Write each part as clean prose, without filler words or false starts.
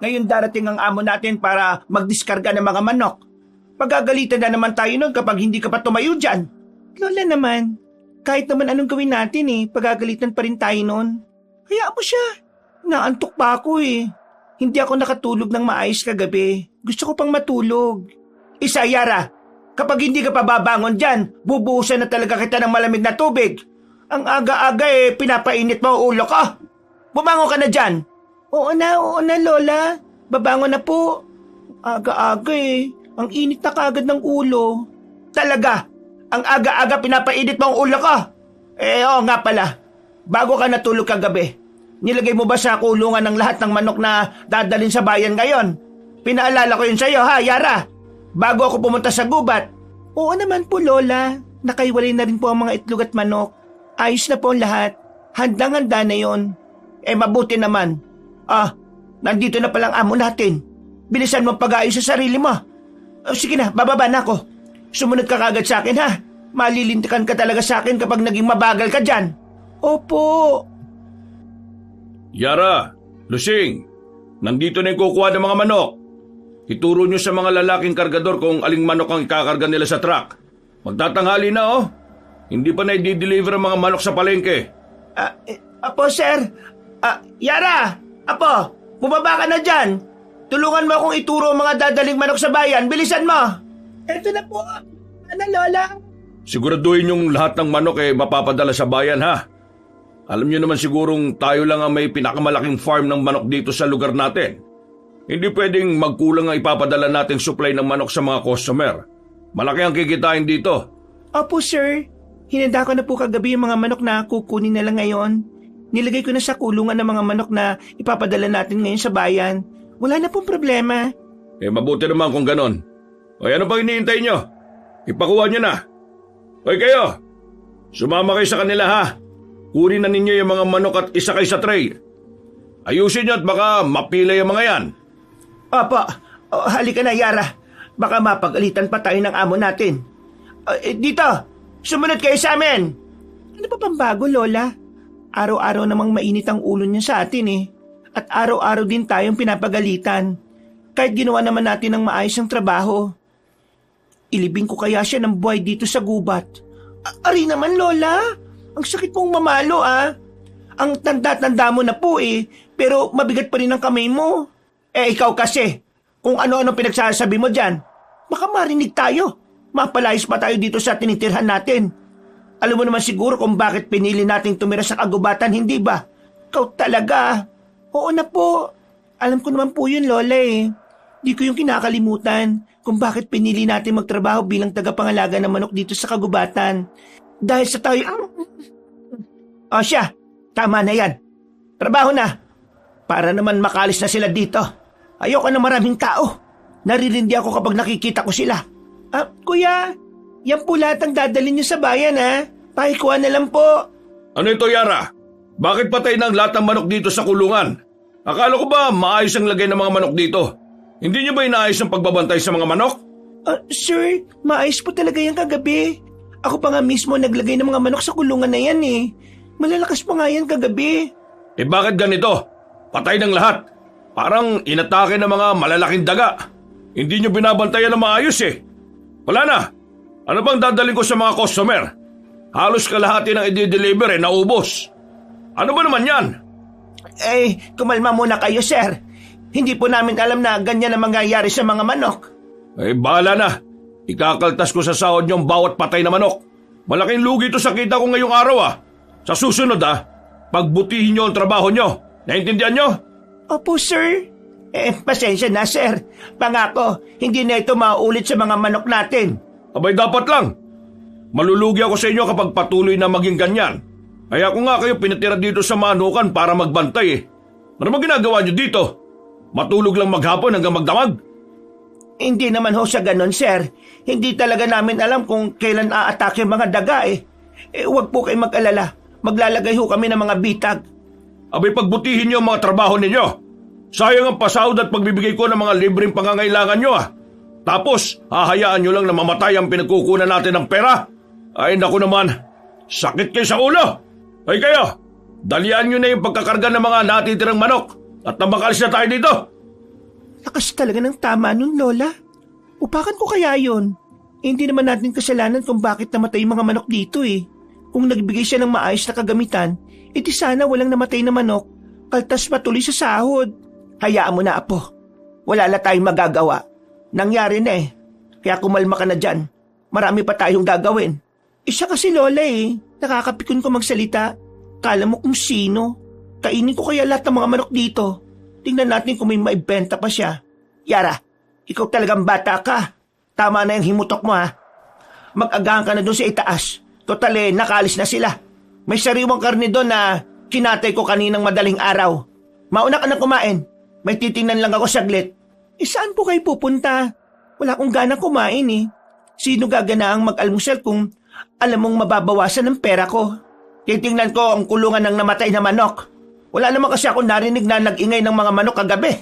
Ngayon darating ang amo natin para magdiskarga ng mga manok. Pagagalitan na naman tayo nun kapag hindi ka pa tumayo dyan. Lola naman, kahit naman anong gawin natin pagagalitan pa rin tayo nun. Hayaan mo siya. Naantok pa ako Hindi ako nakatulog ng maayos kagabi. Gusto ko pang matulog. Yara, kapag hindi ka pa babangon dyan, bubuhusan na talaga kita ng malamig na tubig. Ang aga-aga pinapainit mo ang ulo ko. Bumangon ka na dyan. Oo na Lola. Babangon na po. Aga-aga Ang init na kaagad ng ulo. Talaga? Ang aga-aga pinapainit mo ang ulo ko? Oo nga pala. Bago ka natulog kagabi, nilagay mo ba sa kulungan ng lahat ng manok na dadalhin sa bayan ngayon? Pinaalala ko yun sa'yo Yara. Bago ako pumunta sa gubat. Oo naman po Lola. Nakaiwalay na rin po ang mga itlog at manok. Ayos na po ang lahat. Handang-handa na yon. Mabuti naman. Nandito na palang amo natin. Bilisan mo pag-ayos sa sarili mo. Sige na, bababa na ako. Sumunod ka kagad sa akin Malilintikan ka talaga sa akin kapag naging mabagal ka dyan. Opo. Yara, Lusing, nandito na yung kukuha ng mga manok. Ituro nyo sa mga lalaking kargador kung aling manok ang ikakarga nila sa truck. Magtatanghali na Hindi pa na i-deliver ang mga manok sa palengke. Apo sir. Yara, Apo, bumaba ka na dyan. Tulungan mo akong ituro ang mga dadaling manok sa bayan. Bilisan mo. Eto na po. Lola? Siguraduhin yung lahat ng manok mapapadala sa bayan Alam nyo naman sigurong tayo lang ang may pinakamalaking farm ng manok dito sa lugar natin. Hindi pwedeng magkulang ang ipapadala nating supply ng manok sa mga customer. Malaki ang kikitain dito. Opo sir. Hinanda ko na po kagabi yung mga manok na kukunin na lang ngayon. Nilagay ko na sa kulungan ng mga manok na ipapadala natin ngayon sa bayan. Wala na pong problema. Mabuti naman kung ganon. Ano pang iniintay nyo? Ipakuha nyo na. Kayo, sumama kayo sa kanila Kunin na ninyo yung mga manok at isa kayo sa tray. Ayusin nyo at baka mapilay ang mga yan. Opo, halika na Yara. Baka mapagalitan pa tayo ng amo natin. Dito, sumunod kayo sa amin. Ano pa pang bago Lola? Araw-araw namang mainit ang ulo niya sa atin At araw-araw din tayong pinapagalitan. Kahit ginawa naman natin ng maayos ang trabaho. Ilibing ko kaya siya ng buhay dito sa gubat. Ari naman Lola, ang sakit mong mamalo Ang tanda-tanda mo na po pero mabigat pa rin ang kamay mo. Ikaw kasi, kung ano-ano pinagsasabi mo dyan, baka marinig tayo. Mapalayas pa tayo dito sa tinitirhan natin. Alam mo naman siguro kung bakit pinili nating tumira sa kagubatan, hindi ba? Ikaw talaga. Oo na po. Alam ko naman po yun, Lola Di ko yung kinakalimutan kung bakit pinili natin magtrabaho bilang tagapangalaga ng manok dito sa kagubatan. Dahil sa tayo... siya. Tama na yan. Trabaho na. Para naman makalis na sila dito. Ayoko na maraming tao. Naririndi ako kapag nakikita ko sila. Kuya, yan po lahat ang dadalhin niyo sa bayan Pakikuha na lang po. Ano ito Yara? Bakit patay na ang lahat ng manok dito sa kulungan? Akala ko ba maayos ang lagay ng mga manok dito? Hindi niyo ba inaayos ang pagbabantay sa mga manok? Sir, maayos po talaga yan kagabi. Ako pa nga mismo naglagay ng mga manok sa kulungan na yan Malalakas pa nga yan kagabi. Bakit ganito? Patay ng lahat. Parang inatake ng mga malalaking daga. Hindi niyo binabantayan na maayos Wala na. Ano bang dadalhin ko sa mga customer? Halos kalahati ng i-deliver naubos. Ano ba naman yan? Kumalma muna kayo sir. Hindi po namin alam na ganyan ang mangyayari sa mga manok. Bahala na. Ikakaltas ko sa sahod niyong bawat patay na manok. Malaking lugi ito sa kita ko ngayong araw Sa susunod pagbutihin niyo ang trabaho niyo. Naintindihan niyo? Opo sir. Pasensya na sir. Pangako, hindi na ito mauulit sa mga manok natin. Abay dapat lang. Malulugi ako sa inyo kapag patuloy na maging ganyan. Kaya ako nga kayo pinatira dito sa manukan para magbantay Ano ba ginagawa niyo dito? Matulog lang maghapon hanggang magdamag? Hindi naman sa ganon sir. Hindi talaga namin alam kung kailan aatake yung mga daga Huwag po kayo mag-alala. Maglalagay kami ng mga bitag. Abay pagbutihin niyo ang mga trabaho ninyo. Sayang ang pasahod at pagbibigay ko ng mga libreng pangangailangan nyo Tapos, hahayaan nyo lang na mamatay ang pinagkukunan natin ng pera? Ay naku naman, sakit kayo sa ulo! Ay kayo, dalian nyo na yung pagkakarga ng mga natitirang manok at na makalis na tayo dito. Lakas talaga ng tama nun, Lola. Upakan ko kaya yun? Hindi naman natin kasalanan kung bakit namatay yung mga manok dito eh. Kung nagbigay siya ng maayos na kagamitan, edi sana walang namatay na manok, kaltas patuloy sa sahod. Hayaan mo na, Apo. Wala na tayong magagawa. Nangyari na eh. Kaya kumalma ka na dyan. Marami pa tayong gagawin. Isa kasi Lola eh. Nakakapikon ko magsalita. Kala mo kung sino. Kainin ko kaya lahat ng mga manok dito. Tingnan natin kung may maibenta pa siya. Yara, ikaw talagang bata ka. Tama na yung himutok mo ha. Mag-agahan ka na doon sa itaas. Total eh, nakalis na sila. May sariwang karne doon na kinatay ko kaninang madaling araw. Mauna ka na kumain. May titingnan lang ako saglit. Saan po kayo pupunta? Wala akong gana kumain eh. Sino gaganaang mag-almusal kung alam mong mababawasan ng pera ko? Titingnan ko ang kulungan ng namatay na manok. Wala naman kasi ako narinig na nag-ingay ng mga manok kagabi.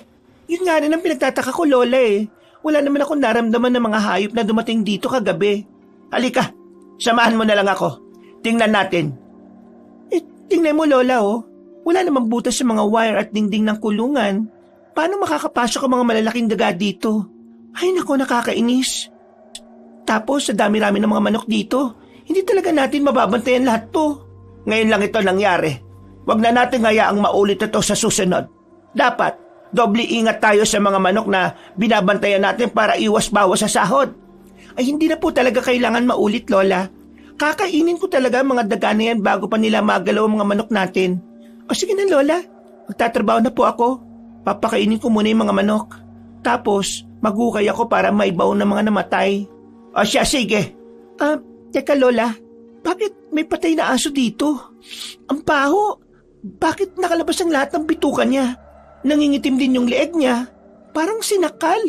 Yun nga rin ang pinagtataka ko, Lola eh. Wala naman akong naramdaman ng mga hayop na dumating dito kagabi. Halika, samahan mo na lang ako. Tingnan natin. Tingnan mo, Lola oh. Wala namang butas sa mga wire at dingding ng kulungan. Paano makakapasok ang mga malalaking daga dito? Ay nako, nakakainis. Tapos sa dami-rami ng mga manok dito, hindi talaga natin mababantayan lahat to. Ngayon lang ito nangyari. Huwag na natin hayaang maulit ito sa susunod. Dapat, doble ingat tayo sa mga manok na binabantayan natin para iwas-bawas sa sahod. Ay hindi na po talaga kailangan maulit, Lola. Kakainin ko talaga ang mga daga na yan bago pa nila magalaw ang mga manok natin. O sige na, Lola. Magtatrabaho na po ako. Papakainin ko muna yung mga manok. Tapos, maghukay ako para maibaw ng mga namatay. O siya, sige. Teka, Lola. Bakit may patay na aso dito? Ang baho. Bakit nakalabas ang lahat ng bituka niya? Nangingitim din yung leeg niya. Parang sinakal.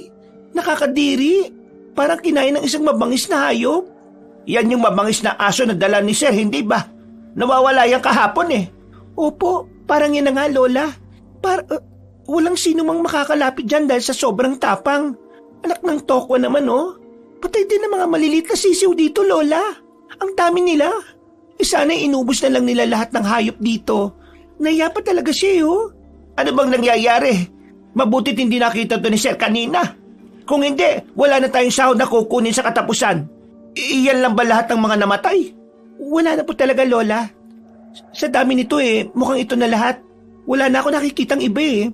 Nakakadiri. Parang kinain ng isang mabangis na hayop. Yan yung mabangis na aso na dala ni Sir, hindi ba? Nawawala yan kahapon eh. Opo, parang yan na nga, Lola. Walang sino mang makakalapit dyan dahil sa sobrang tapang. Anak ng tokwa naman oh. Patay din ang mga malilit na sisiw dito, Lola. Ang dami nila. Sana'y inubos na lang nila lahat ng hayop dito. Nahiya pa talaga siya oh. Ano bang nangyayari? Mabutit hindi nakita to ni Sir kanina. Kung hindi, wala na tayong sahod na kukunin sa katapusan. Iyan lang ba lahat ng mga namatay? Wala na po talaga, Lola. Sa dami nito eh, mukhang ito na lahat. Wala na ako nakikitang iba eh.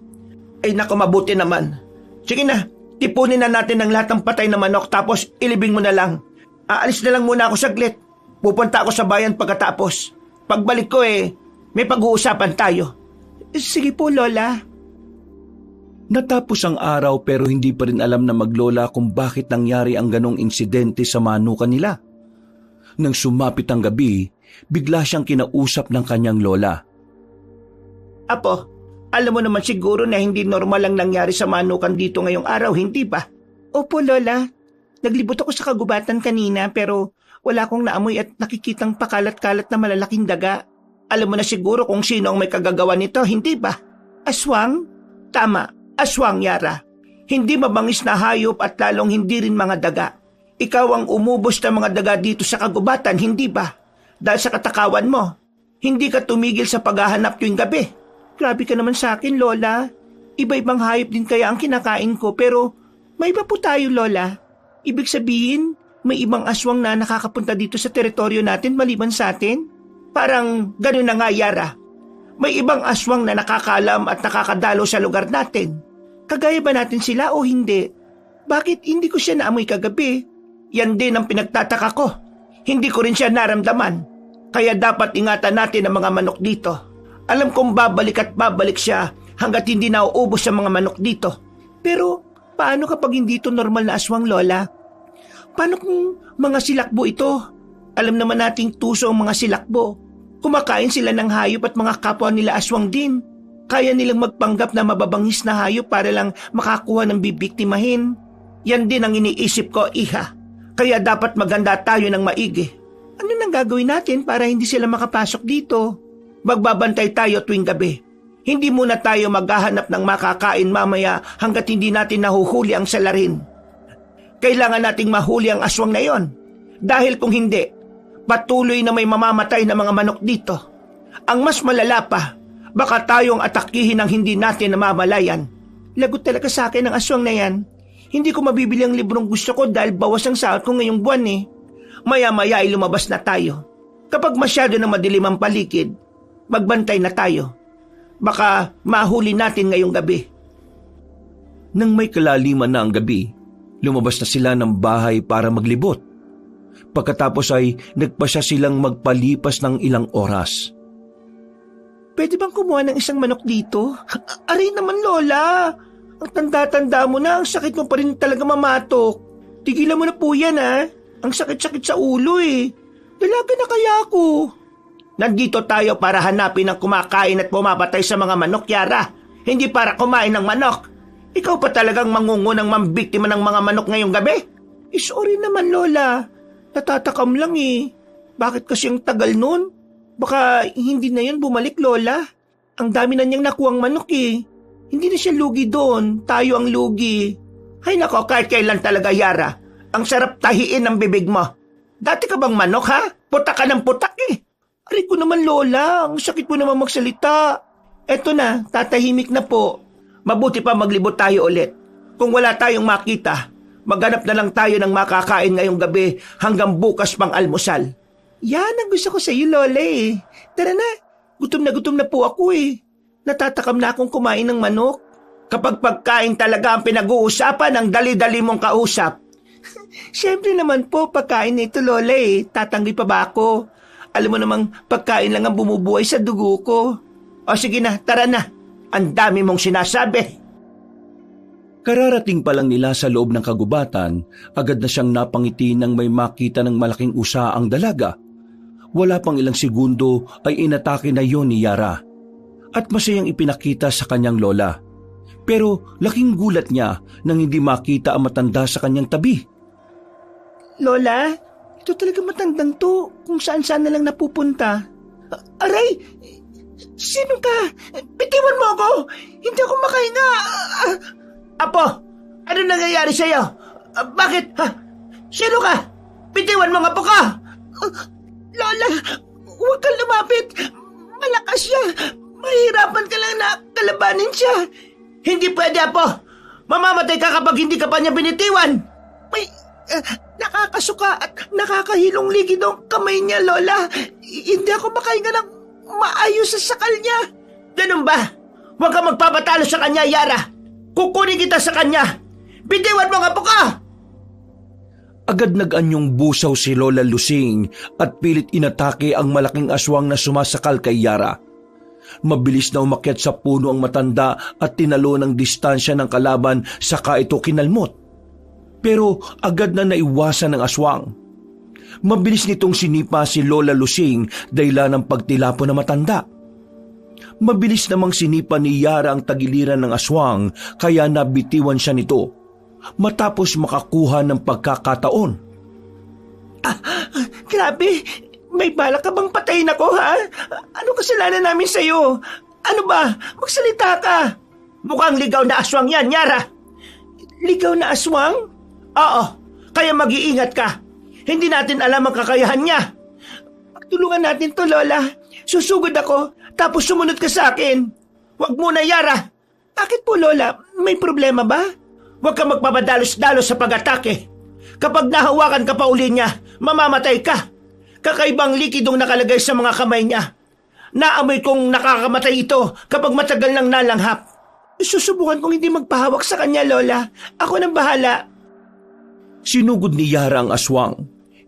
Ay naku, mabuti naman. Sige na, tipunin na natin ang lahat ng patay na manok tapos ilibing mo na lang. Aalis na lang muna ako saglit. Pupunta ako sa bayan pagkatapos. Pagbalik ko eh, may pag-uusapan tayo. Sige po, Lola. Natapos ang araw pero hindi pa rin alam na maglola kung bakit nangyari ang ganong insidente sa manukan nila. Nang sumapit ang gabi, bigla siyang kinausap ng kanyang lola. Apo, alam mo naman siguro na hindi normal ang nangyari sa manukan dito ngayong araw, hindi ba? Opo, Lola. Naglibot ako sa kagubatan kanina pero wala akong naamoy at nakikitang pakalat-kalat na malalaking daga. Alam mo na siguro kung sino ang may kagagawa nito, hindi ba? Aswang? Tama, aswang, Yara. Hindi mabangis na hayop at lalong hindi rin mga daga. Ikaw ang umubos ng mga daga dito sa kagubatan, hindi ba? Dahil sa katakawan mo, hindi ka tumigil sa paghahanap tuwing gabi. Grabe ka naman sa akin, Lola. Iba-ibang hayop din kaya ang kinakain ko pero may iba po tayo, Lola. Ibig sabihin, may ibang aswang na nakakapunta dito sa teritoryo natin maliban sa atin? Parang gano'n na nga, Yara. May ibang aswang na nakakalam at nakakadalo sa lugar natin. Kagaya ba natin sila o hindi? Bakit hindi ko siya naamoy kagabi? Yan din ang pinagtataka ko. Hindi ko rin siya naramdaman. Kaya dapat ingatan natin ang mga manok dito. Alam kong babalik at babalik siya hanggat hindi nauubos ang mga manok dito. Pero paano kapag hindi ito normal na aswang, Lola? Paano kung mga silakbo ito? Alam naman nating tuso ang mga silakbo. Kumakain sila ng hayop at mga kapwa nila aswang din. Kaya nilang magpanggap na mababangis na hayop para lang makakuha ng bibiktimahin. Yan din ang iniisip ko, Iha. Kaya dapat maganda tayo ng maigi. Ano nang gagawin natin para hindi sila makapasok dito? Magbabantay tayo tuwing gabi. Hindi muna tayo maghahanap ng makakain mamaya hanggat hindi natin nahuhuli ang salarin. Kailangan nating mahuli ang aswang na yon. Dahil kung hindi, patuloy na may mamamatay na mga manok dito. Ang mas malala pa, baka tayong atakihin ng hindi natin namamalayan. Lagot talaga sa akin ang aswang na yan. Hindi ko mabibili ang librong gusto ko dahil bawas ang sahod ko ngayong buwan eh. Maya-maya ay lumabas na tayo. Kapag masyado na madilim ang paligid, magbantay na tayo. Baka mahuli natin ngayong gabi. Nang may kalaliman na ang gabi, lumabas na sila ng bahay para maglibot. Pagkatapos ay nagpasya silang magpalipas ng ilang oras. Pwede bang kumuha ng isang manok dito? Aray naman, Lola. Ang tanda-tanda mo na, ang sakit mo pa rin talaga mamatok. Tigilan mo na po yan, ha? Ang sakit-sakit sa ulo eh. Dalaga na kaya ako. Nandito tayo para hanapin ang kumakain at pumapatay sa mga manok, Yara. Hindi para kumain ng manok. Ikaw pa talagang mangungunang mambiktima ng mga manok ngayong gabi? Sorry naman, Lola. Natatakam lang eh. Bakit kasi ang tagal nun? Baka hindi na yun bumalik, Lola. Ang dami na niyang nakuhang manok eh. Hindi na siya lugi doon. Tayo ang lugi. Ay nako, kahit kailan talaga, Yara. Ang sarap tahiin ng bibig mo. Dati ka bang manok, ha? Putak ka ng putak eh. Aray ko naman, Lola. Ang sakit mo naman magsalita. Eto na, tatahimik na po. Mabuti pa maglibot tayo ulit. Kung wala tayong makita, maghanap na lang tayo ng makakain ngayong gabi hanggang bukas pang almusal. Yan ang gusto ko sa iyo, Lola eh. Tara na, gutom na po ako eh. Natatakam na akong kumain ng manok. Kapag pagkain talaga ang pinag-uusapan, ang dali-dali mong kausap. Siyempre naman po, pagkain nito, Lola eh. Tatanggi pa ba ako? Alam mo namang pagkain lang ang bumubuhay sa dugo ko. O sige na, tara na. Ang dami mong sinasabi. Kararating pa lang nila sa loob ng kagubatan, agad na siyang napangiti nang may makita ng malaking usa ang dalaga. Wala pang ilang segundo ay inatake na yon ni Yara. At masayang ipinakita sa kanyang lola. Pero laking gulat niya nang hindi makita ang matanda sa kanyang tabi. Lola, ito talaga matandang to kung saan-saan na lang napupunta. Aray! Sino ka? Bitiwan mo ako! Hindi ako makahinga! Apo! Ano nangyayari sa'yo? Bakit? Ha? Sino ka? Bitiwan mo nga po ka! Lola, huwag kang lumapit! Malakas siya! Mahirapan ka lang na kalabanin siya! Hindi pwede, Apo! Mamamatay ka kapag hindi ka pa niya binitiwan! May nakakasuka at nakakahilong ligid ang kamay niya, Lola! Hindi ako makahinga ng maayos sa sakal niya! Ganun ba? Huwag kang magpapatalo sa kanya, Yara! Kukunin kita sa kanya! Bitiwan mo nga po ka! Agad nag-anyong busaw si Lola Lusing at pilit inatake ang malaking aswang na sumasakal kay Yara. Mabilis na umakyat sa puno ang matanda at tinalo ng distansya ng kalaban saka ito kinalmot. Pero agad na naiwasan ng aswang. Mabilis nitong sinipa si Lola Lusing dahilan ng pagtilapo na matanda. Mabilis namang sinipa ni Yara ang tagiliran ng aswang kaya nabitiwan siya nito matapos makakuha ng pagkakataon. Grabe! May balak ka bang patayin ako, ha? Ano kasalanan namin sa'yo? Ano ba? Magsalita ka! Mukhang ligaw na aswang yan, Yara! Ligaw na aswang? Oo, kaya mag-iingat ka. Hindi natin alam ang kakayahan niya. Pagtulungan natin to, Lola. Susugod ako, tapos sumunod ka sa akin. Huwag muna, Yara. Bakit po, Lola? May problema ba? Huwag kang magpapadalos-dalos sa pag-atake. Kapag nahawakan ka pa uli niya, mamamatay ka. Kakaibang likidong nakalagay sa mga kamay niya. Naamoy kong nakakamatay ito kapag matagal nang nalanghap. Susubukan kong hindi magpahawak sa kanya, Lola. Ako nang bahala. Sinugod ni Yara ang aswang.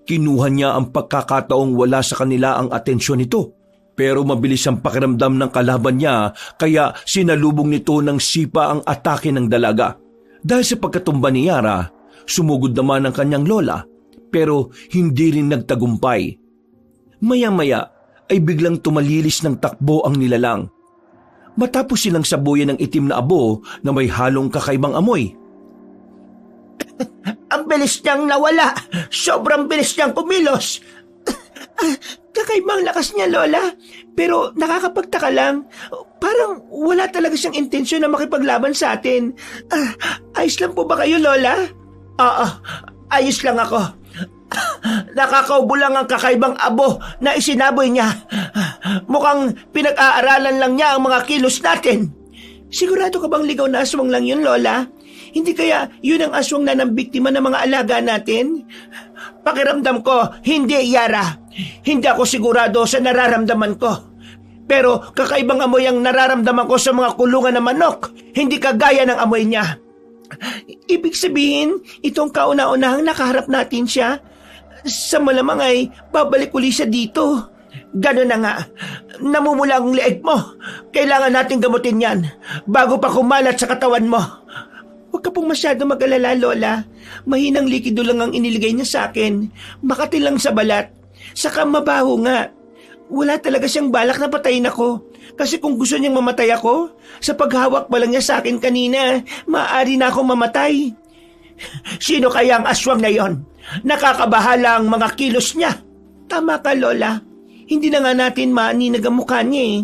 Kinuha niya ang pagkakataong wala sa kanila ang atensyon nito. Pero mabilis ang pakiramdam ng kalaban niya kaya sinalubong nito ng sipa ang atake ng dalaga. Dahil sa pagkatumba ni Yara, sumugod naman ang kanyang lola pero hindi rin nagtagumpay. Maya-maya ay biglang tumalilis ng takbo ang nilalang. Matapos silang sabuyan ng itim na abo na may halong kakaibang amoy. Ang bilis niyang nawala. Sobrang bilis niyang kumilos. Kakaibang lakas niya, Lola. Pero nakakapagtaka lang. Parang wala talaga siyang intensyon na makipaglaban sa atin. Ayos lang po ba kayo, Lola? Oo, ayos lang ako. Nakakaubo lang ang kakaibang abo na isinaboy niya. Mukhang pinag-aaralan lang niya ang mga kilos natin. Sigurado ka bang ligaw na aswang lang yun, Lola? Hindi kaya yun ang aswang na biktima ng mga alaga natin? Pakiramdam ko, hindi, Yara. Hindi ako sigurado sa nararamdaman ko. Pero kakaibang amoy ang nararamdaman ko sa mga kulungan ng manok. Hindi kagaya ng amoy niya. Ibig sabihin, itong kauna-unahang nakaharap natin siya, sa malamang ay babalik uli siya dito. Gano'n na nga, namumula ang leeg mo. Kailangan natin gamutin yan bago pa kumalat sa katawan mo. Huwag ka pong masyado mag-alala, Lola. Mahinang likido lang ang iniligay niya sa akin. Makati lang sa balat. Saka mabaho nga. Wala talaga siyang balak na patayin ako. Kasi kung gusto niyang mamatay ako, sa paghawak pa lang niya sa akin kanina, maaari na akong mamatay. Sino kaya ang aswang na yon? Nakakabahala ang mga kilos niya. Tama ka, Lola. Hindi na nga natin maaninag ang mukha niya eh.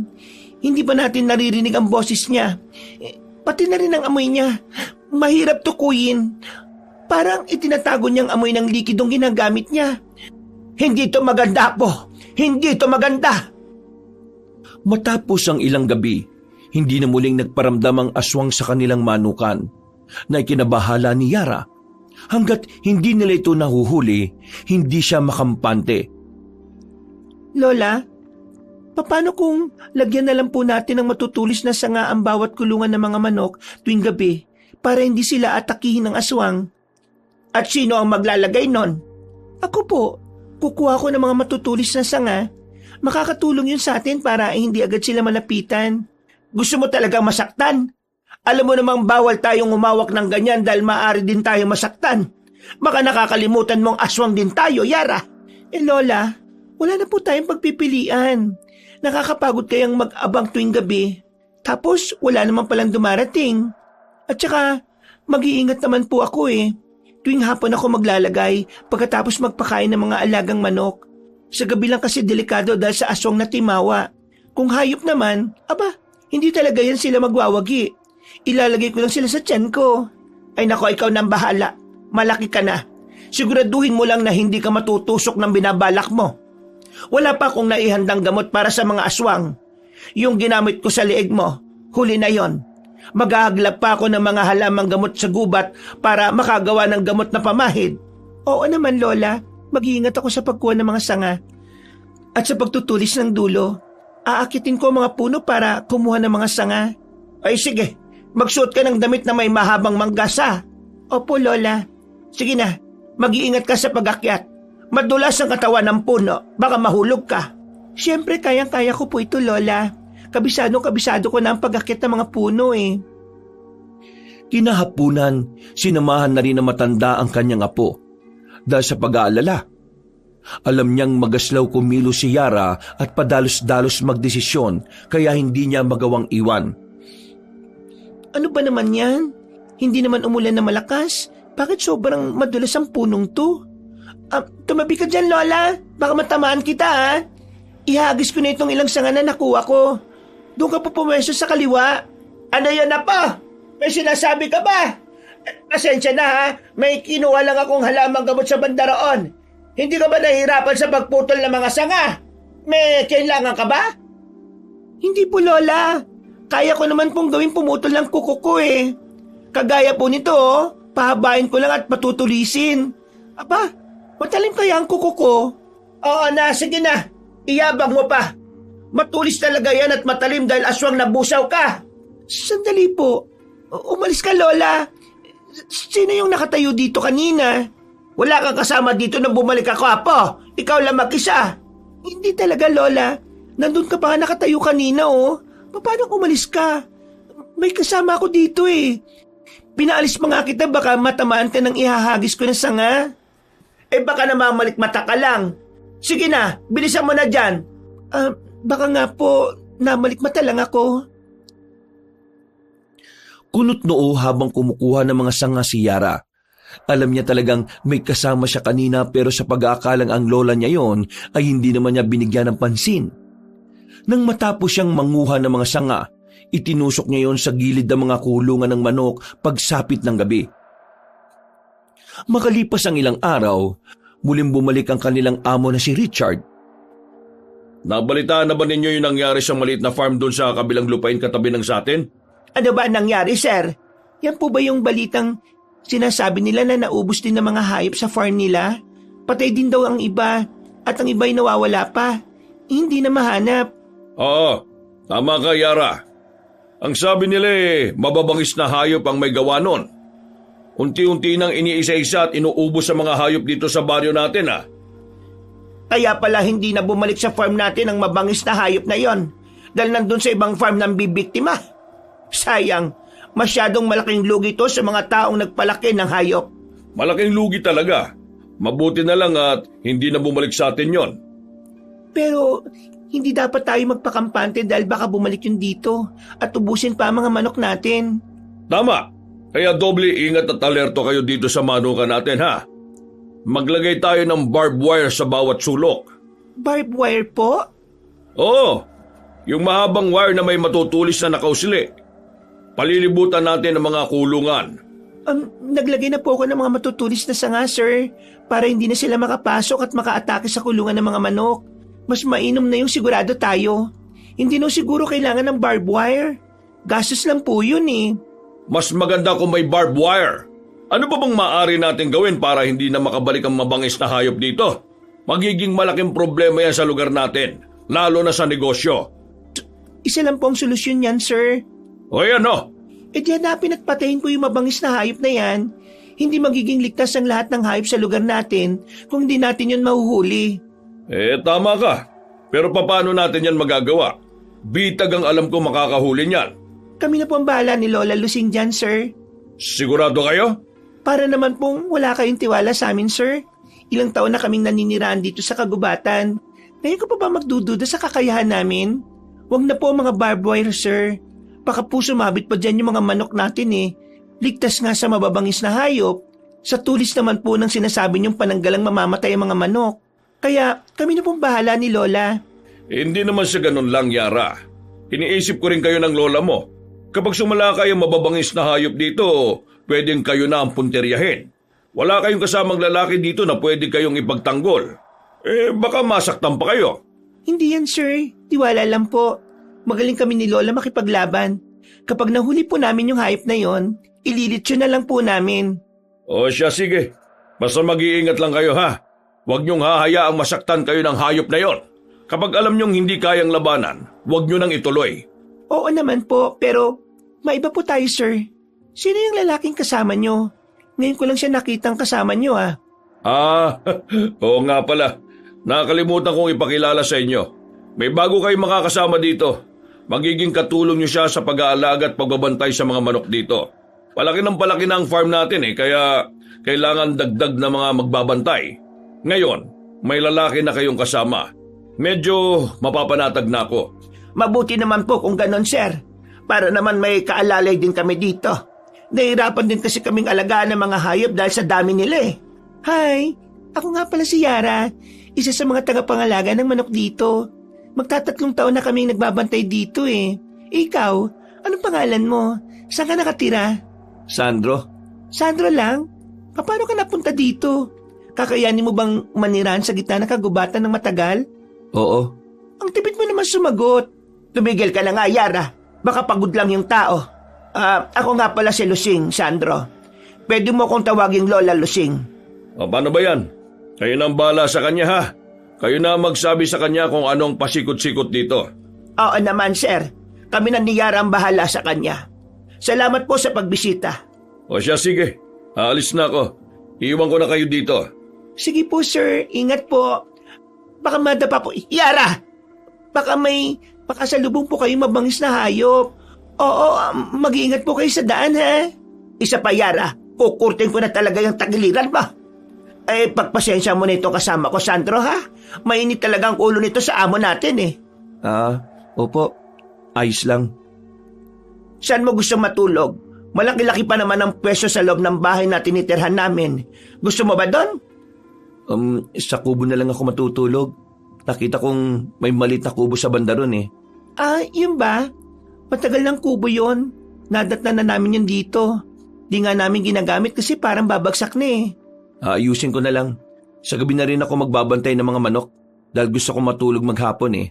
Hindi ba natin naririnig ang boses niya? Pati na rin ang amoy niya. Mahirap tukuyin. Parang itinatago niyang amoy ng likidong ginagamit niya. Hindi ito maganda po. Hindi ito maganda. Matapos ang ilang gabi, hindi na muling nagparamdam ang aswang sa kanilang manukan na ikinabahala ni Yara. Hanggat hindi nila ito nahuhuli, hindi siya makampante. Lola, paano kung lagyan na lang po natin ng matutulis na sanga ang bawat kulungan ng mga manok tuwing gabi para hindi sila atakihin ng aswang? At sino ang maglalagay nun? Ako po, kukuha ko ng mga matutulis na sanga. Makakatulong yun sa atin para hindi agad sila malapitan. Gusto mo talagang masaktan? Alam mo namang bawal tayong umawak ng ganyan dahil maaari din tayo masaktan. Baka nakakalimutan mong aswang din tayo, Yara. Lola, wala na po tayong pagpipilian. Nakakapagod kayang mag-abang tuwing gabi. Tapos wala naman palang dumarating. At saka mag-iingat naman po ako eh. Tuwing hapon ako maglalagay pagkatapos magpakain ng mga alagang manok. Sa gabi lang kasi delikado dahil sa aswang na timawa. Kung hayop naman, hindi talaga yan sila magwawagi. Ilalagay ko lang sila sa tiyan ko. Ay nako, ikaw nang bahala. Malaki ka na. Siguraduhin mo lang na hindi ka matutusok ng binabalak mo. Wala pa akong naihandang gamot para sa mga aswang. Yung ginamit ko sa leeg mo, huli na yon. Maghahaglap pa ako ng mga halamang gamot sa gubat para makagawa ng gamot na pamahid. Oo naman, Lola. Mag-iingat ako sa pagkuha ng mga sanga. At sa pagtutulis ng dulo, aakitin ko mga puno para kumuha ng mga sanga. Ay sige, magsuot ka ng damit na may mahabang manggasa. Opo, Lola. Sige na, mag-iingat ka sa pag-akyat. Madulas ang katawan ng puno, baka mahulog ka. Siyempre, kayang-kaya ko po ito, Lola. Kabisado ko na ang pag-akyat ng mga puno eh. Kinahapunan, sinamahan na rin na matanda ang kanyang apo. Dahil sa pag-aalala, alam niyang magaslaw kumilos si Yara at padalos-dalos magdesisyon kaya hindi niya magawang iwan. Ano ba naman yan? Hindi naman umulan na malakas. Bakit sobrang madulas ang punong to? Tumabi ka dyan, Lola. Baka matamaan kita, ha? Ihagis ko na itong ilang sanga na nakuha ko. Doon ka po pumwesto sa kaliwa. Ano yan na pa? May sinasabi ka ba? Pasensya na, ha? May kinuha lang akong halamang gamot sa bandaroon. Hindi ka ba nahihirapan sa pagputol ng mga sanga? May kailangan ka ba? Hindi po, Lola. Kaya ko naman pong gawing pumutol ng kuko ko eh. Kagaya po nito, pahabain ko lang at patutulisin. Matalim kaya ang kuko ko? Oo na, sige na. Iyabang mo pa. Matulis talaga yan at matalim dahil aswang nabusaw ka. Sandali po. Umalis ka, Lola. Sino yung nakatayo dito kanina? Wala kang kasama dito nang bumalik ako, Apo. Ikaw lang mag-isa. Hindi talaga, Lola. Nandun ka pa nga nakatayo kanina, oh. Paano umalis ka? May kasama ako dito eh. Pinaalis pa nga kita, baka matamaan ka ng ihahagis ko ng sanga. Baka namamalikmata ka lang. Sige na, bilisan mo na dyan. Baka nga po, namalikmata lang ako. Kunot noo habang kumukuha ng mga sanga si Yara. Alam niya talagang may kasama siya kanina pero sa pag-aakalang ang lola niya yon ay hindi naman niya binigyan ng pansin. Nang matapos siyang manguha ng mga sanga, itinusok niya yon sa gilid ng mga kulungan ng manok pagsapit ng gabi. Makalipas ang ilang araw, muling bumalik ang kanilang amo na si Richard. Nabalitaan na ba ninyo yung nangyari sa maliit na farm doon sa kabilang lupain katabi ng sa atin? Ano ba nangyari, sir? Yan po ba yung balitang sinasabi nila na naubos din ng mga hayop sa farm nila? Patay din daw ang iba at ang iba'y nawawala pa. Hindi na mahanap. Oo, tama ka, Yara. Ang sabi nila mababangis na hayop ang may gawa nun. Unti-unti nang iniisa-isa at inuubos sa mga hayop dito sa baryo natin, ah. Kaya pala hindi na bumalik sa farm natin ang mabangis na hayop na yon dahil nandun sa ibang farm ng bibiktima. Sayang, masyadong malaking lugi to sa mga taong nagpalaki ng hayop. Malaking lugi talaga. Mabuti na lang at hindi na bumalik sa atin yon. Pero hindi dapat tayo magpakampante dahil baka bumalik yun dito at ubusin pa ang mga manok natin. Tama. Kaya doble ingat at alerto kayo dito sa manukan natin, ha? Maglagay tayo ng barbed wire sa bawat sulok. Barbed wire po? Oo, yung mahabang wire na may matutulis na nakausli. Palilibutan natin ang mga kulungan. Naglagay na po ako ng mga matutulis na sanga, sir, para hindi na sila makapasok at makaatake sa kulungan ng mga manok. Mas mainam na yung sigurado tayo. Hindi na siguro kailangan ng barbed wire. Gastos lang po yun eh. Mas maganda kung may barbed wire. Ano pa bang maaari natin gawin para hindi na makabalik ang mabangis na hayop dito? Magiging malaking problema yan sa lugar natin, lalo na sa negosyo. Isa lang po ang solusyon yan, sir. O yan o. E di hanapin at patayin po yung mabangis na hayop na yan. Hindi magiging ligtas ang lahat ng hayop sa lugar natin kung hindi natin yun mahuhuli. Tama ka. Pero paano natin yan magagawa? Bitag ang alam ko makakahuli niyan. Kami na po ang bahala ni Lola Lusing dyan, sir. Sigurado kayo? Para naman pong wala kayong tiwala sa amin, sir. Ilang taon na kaming naniniraan dito sa kagubatan. Ngayon ko pa ba magdududa sa kakayahan namin? Huwag na po mga barbed wire, sir. Baka po sumabit pa dyan yung mga manok natin eh. Ligtas nga sa mababangis na hayop. Sa tulis naman po ng sinasabi niyong pananggalang mamamatay ang mga manok. Kaya kami na pong bahala ni Lola. Hindi naman sa ganun lang, Yara. Iniisip ko rin kayo ng lola mo. Kapag sumala kayo mababangis na hayop dito, pwedeng kayo na ang punteryahin. Wala kayong kasamang lalaki dito na pwede kayong ipagtanggol. Baka masaktan pa kayo. Hindi yan, sir. Tiwala lang po. Magaling kami ni Lola makipaglaban. Kapag nahuli po namin yung hayop na yon, ililitsyo na lang po namin. O siya, sige. Basta mag-iingat lang kayo, ha? Huwag niyong hahayaang masaktan kayo ng hayop na yon. Kapag alam niyong hindi kayang labanan, huwag niyo nang ituloy. Oo naman po, pero maiba po tayo, sir. Sino yung lalaking kasama niyo? Ngayon ko lang siya nakitang kasama niyo, ah. Oo nga pala. Nakakalimutan kong ipakilala sa inyo. May bago kayong makakasama dito. Magiging katulong niyo siya sa pag-aalaga at pagbabantay sa mga manok dito. Palaki na ang farm natin kaya kailangan dagdag na mga magbabantay. Ngayon, may lalaki na kayong kasama. Medyo mapapanatag na ako. Mabuti naman po kung ganon, sir. Para naman may kaalalay din kami dito. Nahirapan din kasi kaming alagaan ng mga hayop dahil sa dami nila eh. Hi, ako nga pala si Yara. Isa sa mga tagapangalaga ng manok dito. Magtatatlong taon na kaming nagbabantay dito eh. Ikaw, anong pangalan mo? Saan ka nakatira? Sandro? Sandro lang? Paano ka napunta dito? Kakayanin mo bang manirahan sa gitna ng kagubatan ng matagal? Oo. Ang tipid mo naman sumagot. Tumigil ka na nga, Yara. Baka pagod lang yung tao. Ako nga pala si Lusing, Sandro. Pwede mo akong tawaging Lola Lusing. Paano ba yan? Kayo nang bala sa kanya, ha? Kayo na magsabi sa kanya kung anong pasikot-sikot dito. Oo naman, sir. Kami na ni Yara ang bahala sa kanya. Salamat po sa pagbisita. O siya, sige. Aalis na ako. Iiwan ko na kayo dito. Sige po, sir. Ingat po. Baka madapa po. Yara! Baka salubong po kayong mabangis na hayop. Oo, mag-iingat po kayo sa daan, ha? Isa pa, Yara. Kukurtin ko na talaga yung tagiliran ba? Pagpasensya mo na ito kasama ko, Sandro, ha? Mainit talaga ang ulo nito sa amo natin, eh. Opo. Ayos lang. Saan mo gusto matulog? Malaki-laki pa naman ang pwesto sa loob ng bahay na tinitirhan namin. Gusto mo ba doon? Sa kubo na lang ako matutulog. Nakita kong may maliit na kubo sa banda ron, eh. Yun ba? Matagal ng kubo yun. Nadatnan na namin yun dito. Di nga namin ginagamit kasi parang babagsak na, eh. Ayusin ko na lang. Sa gabi na rin ako magbabantay ng mga manok dahil gusto ko matulog maghapon, eh.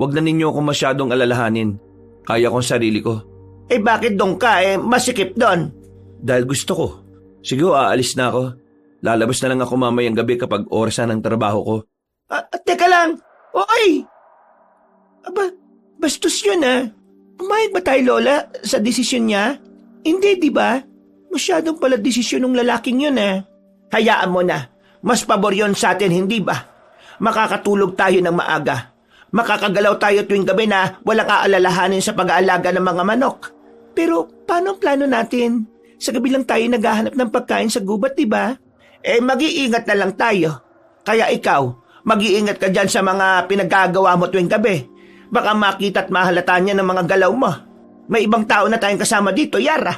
Huwag na ninyo ako masyadong alalahanin. Kaya kong sarili ko. Bakit doon ka? Masikip doon. Dahil gusto ko. Siguro aalis na ako. Lalabas na lang ako mamayang gabi kapag orasan ng trabaho ko. Teka lang. Oy! Aba, bastos yun Pumayag ba tayo, Lola, sa desisyon niya? Hindi, di ba? Masyadong pala desisyon ng lalaking yun Hayaan mo na. Mas pabor yun sa atin, hindi ba? Makakatulog tayo ng maaga. Makakagalaw tayo tuwing gabi na walang aalalahanin sa pag-aalaga ng mga manok. Pero paano ang plano natin? Sa gabi lang tayo naghahanap ng pagkain sa gubat, di ba? Mag-iingat na lang tayo. Kaya ikaw, mag-iingat ka dyan sa mga pinagagawa mo tuwing gabi. Baka makita at mahalata niya ng mga galaw mo. May ibang tao na tayong kasama dito, Yara.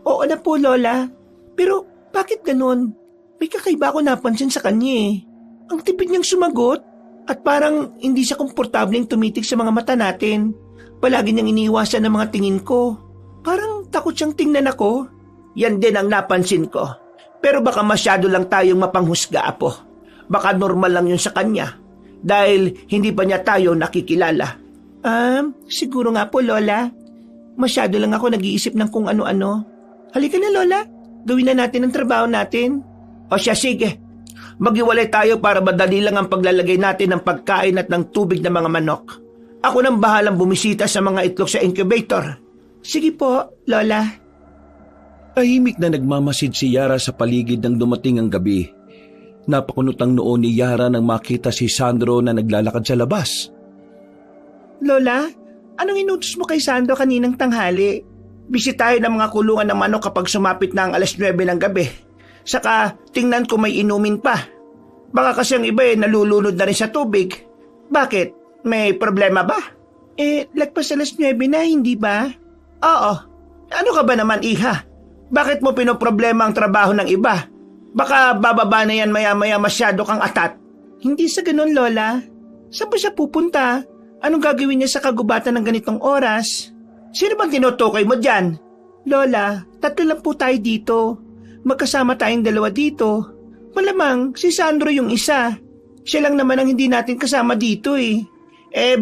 Oo na po, Lola. Pero bakit ganun? May kakaiba ako napansin sa kanya Ang tipid niyang sumagot at parang hindi siya komportableng tumitig sa mga mata natin. Palagi niyang iniiwasan ng mga tingin ko. Parang takot siyang tingnan ako. Yan din ang napansin ko. Pero baka masyado lang tayong mapanghusga, Apo. Baka normal lang yun sa kanya. Dahil hindi pa niya tayo nakikilala. Siguro nga po, Lola. Masyado lang ako nag-iisip ng kung ano-ano. Halika na, Lola. Gawin na natin ang trabaho natin. O siya, sige. Maghiwalay tayo para madali lang ang paglalagay natin ng pagkain at ng tubig ng mga manok. Ako nang bahalang bumisita sa mga itlog sa incubator. Sige po, Lola. Tahimik na nagmamasid si Yara sa paligid ng dumating ang gabi. Napakunot ang noo ni Yara nang makita si Sandro na naglalakad sa labas. Lola, anong inutos mo kay Sandro kaninang tanghali? Bisitahin ang mga kulungan ng manok kapag sumapit na ang 9:00 ng gabi. Saka tingnan ko may inumin pa. Baka kasi ang iba nalulunod na rin sa tubig. Bakit? May problema ba? Lagpas 9:00 na, hindi ba? Oo. Ano ka ba naman, Iha? Bakit mo pinoproblema ang trabaho ng iba? Baka bababa na yan maya-maya masyado kang atat. Hindi sa ganun, Lola. Saan ba siya pupunta? Anong gagawin niya sa kagubatan ng ganitong oras? Sino bang tinutukoy mo dyan? Lola, 3 lang po tayo dito. Magkasama tayong 2 dito. Malamang si Sandro yung isa. Siya lang naman ang hindi natin kasama dito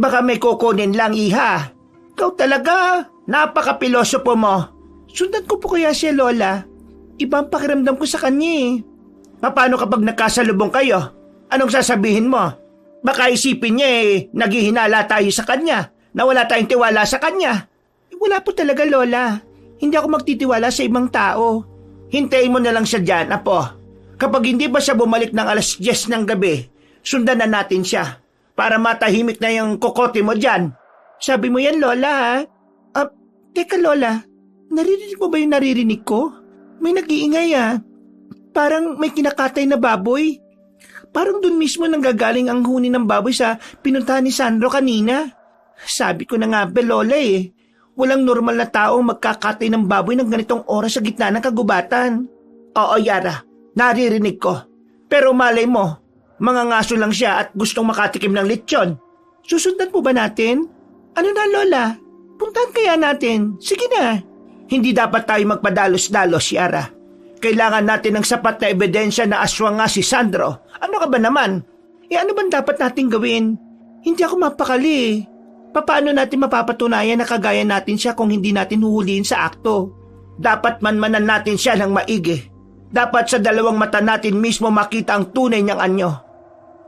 baka may kukunin lang, Iha. Ikaw talaga, napaka-pilosopo mo. Sundan ko po kaya siya, Lola. Ibang pakiramdam ko sa kanya Paano kapag nagkasalubong kayo? Anong sasabihin mo? Baka isipin niya naghihinala tayo sa kanya, na wala tayong tiwala sa kanya. Wala po talaga, Lola. Hindi ako magtitiwala sa ibang tao. Hintayin mo na lang siya dyan, Apo. Kapag hindi ba siya bumalik ng 10:00 ng gabi, sundan na natin siya para matahimik na yung kokote mo dyan. Sabi mo yan, Lola, Teka, Lola. Naririnig mo ba yung naririnig ko? May nag-iingay Parang may kinakatay na baboy. Parang dun mismo nanggagaling ang huni ng baboy sa pinuntahan ni Sandro kanina. Sabi ko na nga ba, Lola walang normal na tao magkakatay ng baboy ng ganitong oras sa gitna ng kagubatan. Oo, Yara, naririnig ko. Pero malay mo, mga ngaso lang siya at gustong makatikim ng lechon. Susundan po ba natin? Ano na, Lola? Puntahan kaya natin. Sige na. Hindi dapat tayo magpadalos-dalos, Yara. Kailangan natin ng sapat na ebidensya na aswang nga si Sandro. Ano ka ba naman? Ano bang dapat natin gawin? Hindi ako mapakali. Paano natin mapapatunayan na kagaya natin siya kung hindi natin huhulihin sa akto? Dapat manmanan natin siya ng maigi. Dapat sa 2 mata natin mismo makita ang tunay niyang anyo.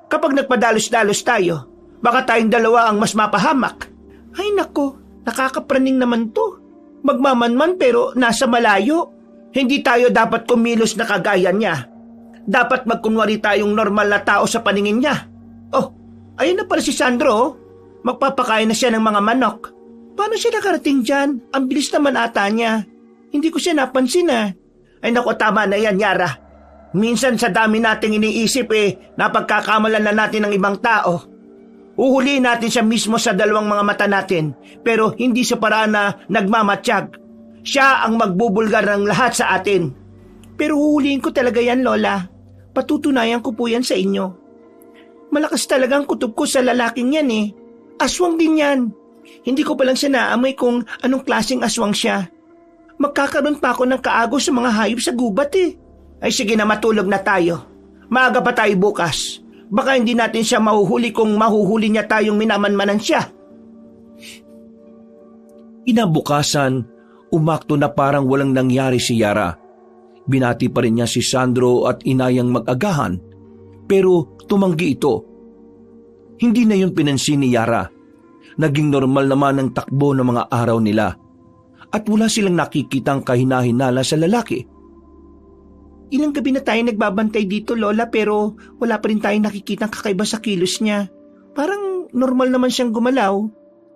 Kapag nagpadalos-dalos tayo, baka tayong 2 ang mas mapahamak. Ay nako, nakakapraning naman to. Magmamanman pero nasa malayo. Hindi tayo dapat kumilos na kagaya niya. Dapat magkunwari tayong normal na tao sa paningin niya. Oh, ayun na pala si Sandro. Magpapakain na siya ng mga manok. Paano siya nakarating dyan? Ang bilis naman ata niya. Hindi ko siya napansin Ay naku, tama na yan, Yara. Minsan sa dami nating iniisip napagkakamalan na natin ng ibang tao. Uhulihin natin siya mismo sa 2 mga mata natin, pero hindi sa paraan na nagmamatsyag. Siya ang magbubulgar ng lahat sa atin. Pero huhulihin ko talaga yan, Lola. Patutunayan ko po yan sa inyo. Malakas talaga ang kutob ko sa lalaking yan Aswang din yan. Hindi ko pa lang siya naamoy kung anong klaseng aswang siya. Magkakaroon pa ako ng kaagos sa mga hayop sa gubat Ay sige na, matulog na tayo. Maaga pa tayo bukas. Baka hindi natin siya mahuhuli kung mahuhuli niya tayong minamanmanan siya. Inabukasan, umakto na parang walang nangyari si Yara. Binati pa rin niya si Sandro at inayang mag-agahan, pero tumanggi ito. Hindi na yun pinansin ni Yara. Naging normal naman ang takbo ng mga araw nila at wala silang nakikitang kahinahinala sa lalaki. Ilang gabi na tayo nagbabantay dito, Lola, pero wala pa rin tayong nakikitang kakaiba sa kilos niya. Parang normal naman siyang gumalaw,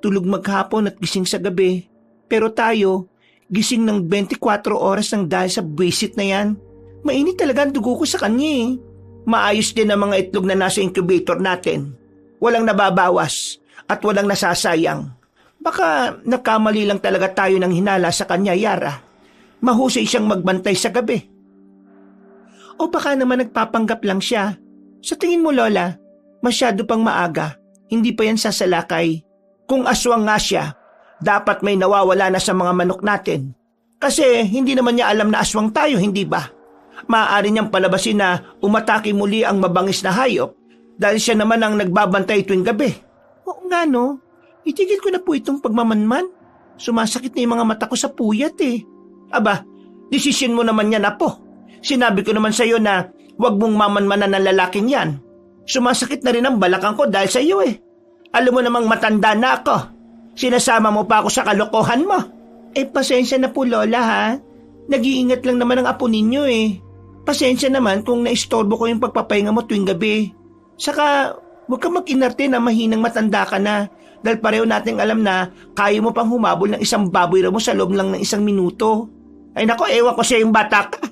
tulog maghapon at gising sa gabi. Pero tayo, gising ng 24 oras ng dahil sa buwisit na yan. Mainit talaga ang dugo ko sa kanya eh. Maayos din ang mga itlog na nasa incubator natin. Walang nababawas at walang nasasayang. Baka nakamali lang talaga tayo ng hinala sa kanya, Yara. Mahusay siyang magbantay sa gabi. O baka naman nagpapanggap lang siya. Sa tingin mo, Lola, masyado pang maaga. Hindi pa yan sasalakay. Kung aswang nga siya, dapat may nawawala na sa mga manok natin. Kasi hindi naman niya alam na aswang tayo, hindi ba? Maaari niyang palabasin na umatake muli ang mabangis na hayop dahil siya naman ang nagbabantay tuwing gabi. Oo nga no, itigil ko na po itong pagmamanman. Sumasakit na yung mga mata ko sa puyat eh. Aba, desisyon mo naman yan, Apo. Sinabi ko naman sa iyo na huwag mong mamanmanan ng lalaking yan. Sumasakit na rin ang balakang ko dahil sa iyo eh. Alam mo namang matanda na ako. Sinasama mo pa ako sa kalokohan mo. Pasensya na po, Lola, ha? Nag-iingat lang naman ang apo ninyo eh. Pasensya naman kung naistorbo ko yung pagpapahinga mo tuwing gabi. Saka, huwag kang mag-inarte na mahinang matanda ka na dahil pareho nating alam na kaya mo pang humabol ng isang baboy mo sa loob lang ng 1 minuto. Ay nako, ewan ko sa yung bata ka.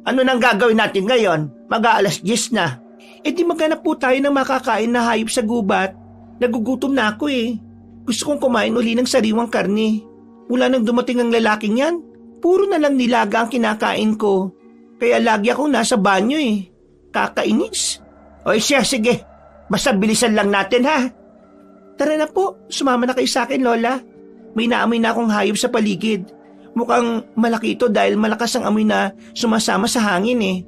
Ano nang gagawin natin ngayon? Mag-aalas 10 na. Di maghanap po tayo ng makakain na hayop sa gubat. Nagugutom na ako eh. Gusto kong kumain uli ng sariwang karne. Mula nang dumating ang lalaking yan, puro na lang nilaga ang kinakain ko. Kaya lagi akong nasa banyo eh. Kakainis. O siya, sige. Basta bilisan lang natin ha. Tara na po, sumama na kayo sa akin, Lola. May naamoy na akong hayop sa paligid. Mukhang malaki ito dahil malakas ang amoy na sumasama sa hangin eh.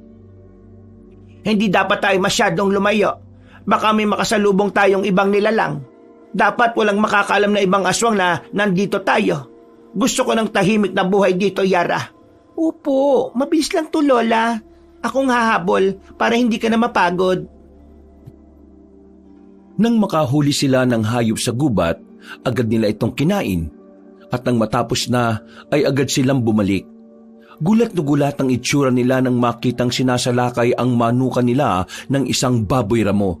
Hindi dapat tayo masyadong lumayo. Baka may makasalubong tayong ibang nilalang. Dapat walang makakaalam na ibang aswang na nandito tayo. Gusto ko ng tahimik na buhay dito, Yara. Opo, mabilis lang to, Lola. Akong hahabol para hindi ka na mapagod. Nang makahuli sila ng hayop sa gubat, agad nila itong kinain. At nang matapos na, ay agad silang bumalik. Gulat na gulat ang itsura nila nang makitang sinasalakay ang manuka nila ng isang baboy ramo.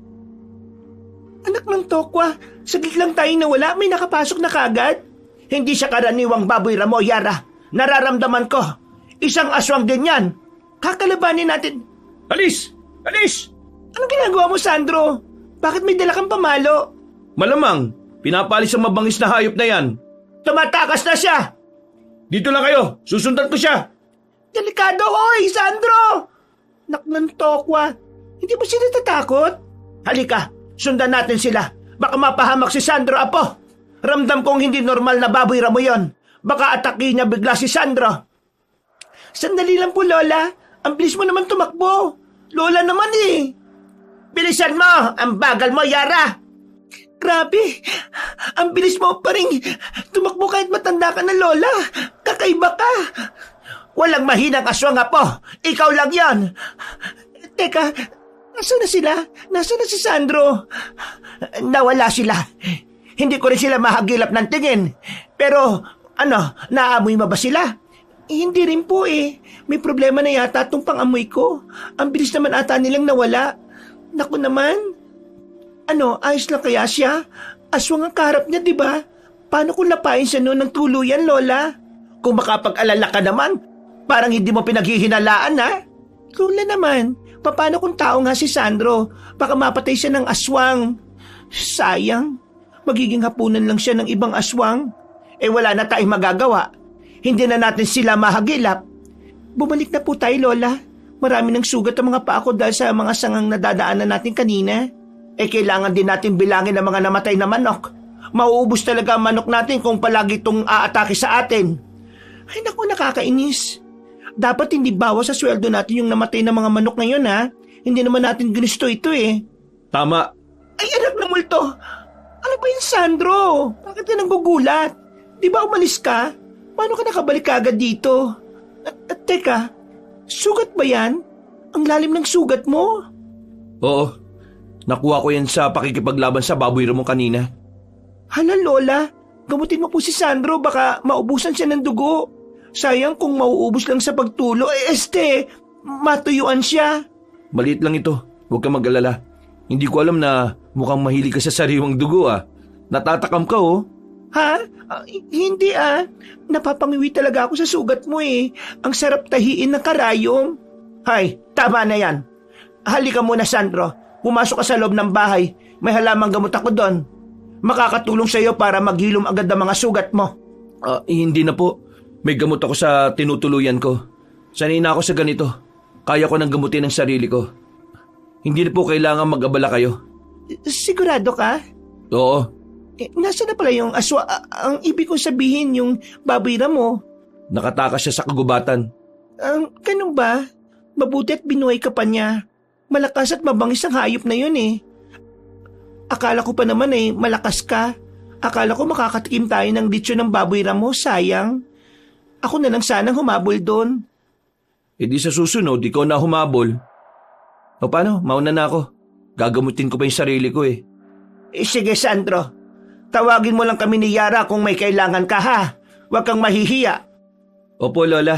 Anak ng tokwa, saglit lang tayo nawala, may nakapasok na kagad. Hindi siya karaniwang baboy ramo, Yara. Nararamdaman ko. Isang aswang din yan. Kakalabanin natin. Alis! Alis! Anong ginagawa mo, Sandro? Bakit may dala kang pamalo? Malamang, pinapalis ang mabangis na hayop na yan. Tumatakas na siya! Dito lang kayo, susundan ko siya. Delikado, oy, Sandro! Naknan tokwa, hindi mo sila natatakot? Halika, sundan natin sila. Baka mapahamak si Sandro, Apo. Ramdam kong hindi normal na baboy ramo yon. Baka atake niya bigla si Sandro. Sandali lang po, Lola. Ang bilis mo naman tumakbo. Lola naman eh. Bilisan mo, ang bagal mo, Yara. Grabe, ang bilis mo pa rin tumakbo kahit matanda ka na, Lola. Kakaiba ka. Walang mahinang aswang, Apo. Ikaw lang yan. Teka, nasaan na sila? Nasaan na si Sandro? Nawala sila. Hindi ko rin sila mahagilap ng tingin. Pero, naamoy mo ba sila? Hindi rin po eh. May problema na yata itong pang-amoy ko. Ang bilis naman ata nilang nawala. Naku naman. Ayos lang kaya siya? Aswang ang kaharap niya, di ba? Paano kung napain siya noon ng tuluyan, Lola? Kung makapag-alala ka naman, parang hindi mo pinaghihinalaan, ha? Lola naman, paano kung tao nga si Sandro? Baka mapatay siya ng aswang. Sayang, magiging hapunan lang siya ng ibang aswang. Wala na tayong magagawa. Hindi na natin sila mahagilap. Bumalik na po tayo, Lola. Marami ng sugat ang mga paa ko dahil sa mga sangang nadadaanan natin kanina. Kailangan din natin bilangin ang mga namatay na manok. Mauubos talaga ang manok natin kung palagi itong aatake sa atin. Ay naku, nakakainis. Dapat hindi bawas sa sweldo natin yung namatay na mga manok ngayon, ha? Hindi naman natin ginusto ito eh. Tama. Ay anak na multo. Ano ba yun, Sandro? Bakit ka nanggugulat? Di ba umalis ka? Paano ka nakabalik agad dito? At teka, sugat ba yan? Ang lalim ng sugat mo? Oo, nakuha ko yan sa pakikipaglaban sa baboy mo kanina. Hala Lola, gamutin mo po si Sandro, baka maubusan siya ng dugo. Sayang kung mauubos lang sa pagtulo, matuyuan siya. Maliit lang ito, huwag kang mag-alala. Hindi ko alam na mukhang mahilig ka sa sariwang dugo Natatakam ka Ha? Hindi Napapangiwi talaga ako sa sugat mo Ang sarap tahiin ng karayom. Hay, tama na yan. Halika muna Sandro, pumasok ka sa loob ng bahay. May halamang gamot ako doon. Makakatulong sa iyo para maghilom agad ang mga sugat mo. Hindi na po. May gamot ako sa tinutuluyan ko. Sanay na ako sa ganito. Kaya ko nang gamutin ang sarili ko. Hindi na po kailangan mag-abala kayo. Sigurado ka? Oo. Nasaan na pala yung aswa? Ang ibig kong sabihin yung baboy mo. Nakatakas siya sa kagubatan. Ganun ba? Mabuti at binuhay ka pa niya. Malakas at mabangis ang hayop na yun Akala ko pa naman malakas ka. Akala ko makakatikim tayo ng litsyo ng baboy mo, sayang. Ako na lang sanang humabol doon. Di sa susunod, ikaw na humabol. O paano, mauna na ako. Gagamutin ko pa yung sarili ko Sige Sandro, tawagin mo lang kami ni Yara kung may kailangan ka Huwag kang mahihiya. Opo, Lola.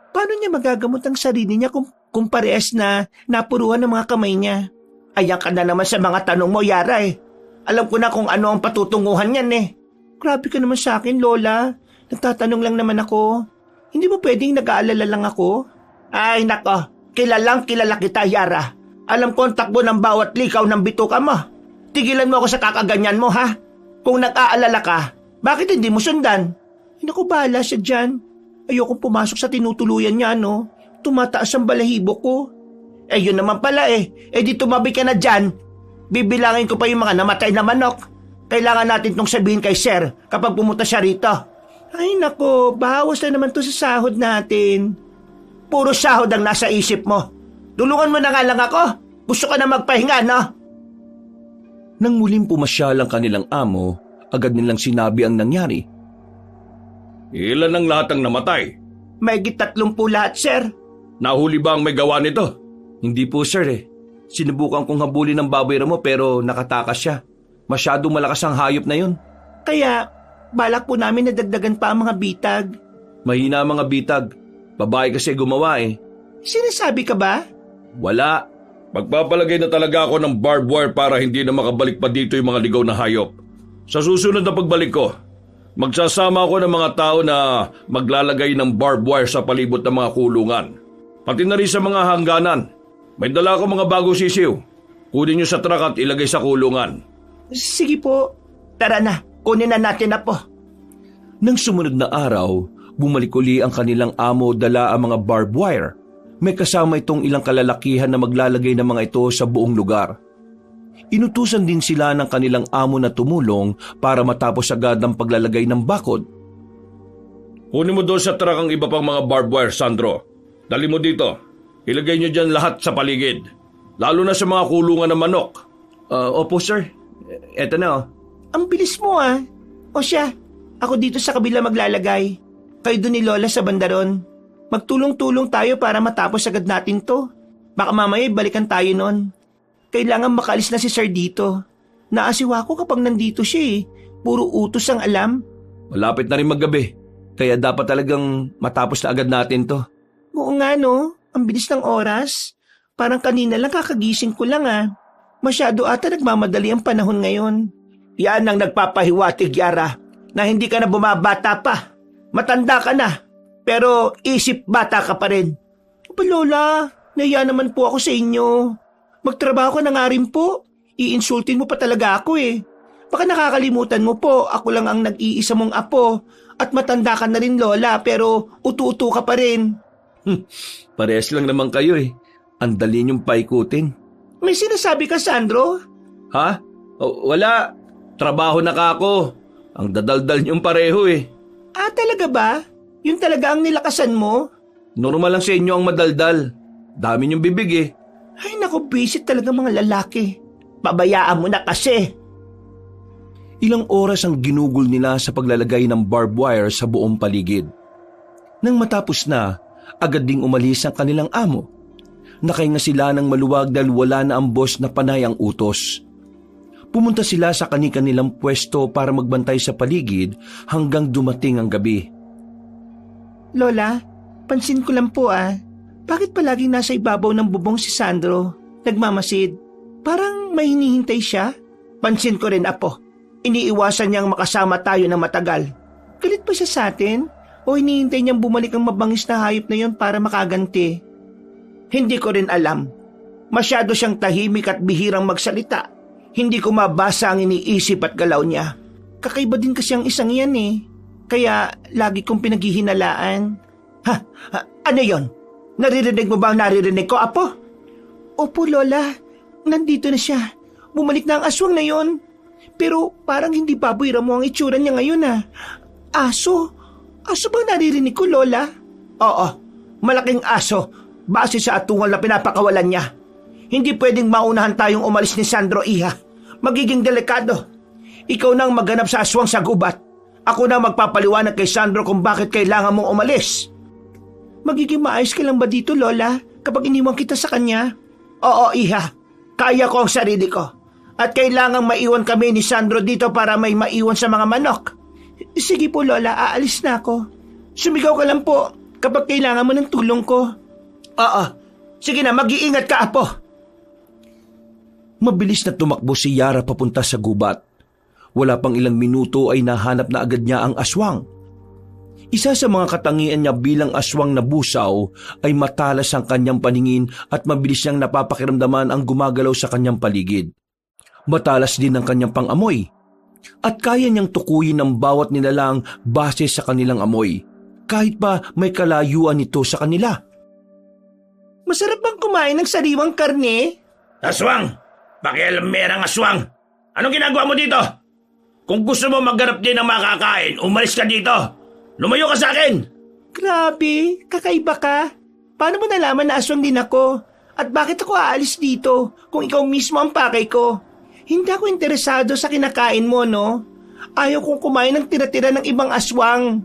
Paano niya magagamot ang sarili niya kung parehas na napuruhan ng mga kamay niya? Ayan ka na naman sa mga tanong mo, Yara Alam ko na kung ano ang patutunguhan niyan Grabe ka naman sa akin, Lola. Nagtatanong lang naman ako. Hindi mo pwedeng nag-aalala lang ako? Ay, nako. Kilalang kilala kita, Yara. Alam ko ang takbo ng bawat likaw ng bituka mo. Tigilan mo ako sa kakaganyan mo, Kung nag-aalala ka, bakit hindi mo sundan? Hindi ko bahala siya dyan. Ayokong pumasok sa tinutuluyan niya, Tumataas ang balahibo ko. Yun naman pala di tumabi ka na dyan. Bibilangin ko pa yung mga namatay na manok. Kailangan natin tong sabihin kay Sir kapag pumunta siya rito. Ay nako, bawas na naman to sa sahod natin. Puro sahod ang nasa isip mo. Tulungan mo na nga lang ako. Gusto ka na magpahinga, no? Nang muling pumasyal ang kanilang amo, agad nilang sinabi ang nangyari. Ilan ang lahat ang namatay? Mahigit 30 lahat, Sir. Nahuli ba ang may gawa nito? Hindi po, Sir Sinubukan kong habulin ng baboy mo pero nakatakas siya. Masyadong malakas ang hayop na yun. Kaya, balak po namin na dagdagan pa ang mga bitag. Mahina ang mga bitag. Babae kasi gumawa Sinasabi ka ba? Wala. Magpapalagay na talaga ako ng barbed wire para hindi na makabalik pa dito yung mga ligaw na hayop. Sa susunod na pagbalik ko, magsasama ako ng mga tao na maglalagay ng barbed wire sa palibot ng mga kulungan. Pati na rin sa mga hangganan. May dala ako mga bagong sisiw. Kunin nyo sa truck at ilagay sa kulungan. Sige po. Tara na, kunin na natin na po. Nang sumunod na araw, bumalik uli ang kanilang amo dala ang mga barbed wire. May kasama itong ilang kalalakihan na maglalagay ng mga ito sa buong lugar. Inutusan din sila ng kanilang amo na tumulong para matapos agad ang paglalagay ng bakod. Kunin mo doon sa truck ang iba pang mga barbed wire, Sandro. Dali mo dito. Ilagay nyo dyan lahat sa paligid. Lalo na sa mga kulungan ng manok. Opo, sir. Eto na Ang bilis mo O siya, ako dito sa kabila maglalagay. Kayo doon ni Lola sa bandaron. Magtulong-tulong tayo para matapos agad natin to. Baka mamaya balikan tayo nun. Kailangan makaalis na si Sir dito. Naasiwa ko kapag nandito siya Puro utos ang alam. Malapit na rin maggabi. Kaya dapat talagang matapos na agad natin to. Oo nga ang bilis ng oras. Parang kanina lang kakagising ko lang Masyado ata nagmamadali ang panahon ngayon. Yan ang nagpapahiwatig, Yara, na hindi ka na bumabata pa. Matanda ka na, pero isip bata ka pa rin. Opa Lola, nahiya naman po ako sa inyo. Magtrabaho ka na nga rin po. Iinsultin mo pa talaga ako Baka nakakalimutan mo po, ako lang ang nag-iisa mong apo. At matanda ka na rin, Lola, pero utu-utu ka pa rin. Parehas lang naman kayo Ang dali niyong paikutin. May sinasabi ka, Sandro? Ha? Wala. Trabaho na ka ako. Ang dadaldal niyong pareho Talaga ba? Yun talaga ang nilakasan mo? Normal lang sa inyo ang madaldal. Dami niyong bibig Ay naku, visit talaga mga lalaki. Pabayaan mo na kasi. Ilang oras ang ginugol nila sa paglalagay ng barbed wire sa buong paligid. Nang matapos na, agad ding umalis ang kanilang amo. Nakahinga sila ng maluwag dahil wala na ang boss na panay ang utos. Pumunta sila sa kani-kanilang pwesto para magbantay sa paligid hanggang dumating ang gabi. Lola, pansin ko lang po bakit palaging nasa ibabaw ng bubong si Sandro? Nagmamasid. Parang may hinihintay siya. Pansin ko rin, Apo. Iniiwasan niyang makasama tayo ng matagal. Galit pa siya sa atin? O hinihintay niyang bumalik ang mabangis na hayop na yon para makaganti? Hindi ko rin alam. Masyado siyang tahimik at bihirang magsalita. Hindi ko mabasa ang iniisip at galaw niya. Kakaiba din kasi ang isang yan Kaya lagi kong pinaghihinalaan. Ano yon? Naririnig mo ba ang naririnig ko, Apo? Opo, Lola. Nandito na siya. Bumalik na ang aswang na yon. Pero parang hindi baboy ramo ang itsura niya ngayon Aso? Aso bang naririnig ko, Lola? Oo, malaking aso. Base sa atungal na pinapakawalan niya. Hindi pwedeng maunahan tayong umalis ni Sandro, Iha. Magiging delikado. Ikaw nang maghanap sa aswang sa gubat. Ako na magpapaliwanag kay Sandro kung bakit kailangan mong umalis. Magiging maayos ka lang ba dito, Lola, kapag iniwan kita sa kanya? Oo, Iha. Kaya ko ang sarili ko. At kailangang maiwan kami ni Sandro dito para may maiwan sa mga manok. Sige po, Lola, aalis na ako. Sumigaw ka lang po kapag kailangan mo ng tulong ko. Oo. Sige na, mag-iingat ka, Apo. Mabilis na tumakbo si Yara papunta sa gubat. Wala pang ilang minuto ay nahanap na agad niya ang aswang. Isa sa mga katangian niya bilang aswang na busaw ay matalas ang kanyang paningin at mabilis niyang napapakiramdaman ang gumagalaw sa kanyang paligid. Matalas din ang kanyang pangamoy at kaya niyang tukuyin ang bawat nilalang base sa kanilang amoy, kahit pa may kalayuan nito sa kanila. Masarap bang kumain ng sariwang karne? Aswang! Pakialammerang aswang! Anong ginagawa mo dito? Kung gusto mo maghanap din ng makakain, umalis ka dito! Lumayo ka sa akin! Grabe, kakaiba ka. Paano mo nalaman na aswang din ako? At bakit ako aalis dito kung ikaw mismo ang pakay ko? Hindi ako interesado sa kinakain mo, no? Ayaw kong kumain ng tira-tira ng ibang aswang.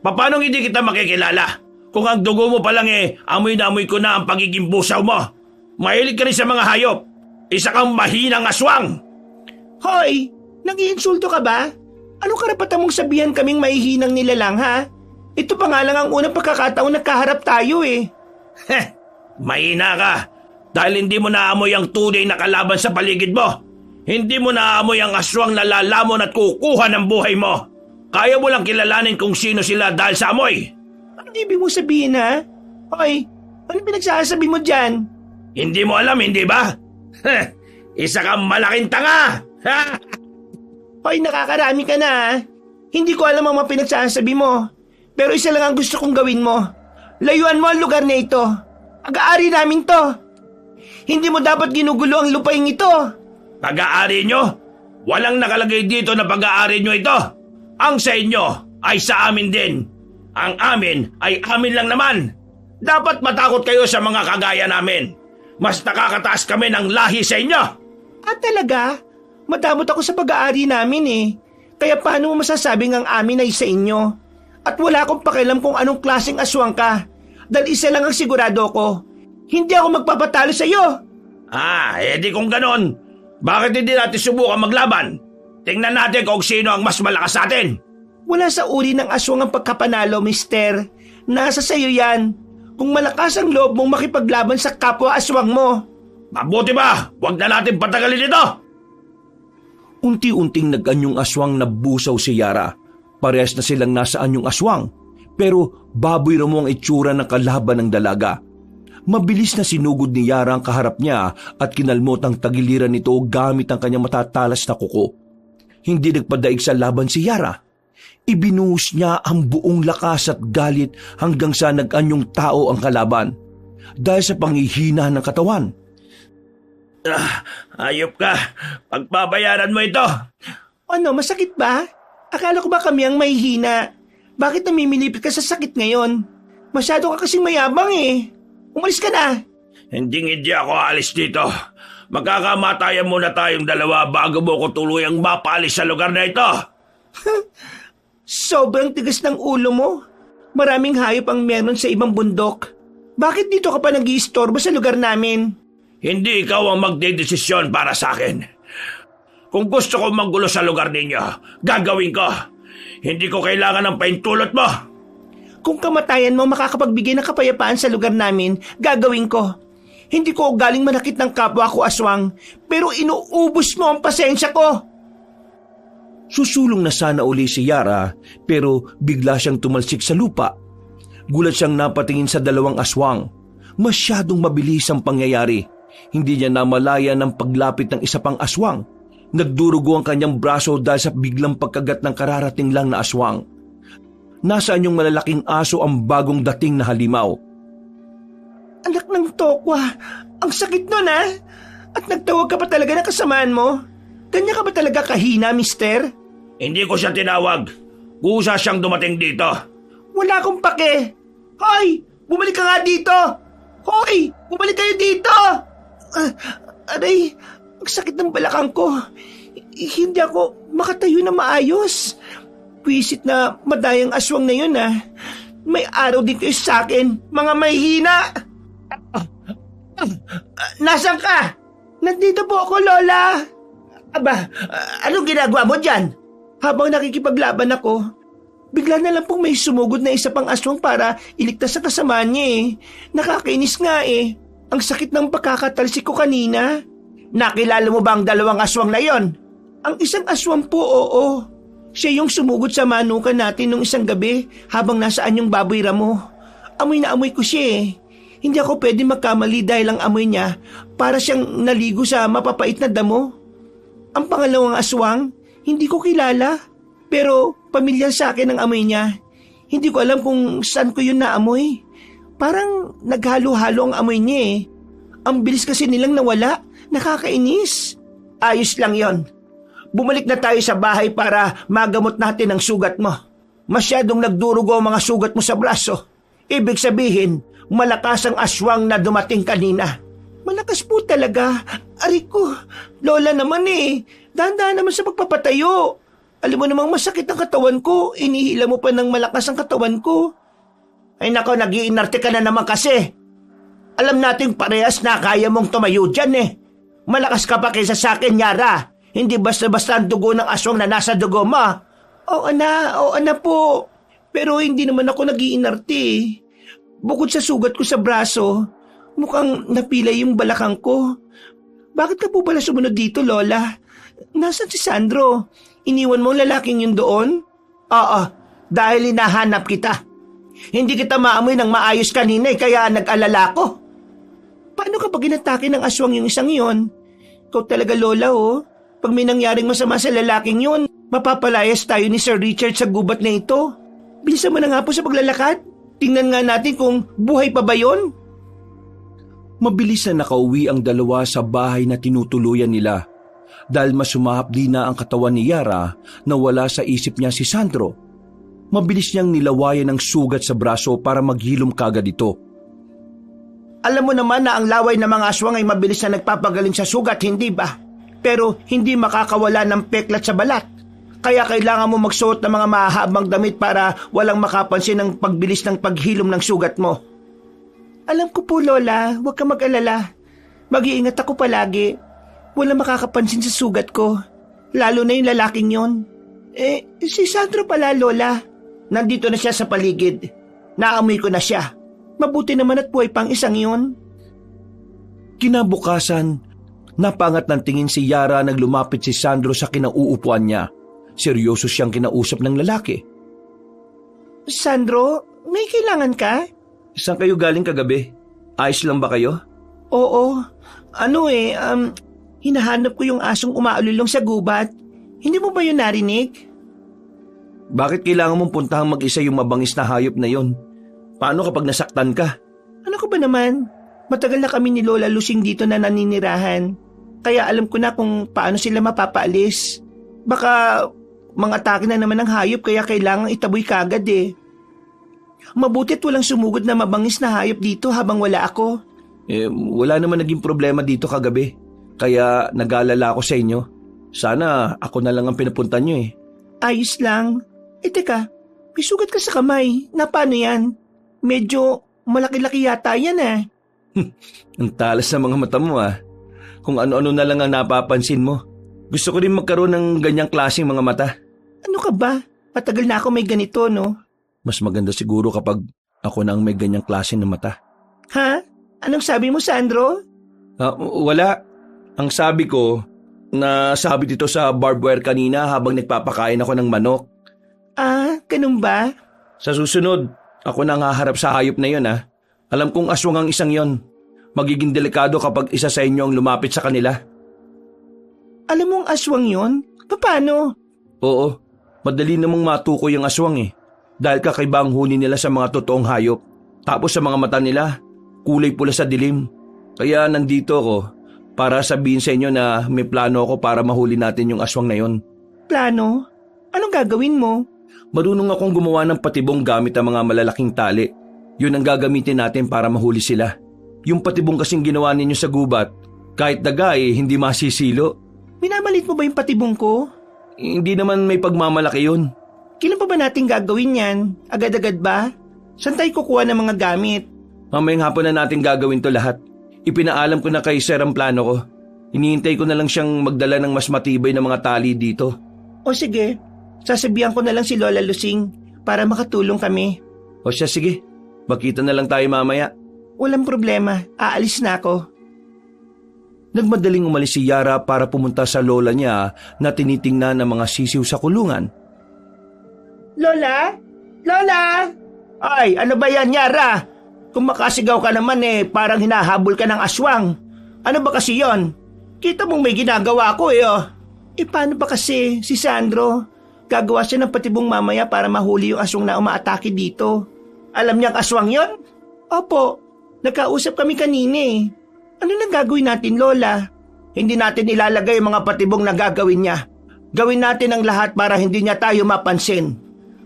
Paano hindi kita makikilala? Kung ang dugo mo pa lang amoy na amoy ko na ang pagiging busaw mo. Mahilig ka rin sa mga hayop. Isa kang mahinang aswang. Hoy, nag-iinsulto ka ba? Anong karapatan mong sabihan kaming mahihinang nilalang, ha? Ito pa nga lang ang unang pagkakataon nagkaharap tayo Mahina ka dahil hindi mo naamoy ang tunay na kalaban sa paligid mo. Hindi mo naamoy ang aswang na lalamon at kukuha ng buhay mo. Kaya mo lang kilalanin kung sino sila dahil sa amoy. Anong ibig mo sabihin, ha? Hoy, ano pinagsasabi mo dyan? Hindi mo alam, hindi ba? Isa kang malaking tanga! Hoy, nakakarami ka na, ha? Hindi ko alam ang mga pinagsasabi mo. Pero isa lang ang gusto kong gawin mo. Layuan mo ang lugar na ito. Pag-aari namin to. Hindi mo dapat ginugulo ang lupaing ito. Pag-aari nyo? Walang nakalagay dito na pag-aari nyo ito. Ang sa inyo ay sa amin din. Ang amin ay amin lang naman. Dapat matakot kayo sa mga kagaya namin. Mas nakakataas kami ng lahi sa inyo. Talaga? Madamot ako sa pag-aari namin Kaya paano mo masasabing ang amin ay sa inyo? At wala akong pakialam kung anong klaseng aswang ka. Dahil isa lang ang sigurado ko. Hindi ako magpapatalo sa iyo. Di kung ganon. Bakit hindi natin subukan maglaban? Tingnan natin kung sino ang mas malakas sa atin. Wala sa uri ng aswang ang pagkapanalo, mister. Nasa sayo yan. Kung malakas ang loob mong makipaglaban sa kapwa aswang mo. Mabuti ba? Huwag na natin patagalin ito. Unti-unting nag-anyong aswang na busaw si Yara. Parehas na silang nasa anyong aswang. Pero baboy raw mo ang itsura ng kalaban ng dalaga. Mabilis na sinugod ni Yara ang kaharap niya at kinalmot ang tagiliran nito gamit ang kanyang matatalas na kuko. Hindi nagpadaig sa laban si Yara. Ibinuhos niya ang buong lakas at galit hanggang sa nag-anyong tao ang kalaban. Dahil sa panghihina ng katawan. Ayop ka. Pagbabayaran mo ito. Ano, masakit ba? Akala ko ba kami ang mahihina? Bakit namimilipit ka sa sakit ngayon? Masyado ka kasing mayabang Umalis ka na. Hindi ako alis dito. Magkakamatayan muna tayong dalawa bago mo ko tuluyang mapalis sa lugar na ito. Sobrang tigas ng ulo mo. Maraming hayop ang meron sa ibang bundok. Bakit dito ka pa nag-iistorbo sa lugar namin? Hindi ikaw ang magdedesisyon para sa akin. Kung gusto ko manggulo sa lugar ninyo, gagawin ko. Hindi ko kailangan ng paintulot mo. Kung kamatayan mo makakapagbigay ng kapayapaan sa lugar namin, gagawin ko. Hindi ko galing manakit ng kapwa ko, aswang, pero inuubos mo ang pasensya ko. Susulong na sana uli si Yara pero bigla siyang tumalsik sa lupa. Gulat siyang napatingin sa dalawang aswang. Masyadong mabilis ang pangyayari. Hindi niya namalaya ng paglapit ng isa pang aswang. Nagdurugo ang kanyang braso dahil sa biglang pagkagat ng kararating lang na aswang. Nasaan yung malalaking aso ang bagong dating na halimaw? Anak ng tokwa, ang sakit nun ha? At nagtawag ka pa talaga ng kasamaan mo? Ganyan ka ba talaga kahina, mister? Hindi ko siya tinawag. Kusa siyang dumating dito. Wala akong pake. Hoy! Bumalik ka nga dito! Hoy! Bumalik kayo dito! Aray, ang sakit ng balakang ko. Hindi ako makatayo na maayos. Pwisit na madayang aswang na yun ha. May araw din kayo sa akin, mga mahihina! Nasaan ka? Nandito po ako, Lola. Aba, anong ginagawa mo dyan? Habang nakikipaglaban ako, bigla na lang pong may sumugod na isa pang aswang para iligtas sa kasamaan niya eh. Nakakainis nga eh. Ang sakit ng pagkakatalsik ko kanina. Nakilala mo ba ang dalawang aswang na yon? Ang isang aswang po, oo. Siya yung sumugod sa manukan natin nung isang gabi habang nasaan yung baboy ramo. Amoy na amoy ko siya eh. Hindi ako pwede magkamali dahil ang amoy niya para siyang naligo sa mapapait na damo. Ang pangalawang aswang, hindi ko kilala. Pero pamilyar sa akin ang amoy niya. Hindi ko alam kung saan ko yun naamoy. Parang naghalo-halo ang amoy niya eh. Ang bilis kasi nilang nawala. Nakakainis. Ayos lang yon. Bumalik na tayo sa bahay para magamot natin ang sugat mo. Masyadong nagdurugo ang mga sugat mo sa braso. Ibig sabihin, malakas ang aswang na dumating kanina. Malakas po talaga. Aray ko, Lola naman eh. Dahan-dahan naman sa pagpapatayo. Alam mo namang masakit ang katawan ko. Inihila mo pa ng malakas ang katawan ko. Ay nako, nag-iinarte ka na naman kasi. Alam nating parehas na kaya mong tumayo dyan eh. Malakas ka pa kaysa sa akin, Yara. Hindi basta-basta ang dugo ng aswang na nasa dugo mo. Oo na po. Pero hindi naman ako nag-iinarte eh. Bukod sa sugat ko sa braso, mukhang napilay yung balakang ko. Bakit ka po pala sumunod dito, Lola? Nasaan si Sandro? Iniwan mo ang lalaking yun doon? Oo, dahil hinahanap kita. Hindi kita maamoy ng maayos kanina kaya nag-alala ko. Paano kapag inatake ng aswang yung isang yun? Ikaw talaga, Lola, oh. Pag may nangyaring masama sa lalaking yun, mapapalayas tayo ni Sir Richard sa gubat na ito. Bilisan mo na nga po sa paglalakad. Tingnan nga natin kung buhay pa ba yun. Mabilis na nakauwi ang dalawa sa bahay na tinutuluyan nila. Dahil masumahapdi na ang katawan ni Yara na wala sa isip niya si Sandro. Mabilis niyang nilawayan ang sugat sa braso para maghilom kagad ito. Alam mo naman na ang laway ng mga aswang ay mabilis na nagpapagaling sa sugat, hindi ba? Pero hindi makakawala ng peklat sa balat. Kaya kailangan mo magsuot ng mga mahahabang damit para walang makapansin ng pagbilis ng paghilom ng sugat mo. Alam ko po, Lola. Huwag ka mag-alala. Mag-iingat ako palagi. Walang makakapansin sa sugat ko. Lalo na yung lalaking yon. Si Sandro pala, Lola. Nandito na siya sa paligid. Naamoy ko na siya. Mabuti naman at buhay pang isang yon. Kinabukasan, napangat ng tingin si Yara nang lumapit si Sandro sa kinauupuan niya. Seryoso siyang kinausap ng lalaki. Sandro, may kailangan ka? Saan kayo galing kagabi? Ayos lang ba kayo? Oo. Hinahanap ko yung asong umaalulong sa gubat. Hindi mo ba yun narinig? Bakit kailangan mong puntahang mag-isa yung mabangis na hayop na yon? Paano kapag nasaktan ka? Ano ko ba naman? Matagal na kami ni Lola Lusing dito na naninirahan. Kaya alam ko na kung paano sila mapapaalis. Baka mga atake na naman ng hayop kaya kailangang itaboy kagad eh. Mabutit walang sumugod na mabangis na hayop dito habang wala ako. Wala naman naging problema dito kagabi. Kaya nag-aalala ako sa inyo. Sana ako na lang ang pinapunta nyo eh. Ayos lang. Teka, may sugat ka sa kamay. Na paano yan? Medyo malaki-laki yata yan Ang talas ng mga mata mo ah. Kung ano-ano na lang ang napapansin mo. Gusto ko rin magkaroon ng ganyang klaseng mga mata. Ano ka ba? Matagal na ako may ganito, no? Mas maganda siguro kapag ako na ang may ganyang klase ng mata. Ha? Anong sabi mo, Sandro? Wala. Ang sabi ko, nasabi dito sa barbed wire kanina habang nagpapakain ako ng manok. Ganun ba? Sa susunod, ako na ang haharap sa hayop na yon ah. Alam kong aswang ang isang yon. Magiging delikado kapag isa sa inyo ang lumapit sa kanila. Alam mong aswang yon? Paano? Oo, madali namang matukoy ang aswang eh. Dahil kakaiba ang huni nila sa mga totoong hayop. Tapos sa mga mata nila, kulay pula sa dilim. Kaya nandito ako para sabihin sa inyo na may plano ako para mahuli natin yung aswang na yon. Plano? Anong gagawin mo? Marunong akong gumawa ng patibong gamit ang mga malalaking tali. Yun ang gagamitin natin para mahuli sila. Yung patibong kasing ginawa ninyo sa gubat, kahit daga hindi masisilo. Minamalit mo ba yung patibong ko? Hindi naman may pagmamalaki yun. Kailan pa ba natin gagawin yan? Agad-agad ba? Saan tayo kukuha ng mga gamit? Mamayang hapon na natin gagawin to lahat. Ipinaalam ko na kay Sir ang plano ko. Hinihintay ko na lang siyang magdala ng mas matibay na mga tali dito. O sige, sasabihan ko na lang si Lola Lusing para makatulong kami. O siya sige, makita na lang tayo mamaya. Walang problema, aalis na ako. Nagmadaling umalis si Yara para pumunta sa lola niya na tinitingnan ng mga sisiw sa kulungan. Lola? Lola? Ay, ano ba yan, Yara? Kung makasigaw ka naman parang hinahabol ka ng aswang. Ano ba kasi yon? Kita mong may ginagawa ko paano ba kasi si Sandro? Gagawa siya ng patibong mamaya para mahuli yung aswang na umaatake dito. Alam niyang aswang yon? Opo, nagkausap kami kanina Ano nang gagawin natin, Lola? Hindi natin ilalagay yung mga patibong na gagawin niya. Gawin natin ang lahat para hindi niya tayo mapansin.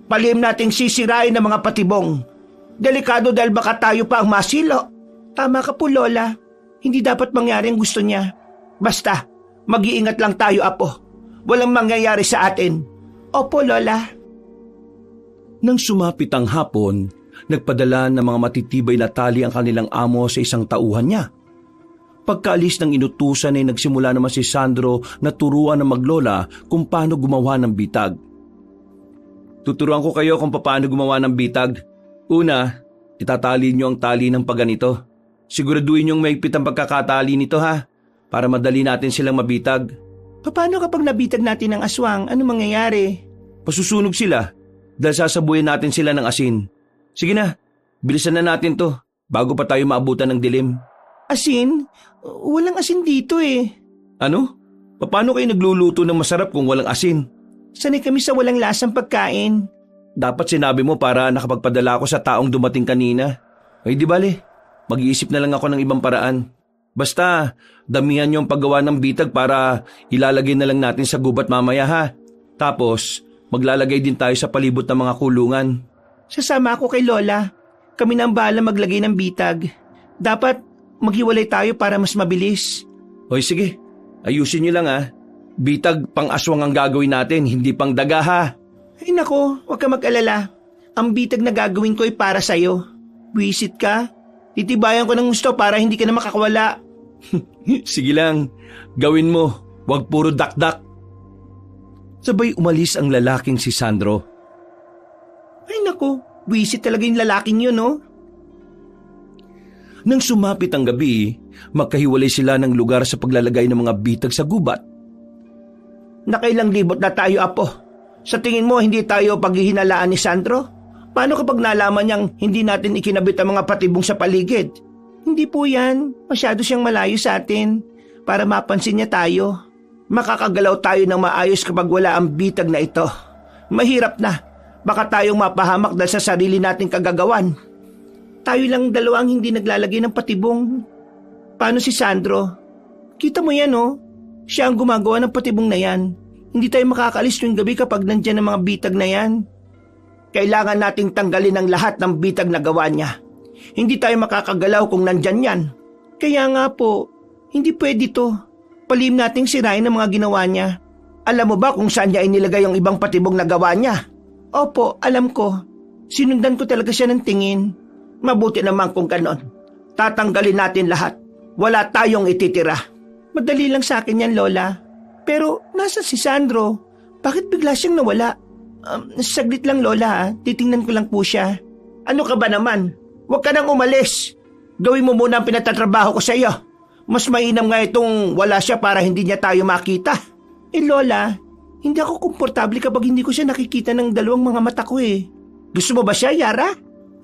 Palihim nating sisirain ang mga patibong. Delikado dahil baka tayo pa ang masilo. Tama ka po, Lola. Hindi dapat mangyari ang gusto niya. Basta, mag-iingat lang tayo, Apo. Walang mangyayari sa atin. Opo, Lola. Nang sumapit ang hapon, nagpadala ng mga matitibay na tali ang kanilang amo sa isang tauhan niya. Pagkaalis ng inutusan nagsimula naman si Sandro na turuan ng maglola kung paano gumawa ng bitag. Tuturuan ko kayo kung paano gumawa ng bitag. Una, itatali niyo ang tali ng paganito. Siguraduhin niyong maigpit ang pagkakatali nito ha, para madali natin silang mabitag. Paano kapag nabitag natin ang aswang? Ano mangyayari? Pasusunog sila dahil sasabuhin natin sila ng asin. Sige na, bilisan na natin to bago pa tayo maabutan ng dilim. Asin? Walang asin dito Ano? Paano kayo nagluluto ng masarap kung walang asin? Sanay kami sa walang lasang pagkain. Dapat sinabi mo para nakapagpadala ako sa taong dumating kanina. Ay di bale, mag-iisip na lang ako ng ibang paraan. Basta, damihan niyo ang paggawa ng bitag para ilalagay na lang natin sa gubat mamaya ha. Tapos, maglalagay din tayo sa palibot ng mga kulungan. Sasama ako kay Lola. Kami na ang bahala maglagay ng bitag. Dapat maghiwalay tayo para mas mabilis. Hoy sige, ayusin niyo lang ha. Bitag pang aswang ang gagawin natin, hindi pang daga ha. Ay nako, huwag ka mag-alala. Ang bitag na gagawin ko ay para sa'yo. Wisit ka? Titibayan ko ng gusto para hindi ka na makakawala. Sige lang, gawin mo. Huwag puro dakdak. Sabay umalis ang lalaking si Sandro. Ay nako, wisit talaga yung lalaking yun Nang sumapit ang gabi, magkahiwalay sila ng lugar sa paglalagay ng mga bitag sa gubat. Nakailang libot na tayo, Apo. Sa tingin mo, hindi tayo paghihinalaan ni Sandro? Paano kapag nalaman niyang hindi natin ikinabit ang mga patibong sa paligid? Hindi po yan. Masyado siyang malayo sa atin. Para mapansin niya tayo. Makakagalaw tayo ng maayos kapag wala ang bitag na ito. Mahirap na. Baka tayong mapahamak dahil sa sarili nating kagagawan. Tayo lang dalawang hindi naglalagay ng patibong. Paano si Sandro? Kita mo yan Siya ang gumagawa ng patibong na yan. Hindi tayo makakaalis tuwing gabi kapag nandyan ang mga bitag na yan. Kailangan nating tanggalin ang lahat ng bitag na gawa niya. Hindi tayo makakagalaw kung nandyan yan. Kaya nga po, hindi pwede to. Palihim nating sirain ang mga ginawa niya. Alam mo ba kung saan niya inilagay yung ibang patibong na gawa niya? Opo, alam ko. Sinundan ko talaga siya ng tingin. Mabuti naman kung ganon. Tatanggalin natin lahat. Wala tayong ititira. Madali lang sa akin yan, Lola. Pero nasa si Sandro? Bakit bigla siyang nawala? Saglit lang, Lola. Titingnan ko lang po siya. Ano ka ba naman? Huwag ka nang umalis. Gawin mo muna ang pinatatrabaho ko sa iyo. Mas mainam nga itong wala siya para hindi niya tayo makita. Lola, hindi ako komportable kapag hindi ko siya nakikita ng dalawang mga mata ko eh. Gusto mo ba siya, Yara?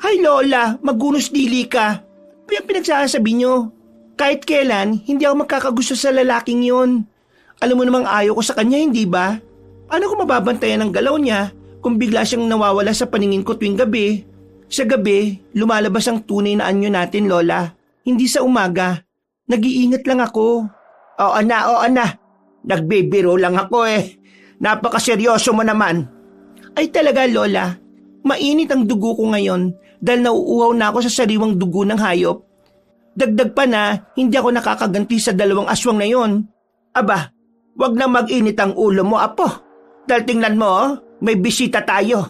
Hay Lola, magunos dili ka. Yung pinagsasabi niyo. Kahit kailan, hindi ako magkakagusto sa lalaking yun. Alam mo namang ayaw ko sa kanya, hindi ba? Paano ko mababantayan ang galaw niya kung bigla siyang nawawala sa paningin ko tuwing gabi? Sa gabi, lumalabas ang tunay na anyo natin, Lola. Hindi sa umaga. Nag-iingat lang ako. Oo na. Nagbibiro lang ako eh. Napakaseryoso mo naman. Ay talaga, Lola. Mainit ang dugo ko ngayon dahil nauuhaw na ako sa sariwang dugo ng hayop. Dagdag pa na, hindi ako nakakaganti sa dalawang aswang na yon. Aba, wag na mag-init ang ulo mo, Apo. Dahil tingnan mo, may bisita tayo.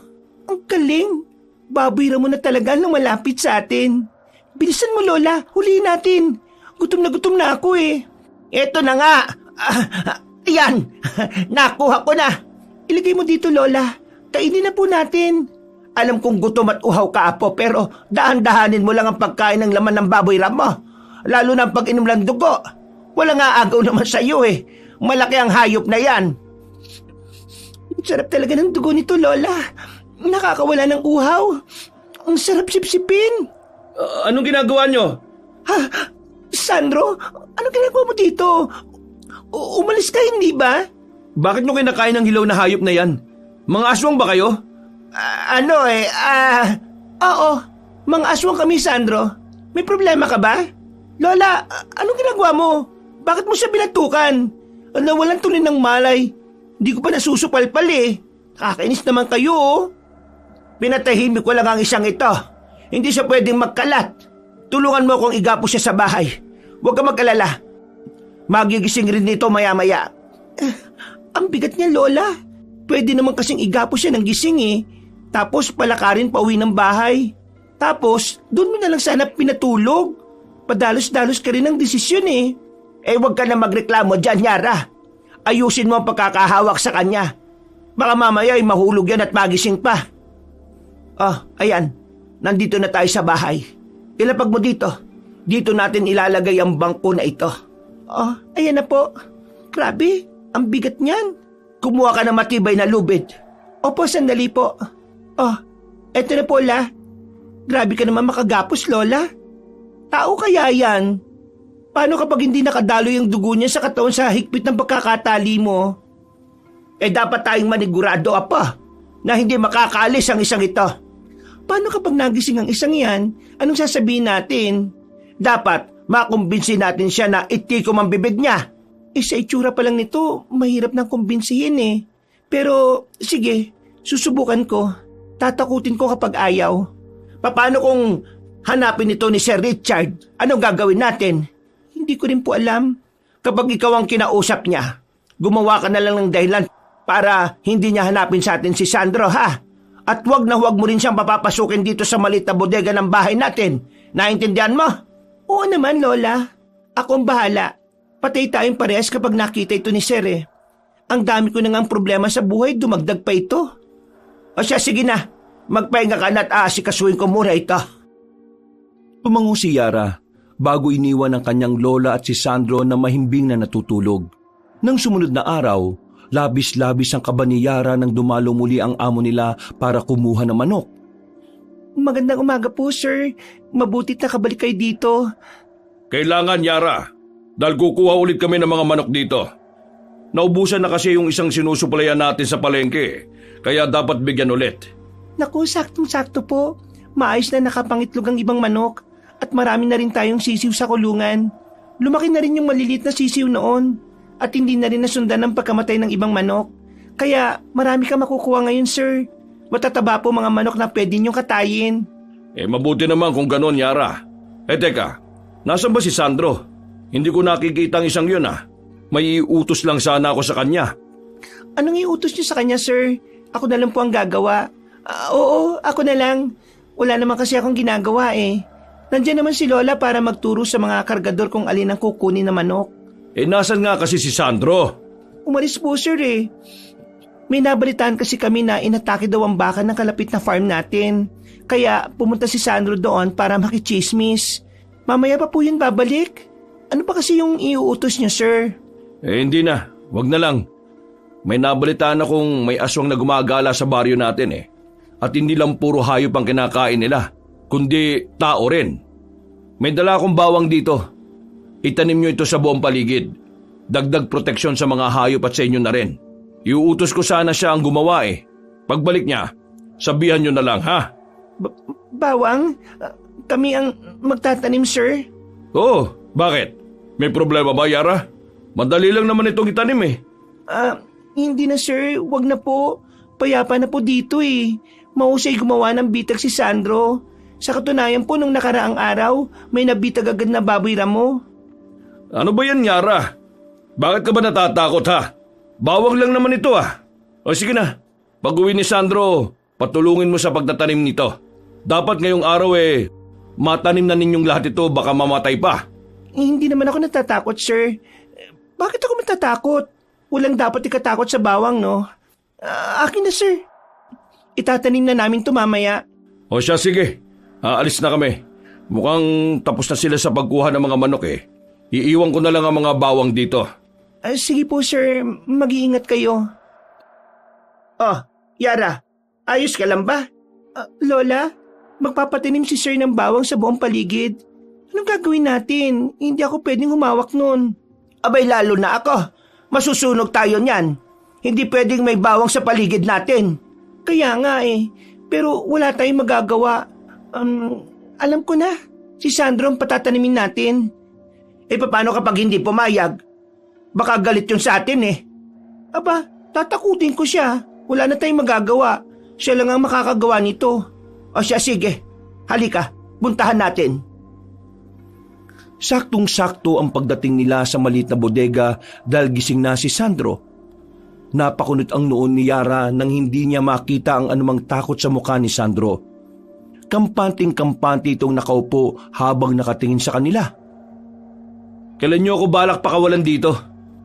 Ang galing. Baboy mo na talaga nang malapit sa atin. Bilisan mo, Lola. Huliin natin. Gutom na ako eh. Eto na nga. Yan. Nakuha ko na. Ilagay mo dito, Lola. Kainin na po natin. Alam kong gutom at uhaw ka, Apo, pero dahan-dahanin mo lang ang pagkain ng laman ng baboy ram mo. Lalo na ang pag-inom ng dugo. Wala nga agaw naman sa iyo eh. Malaki ang hayop na yan. Sarap talaga ng dugo nito, Lola. Nakakawala ng uhaw. Ang sarap sipsipin. Anong ginagawa nyo? Ha? Sandro? Anong ginagawa mo dito? Umalis ka, hindi ba? Bakit nyo kinakain ng hilaw na hayop na yan? Mga aswang ba kayo? Oo. Mga aswang kami, Sandro. May problema ka ba? Lola, anong ginagawa mo? Bakit mo siya binatukan? Nawalan tuloy ng malay. Hindi ko pa nasusupalpal eh. Kakainis naman kayo oh. Pinatahimik ko lang ang isang ito. Hindi siya pwedeng magkalat. Tulungan mo akong igapo siya sa bahay. Huwag ka mag-alala. Magigising rin nito maya-maya. Ang bigat niya, Lola. Pwede naman kasing igapo siya ng gising eh. Tapos palakarin pa uwi ng bahay. Tapos, doon mo na lang sana pinatulog. Padalos-dalos ka rin ng desisyon eh. Huwag ka na magreklamo dyan, Yara. Ayusin mo ang pagkakahawak sa kanya. Baka mamaya ay mahulog yan at magising pa. Ayan. Nandito na tayo sa bahay. Ilapag mo dito. Dito natin ilalagay ang bangko na ito. Ayan na po. Grabe, ang bigat niyan. Kumuha ka ng matibay na lubid. Opo, sandali po. Eto na po, La. Grabe ka naman makagapos, Lola. Tao kaya yan? Paano kapag hindi nakadalo yung dugo niya sa katawan sa higpit ng pagkakatali mo? Dapat tayong manigurado, Apa, na hindi makakaalis ang isang ito. Paano kapag nagising ang isang yan? Anong sasabihin natin? Dapat makumbinsin natin siya na itikom ang bibig niya. Sa itsura pa lang nito, mahirap nang kumbinsihin eh. Pero sige, susubukan ko. Tatakutin ko kapag ayaw. Paano kung hanapin ito ni Sir Richard? Anong gagawin natin? Hindi ko rin po alam. Kapag ikaw ang kinausap niya, gumawa ka na lang ng dahilan para hindi niya hanapin sa atin si Sandro, ha? At huwag na huwag mo rin siyang papapasukin dito sa maliit na bodega ng bahay natin. Naintindihan mo? Oo naman, Lola. Ako ang bahala. Patay tayong parehas kapag nakita ito ni Sir eh. Ang dami ko na ngang problema sa buhay, dumagdag pa ito. Sige na. Magpahinga ka na at aasikasuhin ko muna ito. Tumango si Yara bago iniwan ang kanyang lola at si Sandro na mahimbing na natutulog. Nang sumunod na araw, labis-labis ang kaba ni Yara nang dumalo muli ang amo nila para kumuha ng manok. Magandang umaga po, sir. Mabutit na kabalik kayo dito. Kailangan, Yara. Dahil kukuha ulit kami ng mga manok dito. Naubusan na kasi yung isang sinusuplayan natin sa palengke, kaya dapat bigyan ulit. Naku, saktong-sakto po. Maayos na nakapangitlog ang ibang manok at marami na rin tayong sisiw sa kulungan. Lumaki na rin yung maliliit na sisiw noon at hindi na rin nasundan ng pagkamatay ng ibang manok. Kaya marami ka makukuha ngayon, sir. Matataba po mga manok na pwede niyong katayin. Mabuti naman kung ganon, Yara. Teka, nasan ba si Sandro? Hindi ko nakikita ang isang yun ah. May iutos lang sana ako sa kanya. Anong iutos niyo sa kanya, sir? Ako na lang po ang gagawa. Oo, ako na lang. Wala naman kasi akong ginagawa eh. Nandiyan naman si Lola para magturo sa mga kargador kung alin ang kukunin na manok. Nasan nga kasi si Sandro? Umalis po, sir eh. May nabalitaan kasi kami na inatake daw ang baka ng kalapit na farm natin. Kaya pumunta si Sandro doon para makichismis. Mamaya pa po yun babalik. Ano pa kasi yung iuutos niyo, sir? Hindi na. Wag na lang. May nabalitaan akong may aswang na gumagala sa baryo natin At hindi lang puro hayop ang kinakain nila, kundi tao rin. May dala akong bawang dito. Itanim nyo ito sa buong paligid. Dagdag proteksyon sa mga hayop at sa inyo na rin. Iuutos ko sana siya ang gumawa Pagbalik niya, sabihan nyo na lang, ha? Bawang? Kami ang magtatanim, sir? Oo, bakit? May problema ba, Yara? Madali lang naman itong itanim Hindi na, sir. Wag na po. Payapa na po dito Mahusay gumawa ng bitag si Sandro. Sa katunayan po, nung nakaraang araw, may nabitag agad na baboy ramo. Ano ba yan, Yara? Bakit ka ba natatakot, ha? Bawang lang naman ito, O sige na, pag-uwi ni Sandro, patulungin mo sa pagtatanim nito. Dapat ngayong araw matanim na ninyong lahat ito, baka mamatay pa. Hindi naman ako natatakot, sir. Bakit ako matatakot? Walang dapat ikatakot sa bawang, no? Akin na, sir. Itatanim na namin ito mamaya. O siya, sige. Aalis na kami. Mukhang tapos na sila sa pagkuha ng mga manok Iiwan ko na lang ang mga bawang dito. Sige po, sir. Mag-iingat kayo. Oh, Yara. Ayos ka lang ba? Lola, magpapatanim si sir ng bawang sa buong paligid. Anong gagawin natin? Hindi ako pwedeng humawak nun. Abay, lalo na ako. Masusunog tayo niyan. Hindi pwedeng may bawang sa paligid natin. Kaya nga pero wala tayong magagawa. Alam ko na. Si Sandro ang patatanimin natin. Paano kapag hindi pumayag? Baka galit yun sa atin Aba, tatakutin ko siya. Wala na tayong magagawa. Siya lang ang makakagawa nito. O siya, sige. Halika, buntahan natin. Saktong-sakto ang pagdating nila sa maliit na bodega dahil gising na si Sandro. Napakunot ang noon ni Yara nang hindi niya makita ang anumang takot sa mukha ni Sandro. Kampanting-kampante itong nakaupo habang nakatingin sa kanila. Kailan niyo ako balak pakawalan dito?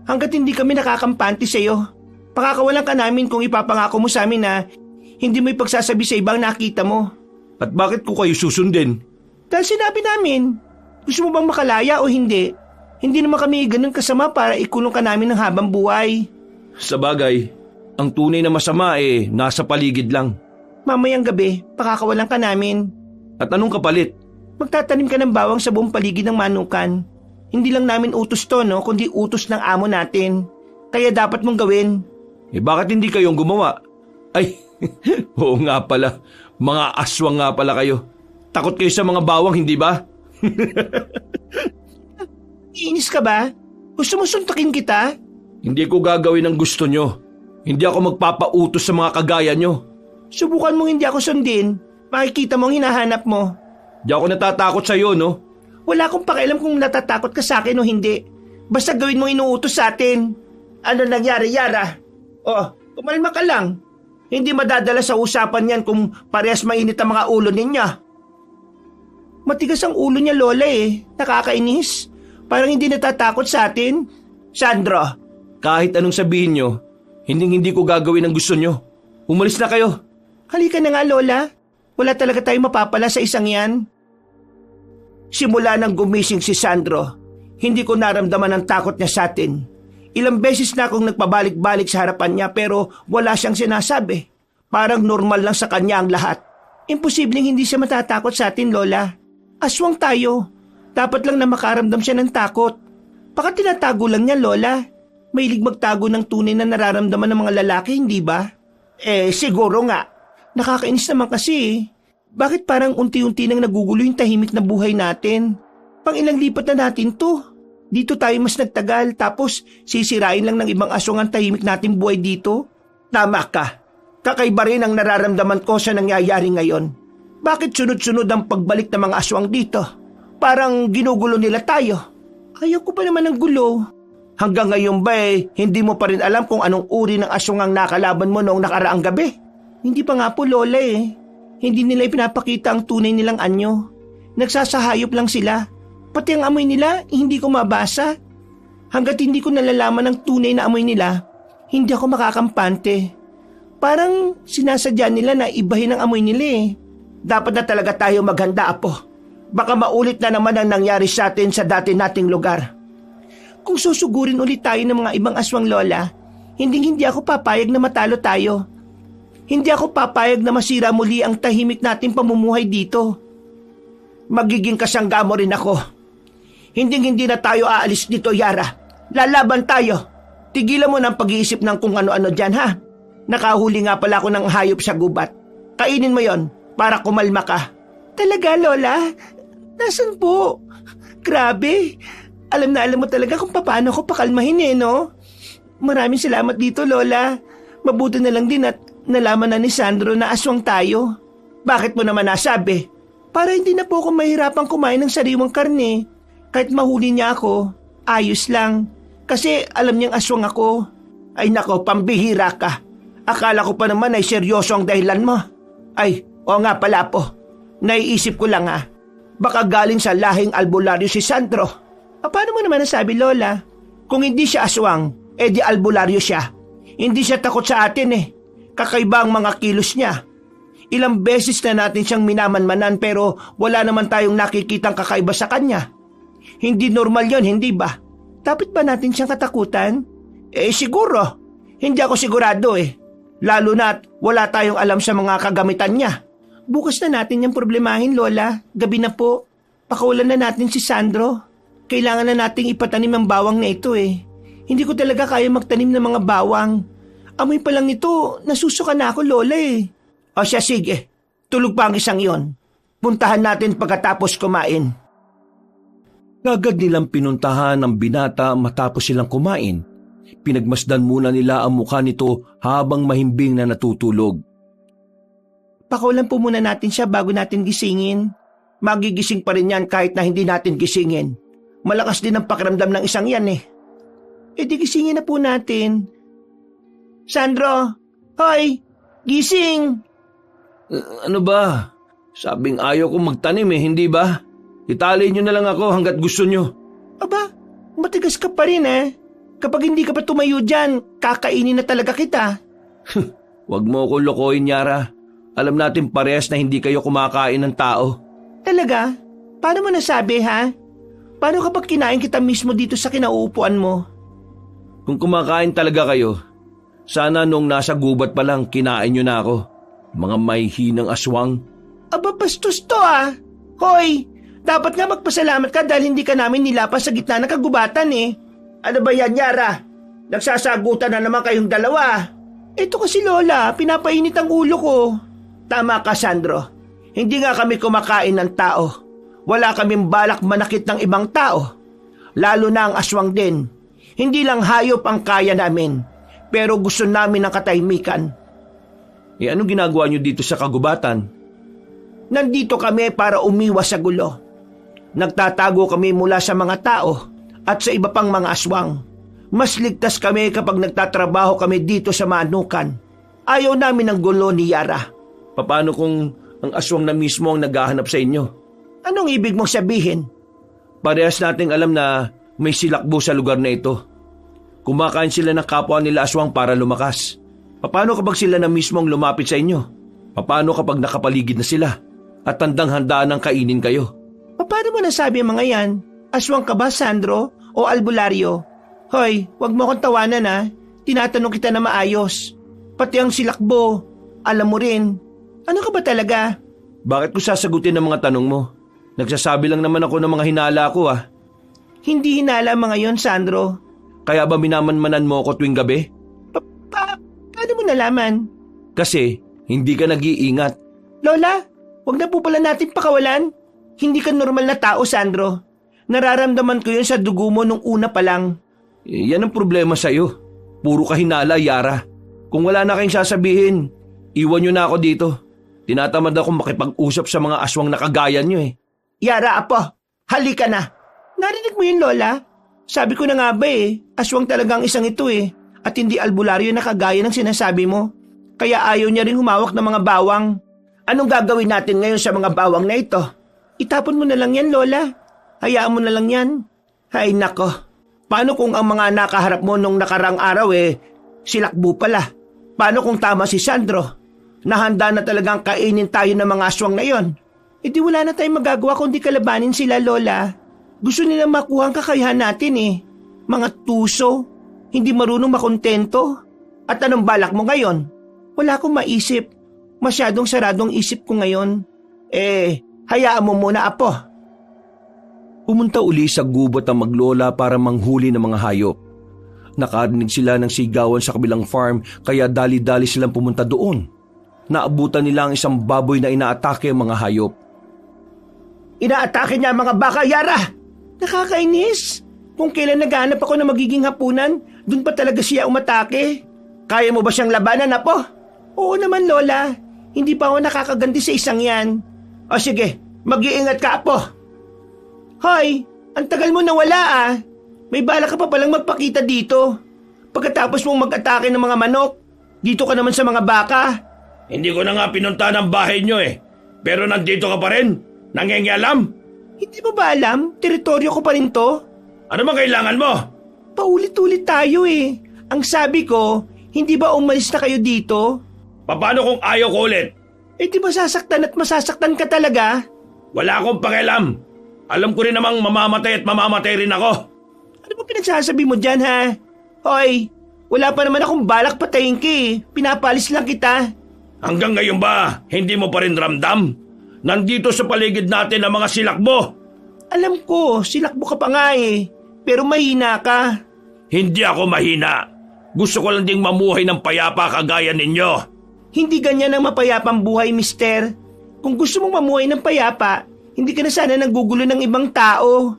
Hanggat hindi kami nakakampante sa iyo. Pakakawalan ka namin kung ipapangako mo sa amin na hindi mo ipagsasabi sa ibang nakita mo. At bakit ko kayo susundin? Dahil sinabi namin. Gusto mo bang makalaya o hindi? Hindi naman kami ganun kasama para ikulong ka namin ng habang buhay. Sa bagay, ang tunay na masama nasa paligid lang. Mamayang gabi, pakakawalan ka namin. At anong kapalit? Magtatanim ka ng bawang sa buong paligid ng manukan. Hindi lang namin utos to, no? Kundi utos ng amo natin. Kaya dapat mong gawin. Bakit hindi kayong gumawa? Ay, oo nga pala. Mga aswang nga pala kayo. Takot kayo sa mga bawang, hindi ba? Iinis ka ba? Gusto mo suntukin kita? Hindi ko gagawin ang gusto nyo. Hindi ako magpapautos sa mga kagaya nyo. Subukan mong hindi ako sundin. Makikita mo ang hinahanap mo. Di ako natatakot sa'yo, no? Wala akong pakialam kung natatakot ka sa akin o hindi. Basta gawin mo inuutos sa atin. Ano nangyari, Yara? Kumalma ka lang. Hindi madadala sa usapan yan kung parehas mainit ang mga ulo ninyo. Matigas ang ulo niya, Lola Nakakainis. Parang hindi natatakot sa atin. Sandro, kahit anong sabihin nyo, hindi ko gagawin ang gusto nyo. Umalis na kayo. Halika na nga, Lola. Wala talaga tayong mapapala sa isang yan. Simula nang gumising si Sandro, hindi ko naramdaman ang takot niya sa atin. Ilang beses na akong nagpabalik-balik sa harapan niya pero wala siyang sinasabi. Parang normal lang sa kanya ang lahat. Imposibleng hindi siya matatakot sa atin, Lola. Aswang tayo. Dapat lang na makaramdam siya ng takot. Baka tinatago lang niya, Lola. Mahilig magtago ng tunay na nararamdaman ng mga lalaki, hindi ba? Siguro nga. Nakakainis naman kasi Bakit parang unti-unti nang nagugulo yung tahimik na buhay natin? Pang ilang lipat na natin to. Dito tayo mas nagtagal tapos sisirain lang ng ibang aswang ang tahimik nating buhay dito? Tama ka. Kakaiba rin ang nararamdaman ko sa nangyayari ngayon. Bakit sunod-sunod ang pagbalik ng mga aswang dito? Parang ginugulo nila tayo. Ayaw ko pa naman ng gulo. Hanggang ngayon ba hindi mo pa rin alam kung anong uri ng aswang ang nakalaban mo noong nakaraang gabi? Hindi pa nga po, Lola Hindi nila ipinapakita ang tunay nilang anyo. Nagsasahayop lang sila. Pati ang amoy nila, hindi ko mabasa. Hanggat hindi ko nalalaman ang tunay na amoy nila, hindi ako makakampante. Parang sinasadya nila na ibahin ang amoy nila Dapat na talaga tayo maghanda, Apo. Baka maulit na naman ang nangyari sa atin sa dati nating lugar. Kung susugurin ulit tayo ng mga ibang aswang, Lola, hindi ako papayag na matalo tayo. Hindi ako papayag na masira muli ang tahimik nating pamumuhay dito. Magiging kasangga mo rin ako. Hindi na tayo aalis dito, Yara. Lalaban tayo. Tigilan mo ng pag-iisip ng kung ano-ano dyan, ha? Nakahuli nga pala ako ng hayop sa gubat. Kainin mo yon para kumalma ka. Talaga, Lola? Nasaan po? Grabe. Alam na alam mo talaga kung paano ko pakalmahin no? Maraming salamat dito, Lola. Mabuti na lang din at nalaman na ni Sandro na aswang tayo. Bakit mo naman nasabi? Para hindi na po ako mahirapang kumain ng sariwang karne. Kahit mahuli niya ako, ayos lang. Kasi alam niyang aswang ako. Ay nako, pambihira ka. Akala ko pa naman ay seryoso ang dahilan mo. Ay, o nga pala po. Naiisip ko lang baka galing sa lahing albularyo si Sandro. Paano mo naman nasabi, Lola? Kung hindi siya aswang, di albularyo siya. Hindi siya takot sa atin Kakaiba ang mga kilos niya. Ilang beses na natin siyang minamanmanan pero wala naman tayong nakikitang kakaiba sa kanya. Hindi normal yon, hindi ba? Dapat ba natin siyang katakutan? Siguro. Hindi ako sigurado Lalo na't wala tayong alam sa mga kagamitan niya. Bukas na natin yung problemahin, Lola. Gabi na po. Pakawalan na natin si Sandro. Kailangan na nating ipatanim ang bawang na ito Hindi ko talaga kaya magtanim ng mga bawang. Amoy pa lang nito, nasusuka na ako, Lola O siya, sige. Tulog pa ang isang yon. Puntahan natin pagkatapos kumain. Agad nilang pinuntahan ang binata matapos silang kumain. Pinagmasdan muna nila ang mukha nito habang mahimbing na natutulog. Pakawalan po muna natin siya bago natin gisingin. Magigising pa rin yan kahit na hindi natin gisingin. Malakas din ang pakiramdam ng isang yan di gisingin na po natin. Sandro, hoy, gising! Ano ba? Sabing ayaw ko magtanim hindi ba? Itali nyo na lang ako hanggat gusto nyo. Aba, matigas ka pa rin Kapag hindi ka pa tumayo dyan, kakainin na talaga kita. Huwag mo ko lokohin, Yara. Alam natin parehas na hindi kayo kumakain ng tao. Talaga? Paano mo nasabi, ha? Paano kapag kinain kita mismo dito sa kinauupuan mo? Kung kumakain talaga kayo, sana nung nasa gubat pa lang kinain nyo na ako. Mga may hinang aswang. Aba, bastos to Hoy, dapat nga magpasalamat ka dahil hindi ka namin nilapas sa gitna ng kagubatan Ano ba yan, Yara? Nagsasagutan na naman kayong dalawa. Ito kasi, Lola, pinapainit ang ulo ko. Tama ka, Sandro. Hindi nga kami kumakain ng tao. Wala kaming balak manakit ng ibang tao. Lalo na ang aswang din. Hindi lang hayop ang kaya namin, pero gusto namin ng katahimikan. Anong ginagawa nyo dito sa kagubatan? Nandito kami para umiwas sa gulo. Nagtatago kami mula sa mga tao at sa iba pang mga aswang. Mas ligtas kami kapag nagtatrabaho kami dito sa Manukan. Ayaw namin ng gulo ni Yara. Paano kung ang aswang na mismo ang naghahanap sa inyo? Anong ibig mong sabihin? Parehas nating alam na may silakbo sa lugar na ito. Kumakain sila ng kapwa nila aswang para lumakas. Paano kapag sila na mismo ang lumapit sa inyo? Paano kapag nakapaligid na sila at handang-handa ng kainin kayo? Paano mo nasabi mga yan? Aswang ka ba, Sandro? O albularyo? Hoy, wag mo akong tawanan Tinatanong kita na maayos. Pati ang silakbo, alam mo rin. Ano ka ba talaga? Bakit ko sasagutin ang mga tanong mo? Nagsasabi lang naman ako ng mga hinala ko Hindi hinala mga yon, Sandro. Kaya ba minamanmanan mo ako tuwing gabi? Paano mo nalaman? Kasi hindi ka nag-iingat. Lola, wag na po pala natin pakawalan. Hindi ka normal na tao, Sandro. Nararamdaman ko yun sa dugo mo nung una pa lang. Yan ang problema sa'yo. Puro ka hinala, Yara. Kung wala na kayong sasabihin, iwan nyo na ako dito. Tinatamad ako makipag-usap sa mga aswang na kagaya nyo Yara, Apo, halika na. Narinig mo yun, Lola? Sabi ko na nga ba aswang talagang isang ito at hindi albularyo na kagaya ng sinasabi mo. Kaya ayaw niya rin humawak ng mga bawang. Anong gagawin natin ngayon sa mga bawang na ito? Itapon mo na lang yan, Lola. Hayaan mo na lang yan. Ay nako, paano kung ang mga nakaharap mo nung nakarang araw silakbo pala? Paano kung tama si Sandro? Nahanda na talagang kainin tayo ng mga aswang na yon. Di wala na tayong magagawa kundi kalabanin sila, Lola. Gusto nila makuha ang kakayahan natin Mga tuso, hindi marunong makontento. At anong balak mo ngayon? Wala akong maisip. Masyadong saradong isip ko ngayon. Hayaan mo muna, Apo. Pumunta uli sa gubat ang maglola para manghuli ng mga hayop. Nakarinig sila ng sigawan sa kabilang farm kaya dali-dali silang pumunta doon. Naabutan nila ang isang baboy na inaatake ang mga hayop. Inaatake niya ang mga baka, Yara! Nakakainis! Kung kailan naghahanap ako na magiging hapunan, dun pa talaga siya umatake. Kaya mo ba siyang labanan, Apo? Oo naman, Lola. Hindi pa ako nakakaganti sa isang yan. O sige, mag-iingat ka, Apo. Hoy, ang tagal mo nawala May bala ka pa palang magpakita dito. Pagkatapos mong mag-atake ng mga manok, dito ka naman sa mga baka. Hindi ko na nga pinunta ng bahay nyo Pero nandito ka pa rin. Nangingialam. Hindi mo ba alam? Teritoryo ko pa rin to. Ano ba kailangan mo? Paulit-ulit tayo Ang sabi ko, hindi ba umalis na kayo dito? Paano kung ayaw ko ulit? Di ba sasaktan at masasaktan ka talaga? Wala akong pakialam. Alam ko rin namang mamamatay at mamamatay rin ako. Ano ba pinagsasabi mo dyan, ha? Hoy, wala pa naman akong balak patayin ka Pinapalis lang kita. Hanggang ngayon ba, hindi mo pa rin ramdam? Nandito sa paligid natin ang mga silakbo. Alam ko, silakbo ka pa nga Pero mahina ka. Hindi ako mahina. Gusto ko lang ding mamuhay ng payapa kagaya ninyo. Hindi ganyan ang mapayapang buhay, mister. Kung gusto mong mamuhay ng payapa, hindi ka na sana nanggugulo ng ibang tao.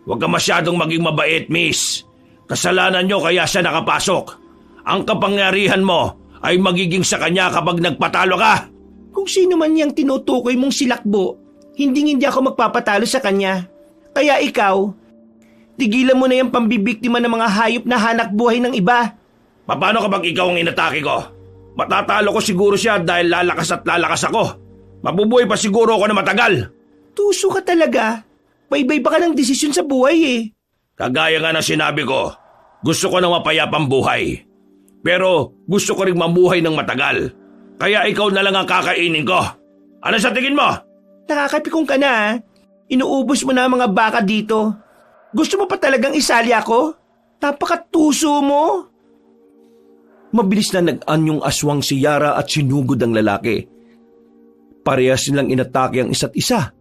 Huwag ka masyadong maging mabait, miss. Kasalanan nyo kaya siya nakapasok. Ang kapangyarihan mo ay magiging sa kanya kapag nagpatalo ka. Kung sino man niyang tinutukoy mong silakbo, hindi ako magpapatalo sa kanya. Kaya ikaw, tigilan mo na yung pambibiktima ng mga hayop na hanak buhay ng iba. Paano kapag ikaw ang inatake ko? Matatalo ko siguro siya dahil lalakas at lalakas ako. Mabubuhay pa siguro ako na matagal. Tuso ka talaga. Baybay pa ka ng desisyon sa buhay Kagaya nga ng sinabi ko, gusto ko ng mapayapang buhay. Pero gusto ko rin mamuhay ng matagal. Kaya ikaw na lang ang kakainin ko. Ano sa tingin mo? Nakakapikong ka na Inuubos mo na ang mga baka dito. Gusto mo pa talagang isali ako? Napakatuso mo. Mabilis na nag-anyong aswang si Yara at sinugod ang lalaki. Parehas silang inatake ang isa't isa.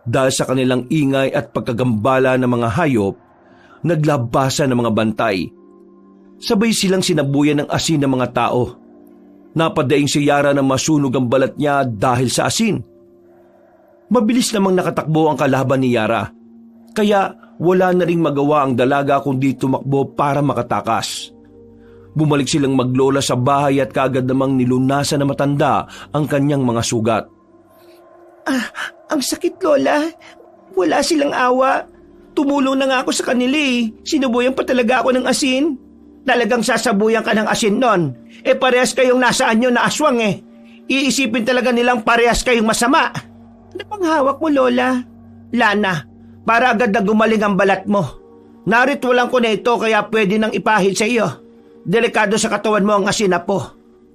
Dahil sa kanilang ingay at pagkagambala ng mga hayop, naglabasan ng mga bantay. Sabay silang sinabuyan ng asin ng mga tao. Napadaing si Yara na masunog ang balat niya dahil sa asin. Mabilis namang nakatakbo ang kalaban ni Yara. Kaya wala na ring magawa ang dalaga kundi tumakbo para makatakas. Bumalik silang maglola sa bahay at kaagad namang nilunasan na matanda ang kanyang mga sugat. Ang sakit, Lola. Wala silang awa. Tumulong na nga ako sa kanila Sinubuyan pa talaga ako ng asin. Talagang sasabuyan ka ng asin nun. Parehas kayong nasaan nyo na aswang Iisipin talaga nilang parehas kayong masama. Ano pang hawak mo, Lola? Lana, para agad na gumaling ang balat mo. Naritualan ko na ito kaya pwede nang ipahid sa iyo. Delikado sa katawan mo ang asin, Apo.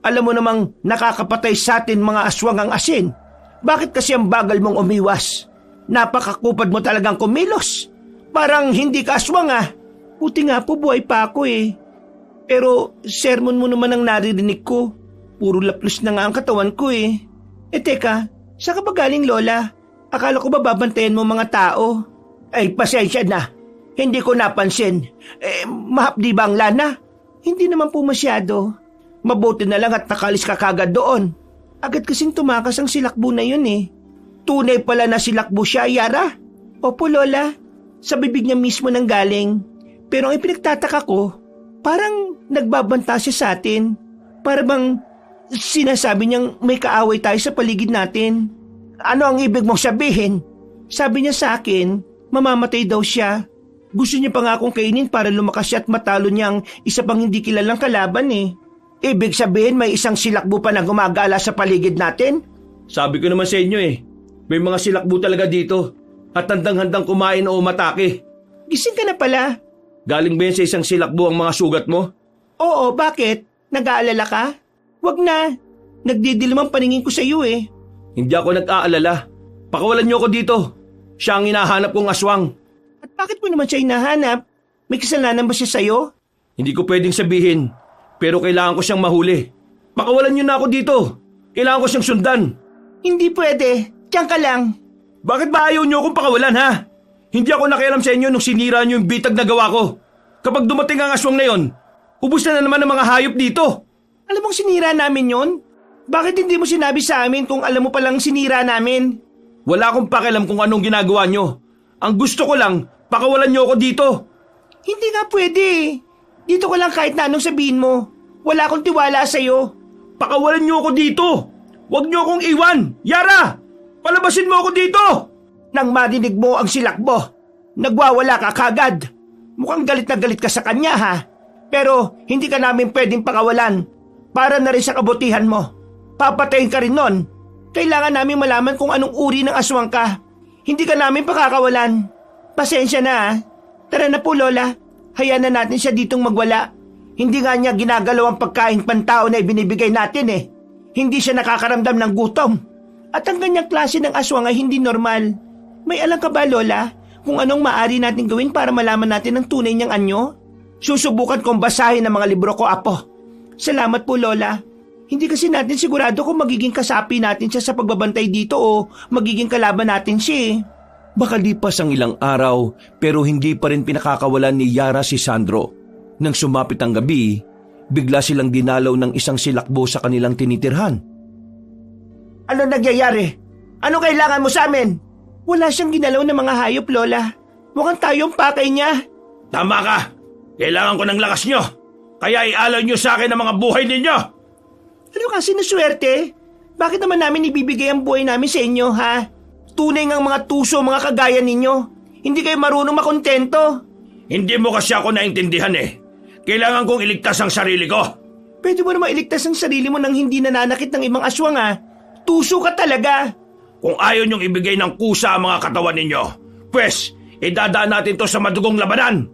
Alam mo namang nakakapatay sa atin mga aswang ang asin. Bakit kasi ang bagal mong umiwas? Napakakupad mo talagang kumilos. Parang hindi ka aswang Buti nga po buhay pa ako Pero sermon mo naman ang naririnig ko. Puro laplos na nga ang katawan ko teka, saan ka ba galing, Lola? Akala ko ba babantayan mo mga tao? Ay, pasensya na. Hindi ko napansin. Mahapdi ba ang lana? Hindi naman po masyado. Mabuti na lang at nakalis ka kagad doon. Agad kasing tumakas ang silakbo na yun Tunay pala na silakbo siya, Yara. Opo, Lola. Sa bibig niya mismo nang galing. Pero ang ipinagtataka ko, parang nagbabanta siya sa atin. Para bang sinasabi niyang may kaaway tayo sa paligid natin. Ano ang ibig mong sabihin? Sabi niya sa akin, mamamatay daw siya. Gusto niya pa nga akong kainin para lumakas siya at matalo niya ang isa pang hindi kilalang kalaban eh. Ibig sabihin may isang silakbo pa na gumagala sa paligid natin? Sabi ko naman sa inyo may mga silakbo talaga dito at handang-handang kumain o umatake. Gising ka na pala. Galing ba yan sa isang silakbo ang mga sugat mo? Oo, bakit? Nag-aalala ka? Wag na. Nagdidilim ang paningin ko sa iyo eh. Hindi ako nag-aalala. Pakawalan niyo ako dito. Siya ang hinahanap kong aswang. At bakit mo naman siya hinahanap? May kasalanan ba siya sa'yo? Hindi ko pwedeng sabihin, pero kailangan ko siyang mahuli. Pakawalan niyo na ako dito. Kailangan ko siyang sundan. Hindi pwede. Diyan ka lang. Bakit ba ayaw niyo akong pakawalan ha? Hindi ako nakialam sa inyo nung sinira niyo yung bitag na gawa ko. Kapag dumating ang aswang na yon, ubus na naman ang mga hayop dito. Alam mong sinira namin yon? Bakit hindi mo sinabi sa amin kung alam mo palang sinira namin? Wala akong pakialam kung anong ginagawa niyo. Ang gusto ko lang, pakawalan niyo ako dito. Hindi nga pwede. Dito ko lang kahit na anong sabihin mo. Wala akong tiwala sa'yo. Pakawalan niyo ako dito. Huwag niyo akong iwan. Yara! Palabasin mo ako dito! Nang marinig mo ang silakbo, nagwawala ka kagad. Mukhang galit na galit ka sa kanya ha. Pero hindi ka namin pwedeng pakawalan. Para na rin sa kabutihan mo. Papatayin ka rin nun. Kailangan namin malaman kung anong uri ng aswang ka. Hindi ka namin pakakawalan. Pasensya na ha. Tara na po Lola. Hayaan na natin siya ditong magwala. Hindi nga niya ginagalaw ang pagkain pantao na ibinibigay natin eh. Hindi siya nakakaramdam ng gutom. At ang ganyang klase ng aswang ay hindi normal. May alam ka ba Lola kung anong maaari natin gawin para malaman natin ang tunay niyang anyo? Susubukan kong basahin ang mga libro ko, Apo. Salamat po Lola. Hindi kasi natin sigurado kung magiging kasapi natin siya sa pagbabantay dito o magiging kalaban natin siya eh. Baka lipas ang ilang araw pero hindi pa rin pinakakawalan ni Yara si Sandro. Nang sumapit ang gabi, bigla silang dinalaw ng isang silakbo sa kanilang tinitirhan. Ano nangyayari? Ano kailangan mo sa amin? Wala siyang ginalaw ng mga hayop, Lola. Mukhang tayo ang pakay niya. Tama ka. Kailangan ko ng lakas nyo. Kaya ialaw nyo sa akin ang mga buhay ninyo. Ano kasi na swerte? Bakit naman namin ibibigay ang buhay namin sa inyo, ha? Tunay ngang mga tuso, mga kagaya ninyo. Hindi kayo marunong makontento. Hindi mo kasi ako naintindihan eh. Kailangan kong iligtas ang sarili ko. Pwede mo naman iligtas ang sarili mo nang hindi nananakit ng ibang aswang, ha? Tuso ka talaga. Kung ayaw niyong ibigay ng kusa ang mga katawan ninyo, pwes, idadaan natin to sa madugong labanan.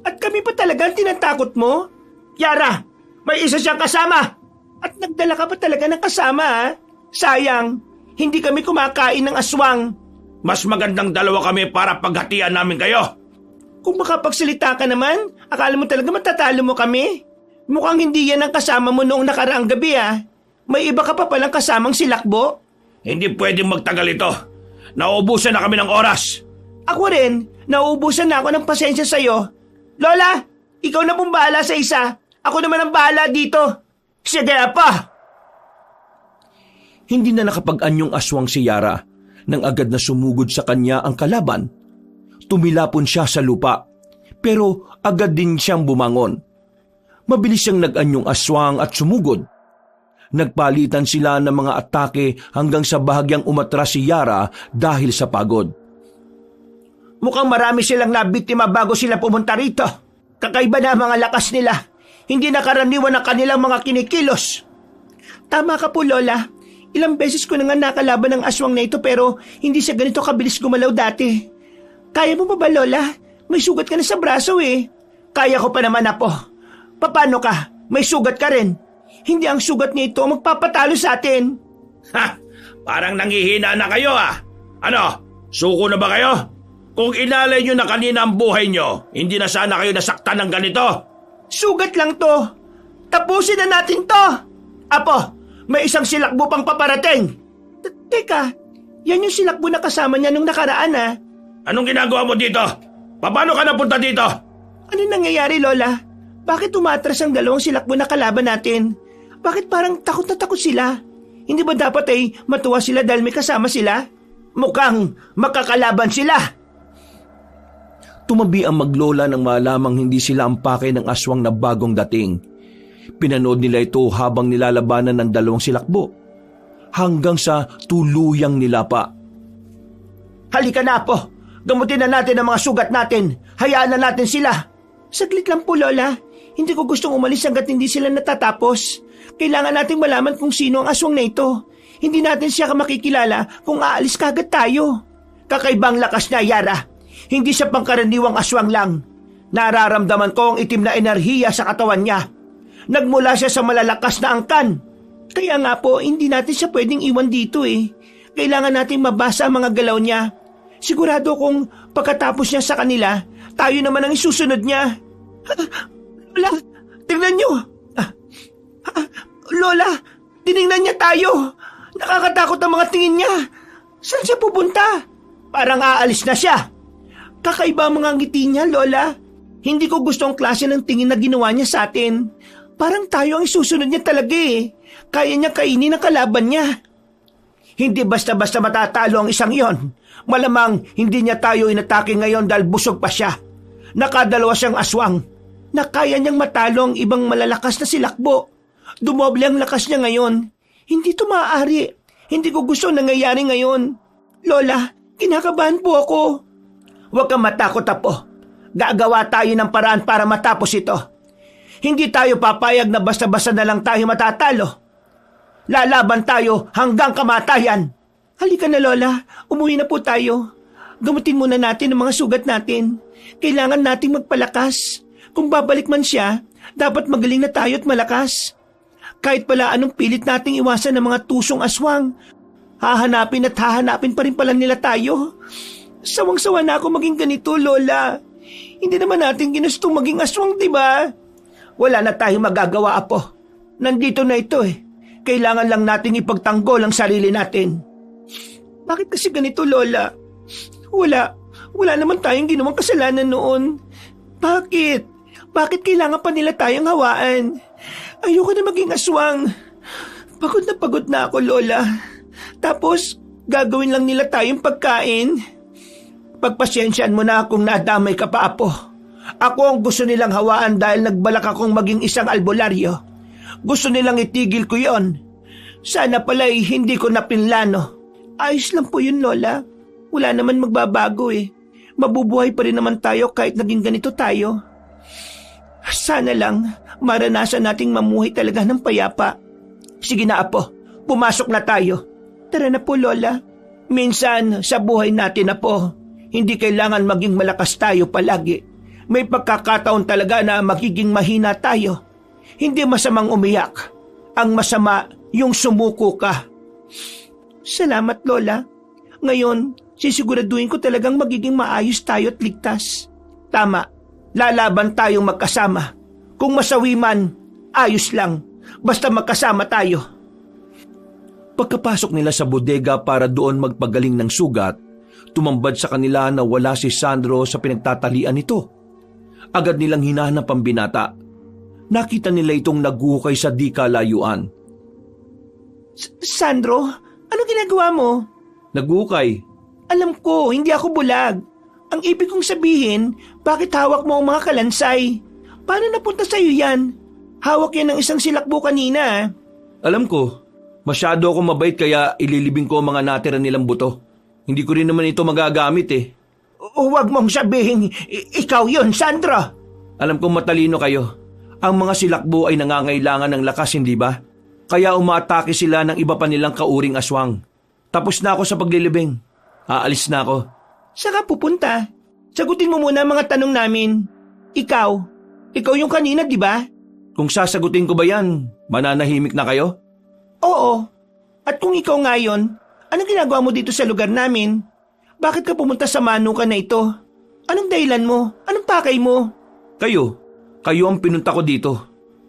At kami pa talaga ang tinatakot mo? Yara, may isa siyang kasama. At nagdala ka pa talaga ng kasama, ha? Sayang, hindi kami kumakain ng aswang. Mas magandang dalawa kami para paghatian namin kayo. Kung makapagsalita ka naman, akala mo talaga matatalo mo kami? Mukhang hindi yan ang kasama mo noong nakaraang gabi, ha? May iba ka pa palang kasamang silakbo? Hindi pwedeng magtagal ito. Nauubusan na kami ng oras. Ako rin, nauubusan na ako ng pasensya sa'yo. Lola, ikaw na pong bahala sa isa. Ako naman ang bahala dito. Sige, Apa! Hindi na nakapag-anyong aswang si Yara nang agad na sumugod sa kanya ang kalaban. Tumilapon siya sa lupa, pero agad din siyang bumangon. Mabilis siyang nag-anyong aswang at sumugod. Nagpalitan sila ng mga atake hanggang sa bahagyang umatras si Yara dahil sa pagod. Mukhang marami silang nabiktima bago sila pumunta rito. Kakaiba na ang mga lakas nila. Hindi nakaraniwan ang kanilang mga kinikilos. Tama ka po, Lola. Ilang beses ko na nga nakalaban ng aswang na ito pero hindi siya ganito kabilis gumalaw dati. Kaya mo ba, Lola? May sugat ka na sa braso eh. Kaya ko pa naman, Apo. Paano ka? May sugat ka rin. Hindi ang sugat nito magpapatalo sa atin. Ha! Parang nangihina na kayo ah. Ano? Suko na ba kayo? Kung inalay nyo na kanina ang buhay nyo, hindi na sana kayo nasaktan ng ganito. Sugat lang to. Tapusin na natin to. Apo, may isang silakbo pang paparating. Teka, yan yung silakbo na kasama niya nung nakaraan ha. Anong ginagawa mo dito? Paano ka napunta dito? Ano nangyayari, Lola? Bakit umatras ang dalawang silakbo na kalaban natin? Bakit parang takot na takot sila? Hindi ba dapat ay matuwa sila dahil may kasama sila? Mukhang makakalaban sila. Tumabi ang maglola nang malamang hindi sila ang pakay ng aswang na bagong dating. Pinanood nila ito habang nilalabanan ng dalawang silakbo. Hanggang sa tuluyang nilapa. Halika na po. Gamutin na natin ang mga sugat natin. Hayaan na natin sila. Saglit lang po, Lola. Hindi ko gustong umalis hanggat hindi sila natatapos. Kailangan nating malaman kung sino ang aswang na ito. Hindi natin siya makikilala kung aalis kagad tayo. Kakaibang lakas niya, Yara. Hindi siya pangkaraniwang aswang lang. Nararamdaman ko ang itim na enerhiya sa katawan niya. Nagmula siya sa malalakas na angkan. Kaya nga po, hindi natin siya pwedeng iwan dito eh. Kailangan nating mabasa ang mga galaw niya. Sigurado kung pagkatapos niya sa kanila, tayo naman ang isusunod niya. Lola, tingnan niyo. Lola, tinignan niya tayo. Nakakatakot ang mga tingin niya. Saan siya pupunta? Parang aalis na siya. Kakaiba ang mga ngiti niya, Lola. Hindi ko gusto ang klase ng tingin na ginawa niya sa atin. Parang tayo ang isusunod niya talaga eh. Kaya niya kainin ang kalaban niya. Hindi basta-basta matatalo ang isang yon. Malamang hindi niya tayo inatake ngayon dahil busog pa siya. Nakadalawa siyang aswang. Na kaya niyang matalo ang ibang malalakas na silakbo. Dumoble ang lakas niya ngayon. Hindi ito maaari. Hindi ko gusto nangyayari ngayon. Lola, kinakabahan po ako. Huwag kang matakot, Apo. Gagawa tayo ng paraan para matapos ito. Hindi tayo papayag na basta-basta na lang tayo matatalo. Lalaban tayo hanggang kamatayan. Halika na, Lola. Umuwi na po tayo. Gamutin muna natin ang mga sugat natin. Kailangan nating magpalakas. Kung babalik man siya, dapat magaling na tayo at malakas. Kahit pala anong pilit nating iwasan ng mga tusong aswang, hahanapin at hahanapin pa rin pala nila tayo. Sawang-sawa na ako maging ganito, Lola. Hindi naman natin ginustong maging aswang, di ba? Wala na tayong magagawa, Apo. Nandito na ito eh. Kailangan lang nating ipagtanggol ang sarili natin. Bakit kasi ganito, Lola? Wala naman tayong ginawang kasalanan noon. Bakit? Bakit kailangan pa nila tayong hawaan? Ayoko na maging aswang. Pagod na ako, Lola. Tapos, gagawin lang nila tayong pagkain. Pagpasyensyahan mo na kung nadamay ka pa, Apo. Ako ang gusto nilang hawaan dahil nagbalak akong maging isang albularyo. Gusto nilang itigil ko yon. Sana pala'y hindi ko napinlano. Ayos lang po yun, Lola. Wala naman magbabago eh. Mabubuhay pa rin naman tayo kahit naging ganito tayo. Sana lang maranasan nating mamuhay talaga ng payapa. Sige na, Apo. Pumasok na tayo. Tara na po, Lola. Minsan sa buhay natin, Apo, hindi kailangan maging malakas tayo palagi. May pagkakataon talaga na magiging mahina tayo. Hindi masamang umiyak. Ang masama, yung sumuko ka. Salamat, Lola. Ngayon, sisiguraduhin ko talagang magiging maayos tayo at ligtas. Tama, lalaban tayong magkasama. Kung masawi man, ayos lang. Basta magkasama tayo. Pagkapasok nila sa bodega para doon magpagaling ng sugat, tumambad sa kanila na wala si Sandro sa pinagtatalian nito. Agad nilang hinahanap ang binata. Nakita nila itong naguhukay sa di kalayuan. Sandro, ano ginagawa mo? Naguhukay. Alam ko, hindi ako bulag. Ang ibig kong sabihin, bakit hawak mo ang mga kalansay? Paano napunta sa'yo yan? Hawak yan ng isang silakbo kanina. Alam ko, masyado akong mabait kaya ililibing ko ang mga natira nilang buto. Hindi ko rin naman ito magagamit eh. Huwag mong sabihin, ikaw yun, Sandro. Alam kong matalino kayo. Ang mga silakbo ay nangangailangan ng lakas, hindi ba? Kaya umaatake sila ng iba pa nilang kauring aswang. Tapos na ako sa paglilibing. Aalis na ako. Saan ka pupunta? Sagutin mo muna ang mga tanong namin. Ikaw yung kanina, di ba? Kung sasagutin ko ba yan, mananahimik na kayo? Oo. At kung ikaw nga yun, anong ginagawa mo dito sa lugar namin? Bakit ka pumunta sa manukan na ito? Anong dahilan mo? Anong pakay mo? Kayo ang pinunta ko dito.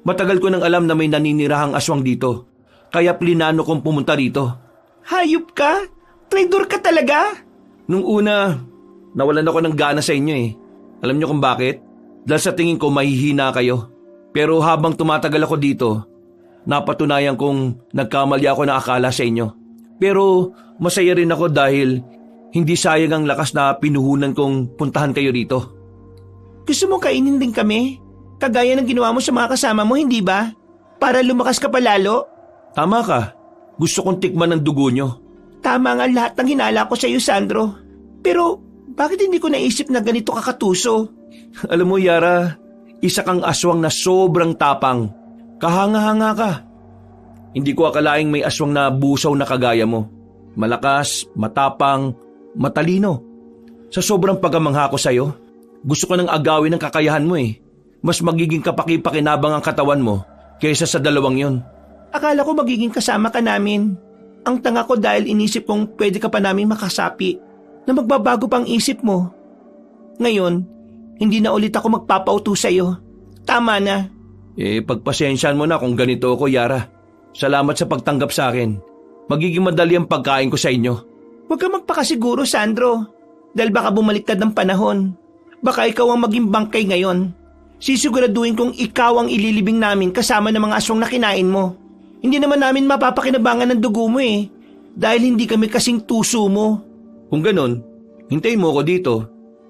Matagal ko nang alam na may naninirahang aswang dito. Kaya plinano kong pumunta rito. Hayop ka? Traidor ka talaga? Nung una, nawalan ako ng gana sa inyo eh. Alam niyo kung bakit? Dahil sa tingin ko mahihina kayo. Pero habang tumatagal ako dito, napatunayan kong nagkamali ako na akala sa inyo. Pero masaya rin ako dahil hindi sayang ang lakas na pinuhunan kong puntahan kayo rito. Gusto mo kainin din kami? Kagaya ng ginawa mo sa mga kasama mo, hindi ba? Para lumakas ka pa lalo? Tama ka. Gusto kong tikman ng dugo nyo. Tama nga lahat ng hinala ko sa iyo, Sandro. Pero bakit hindi ko naisip na ganito kakatuso? Alam mo, Yara, isa kang aswang na sobrang tapang. Kahanga-hanga ka. Hindi ko akalaing may aswang na busaw na kagaya mo. Malakas, matapang, matalino. Sa sobrang pagkamangha ko sa'yo, gusto ko nang agawin ang kakayahan mo eh. Mas magiging kapaki-pakinabang ang katawan mo kaysa sa dalawang yon. Akala ko magiging kasama ka namin. Ang tanga ko dahil inisip kong pwede ka pa namin makasapi na magbabago pang isip mo. Ngayon, hindi na ulit ako magpapauto sa'yo. Tama na. Pagpasensyaan mo na kung ganito ako, Yara. Salamat sa pagtanggap sa akin. Magiging madali ang pagkain ko sa inyo. Huwag ka magpakasiguro, Sandro. Dahil baka bumaliktad ng panahon. Baka ikaw ang maging bangkay ngayon. Sisiguraduhin kong ikaw ang ililibing namin kasama ng mga aswang na kinain mo. Hindi naman namin mapapakinabangan ng dugo mo eh. Dahil hindi kami kasing tuso mo. Kung ganun, hintayin mo ako dito.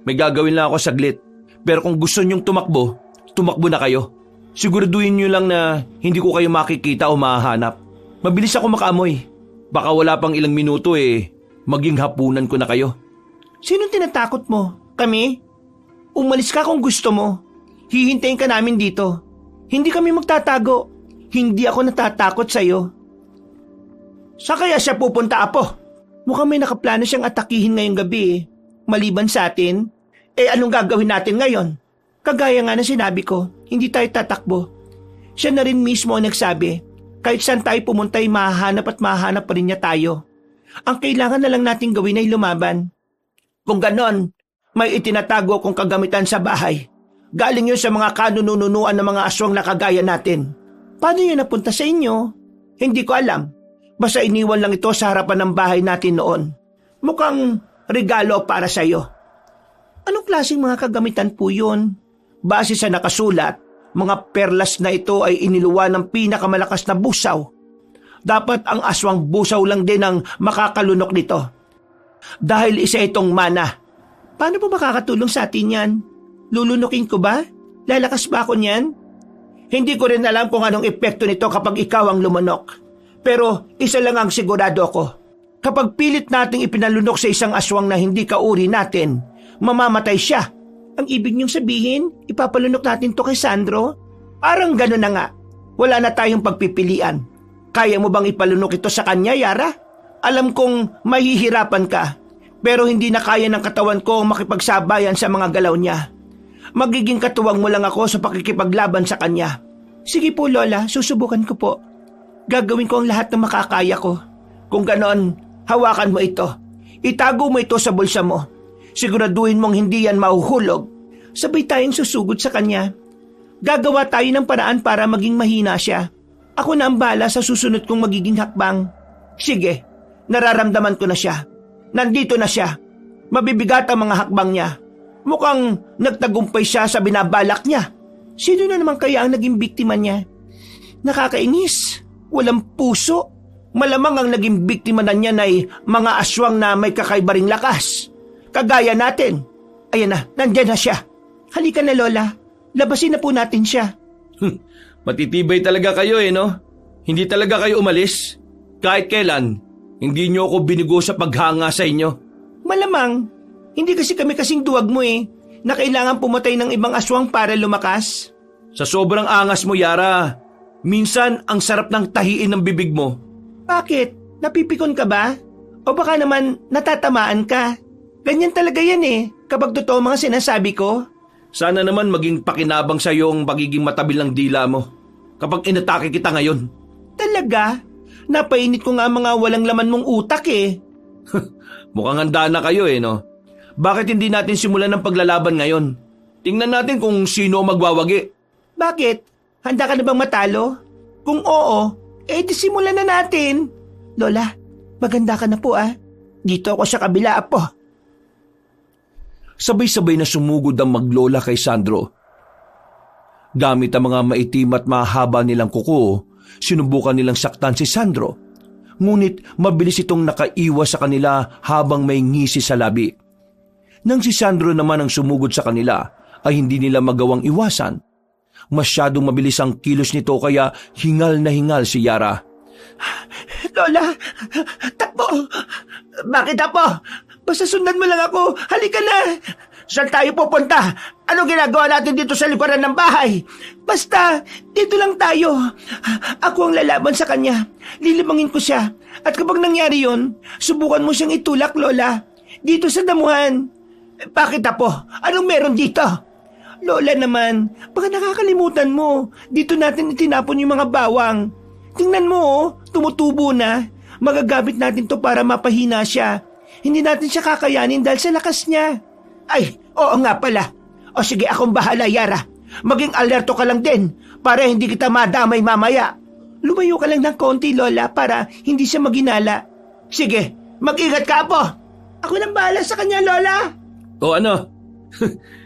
May gagawin lang ako saglit. Pero kung gusto niyong tumakbo, tumakbo na kayo. Siguraduhin niyo lang na hindi ko kayo makikita o mahahanap. Mabilis ako makaamoy. Baka wala pang ilang minuto maging hapunan ko na kayo. Sinong tinatakot mo? Kami? Umalis ka kung gusto mo. Hihintayin ka namin dito. Hindi kami magtatago. Hindi ako natatakot sa'yo. Sa kaya siya pupunta, Apo? Mukhang may nakaplano siyang atakihin ngayong gabi eh. Maliban sa atin, anong gagawin natin ngayon? Kagaya nga na sinabi ko, hindi tayo tatakbo. Siya na rin mismo ang nagsabi, kahit saan tayo pumunta ay mahahanap at mahahanap pa rin niya tayo. Ang kailangan na lang natin gawin ay lumaban. Kung ganon, may itinatago akong kagamitan sa bahay. Galing yun sa mga kanununuan ng mga aswang na kagaya natin. Paano yun napunta sa inyo? Hindi ko alam. Basta iniwan lang ito sa harapan ng bahay natin noon. Mukhang regalo para sa iyo. Anong klaseng mga kagamitan po yun? Base sa nakasulat, mga perlas na ito ay iniluwa ng pinakamalakas na busaw. Dapat ang aswang busaw lang din ang makakalunok nito. Dahil isa itong mana. Paano po makakatulong sa atin yan? Lulunukin ko ba? Lalakas ba ako niyan? Hindi ko rin alam kung anong epekto nito kapag ikaw ang lumunok. Pero isa lang ang sigurado ko. Kapag pilit nating ipinalunok sa isang aswang na hindi kauri natin, mamamatay siya. Ang ibig niyong sabihin, ipapalunok natin to kay Sandro? Parang gano'n na nga. Wala na tayong pagpipilian. Kaya mo bang ipalunok ito sa kanya, Yara? Alam kong mahihirapan ka, pero hindi na kaya ng katawan ko makipagsabayan sa mga galaw niya. Magiging katuwang mo lang ako sa pakikipaglaban sa kanya. Sige po, Lola, susubukan ko po. Gagawin ko ang lahat ng makakaya ko. Kung ganon, hawakan mo ito. Itago mo ito sa bulsa mo. Siguraduhin mong hindi yan mahuhulog. Sabay tayong susugod sa kanya. Gagawa tayo ng paraan para maging mahina siya. Ako na ang bahala sa susunod kong magiging hakbang. Sige, nararamdaman ko na siya. Nandito na siya. Mabibigat ang mga hakbang niya. Mukhang nagtagumpay siya sa binabalak niya. Sino na naman kaya ang naging biktima niya? Nakakainis. Walang puso. Malamang ang naging biktima na niya ay mga aswang na may kakaiba ring lakas. Kagaya natin. Ayan na, nandyan na siya. Halika na, Lola. Labasin na po natin siya. Matitibay talaga kayo no? Hindi talaga kayo umalis. Kahit kailan, hindi niyo ako binigo sa paghanga sa inyo. Malamang. Hindi kasi kami kasing duwag mo na kailangan pumatay ng ibang aswang para lumakas. Sa sobrang angas mo, Yara, minsan ang sarap ng tahiin ng bibig mo. Bakit? Napipikon ka ba? O baka naman natatamaan ka? Ganyan talaga yan kapag totoo mga sinasabi ko. Sana naman maging pakinabang sa iyo ang pagiging matabil ng dila mo kapag inatake kita ngayon. Talaga? Napainit ko nga mga walang laman mong utak Mukhang handa na kayo no? Bakit hindi natin simulan ng paglalaban ngayon? Tingnan natin kung sino magwawagi. Bakit? Handa ka na bang matalo? Kung oo, di simulan na natin. Lola, maganda ka na po Dito ako sa kabila, Apo. Sabay-sabay na sumugod ang maglola kay Sandro. Gamit ang mga maitim at mahaba nilang kuko, sinubukan nilang saktan si Sandro. Ngunit mabilis itong nakaiwas sa kanila habang may ngisi sa labi. Nang si Sandro naman ang sumugod sa kanila, ay hindi nila magawang iwasan. Masyadong mabilis ang kilos nito kaya hingal na hingal si Yara. Lola, takbo! Bakit, Apo? Basta sundan mo lang ako. Halika na! Saan tayo pupunta? Anong ginagawa natin dito sa likuran ng bahay? Basta, dito lang tayo. Ako ang lalaban sa kanya. Lilimangin ko siya. At kapag nangyari yon, subukan mo siyang itulak, Lola. Dito sa damuhan. Bakit, Apo? Anong meron dito? Lola naman, baka nakakalimutan mo. Dito natin itinapon yung mga bawang. Tingnan mo, tumutubo na. Magagamit natin to para mapahina siya. Hindi natin siya kakayanin dahil sa lakas niya. Ay, oo nga pala. O sige, akong bahala, Yara. Maging alerto ka lang din para hindi kita madamay mamaya. Lumayo ka lang ng konti, Lola, para hindi siya maginala. Sige, mag-ingat ka, Apo. Ako nang bahala sa kanya, Lola. O ano?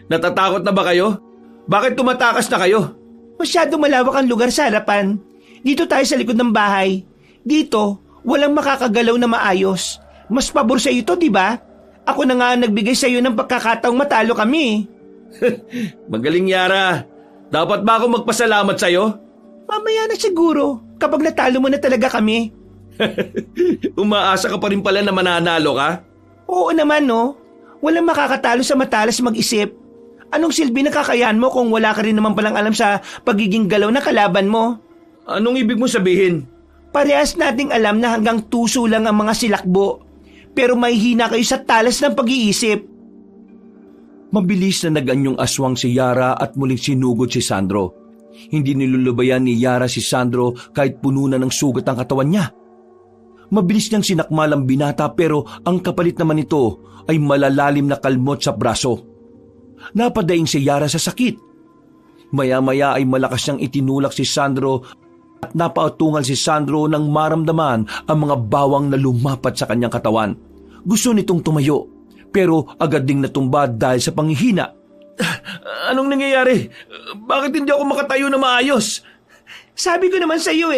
Natatakot na ba kayo? Bakit tumatakas na kayo? Masyado malawak ang lugar sa harapan. Dito tayo sa likod ng bahay. Dito, walang makakagalaw na maayos. Mas pabor sa iyo to, di ba? Ako na nga nagbigay sa iyo ng pagkakataong matalo kami. Magaling, Yara. Dapat ba ako magpasalamat sa'yo? Mamaya na siguro, kapag natalo mo na talaga kami. Umaasa ka pa rin pala na mananalo ka? Oo naman, no? Walang makakatalo sa matalas mag-isip. Anong silbi na kakayahan mo kung wala ka rin naman palang alam sa pagiging galaw na kalaban mo? Anong ibig mo sabihin? Parehas nating alam na hanggang tuso lang ang mga silakbo. Pero may hina kayo sa talas ng pag-iisip. Mabilis na naganyong aswang si Yara at muling sinugod si Sandro. Hindi nilulubayan ni Yara si Sandro kahit puno na ng sugat ang katawan niya. Mabilis niyang sinakmal ang binata pero ang kapalit naman nito ay malalalim na kalmot sa braso. Napadaing si Yara sa sakit. Maya-maya ay malakas niyang itinulak si Sandro at napautungal si Sandro nang maramdaman ang mga bawang na lumapat sa kanyang katawan. Gusto nitong tumayo pero agad ding natumba dahil sa panghihina. Anong nangyayari? Bakit hindi ako makatayo na maayos? Sabi ko naman sa iyo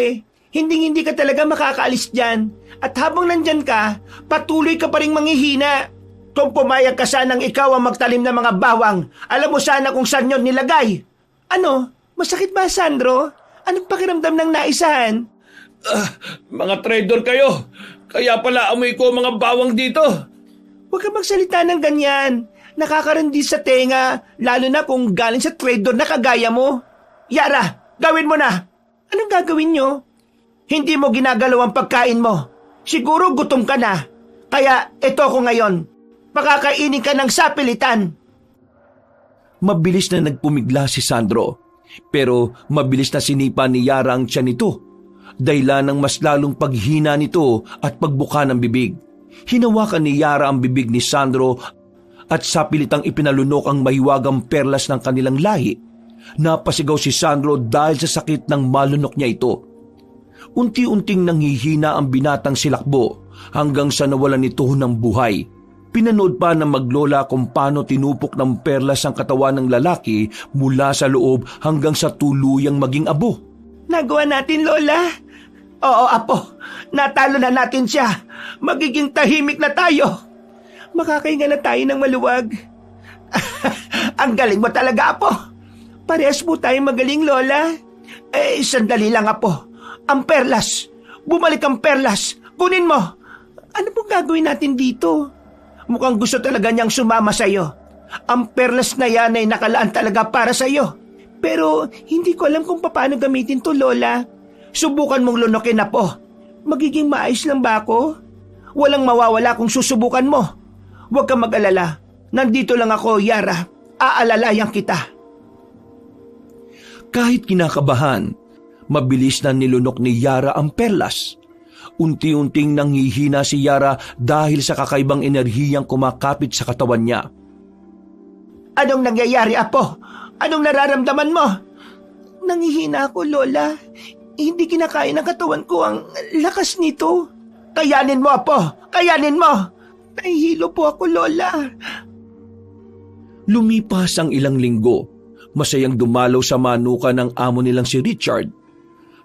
hindi ka talaga makakaalis dyan. At habang nandyan ka, patuloy ka pa rin manghihina. Kung pumayag ka sanang ikaw ang magtalim ng mga bawang, alam mo sana kung saan yun nilagay. Ano? Masakit ba, Sandro? Anong pakiramdam ng naisahan? Mga traitor kayo. Kaya pala amoy ko mga bawang dito. Huwag ka magsalita ng ganyan. Nakakarindi sa tenga, lalo na kung galing sa traitor na kagaya mo. Yara, gawin mo na. Anong gagawin nyo? Hindi mo ginagalaw ang pagkain mo. Siguro gutom ka na. Kaya ito ko ngayon. Pakakainin ka ng sapilitan. Mabilis na nagpumigla si Sandro. Pero mabilis na sinipa ni Yara ang tiyan nito. Dahilan ng mas lalong paghina nito at pagbuka ng bibig. Hinawakan ni Yara ang bibig ni Sandro at sapilitang ipinalunok ang mahiwagang perlas ng kanilang lahi. Napasigaw si Sandro dahil sa sakit ng malunok niya ito. Unti-unting nanghihina ang binatang silakbo hanggang sa nawalan nito ng buhay. Pinanood pa ng maglola kung paano tinupok ng perlas ang katawan ng lalaki mula sa loob hanggang sa tuluyang maging abo. Nagawa natin, Lola. Oo, Apo. Natalo na natin siya. Magiging tahimik na tayo. Makakahinga na tayo ng maluwag. Ang galing mo talaga, Apo. Parehas po tayong magaling, Lola. Sandali lang, Apo. Ang perlas. Bumalik ang perlas. Kunin mo. Ano pong gagawin natin dito? Mukhang gusto talaga niyang sumama sa'yo. Ang perlas na yan ay nakalaan talaga para sa'yo. Pero hindi ko alam kung paano gamitin to, Lola. Subukan mong lunokin na po. Magiging maayos lang ba ako? Walang mawawala kung susubukan mo. Huwag kang mag-alala. Nandito lang ako, Yara. Aalalayan kita. Kahit kinakabahan, mabilis na nilunok ni Yara ang perlas. Unti-unting nanghihina si Yara dahil sa kakaibang enerhiyang kumakapit sa katawan niya. Anong nangyayari, Apo? Anong nararamdaman mo? Nanghihina ako, Lola. Hindi kinakaya ng katawan ko ang lakas nito. Kayanin mo, Apo! Kayanin mo! Nahihilo po ako, Lola. Lumipas ang ilang linggo. Masayang dumalaw sa manuka ng amo nilang si Richard.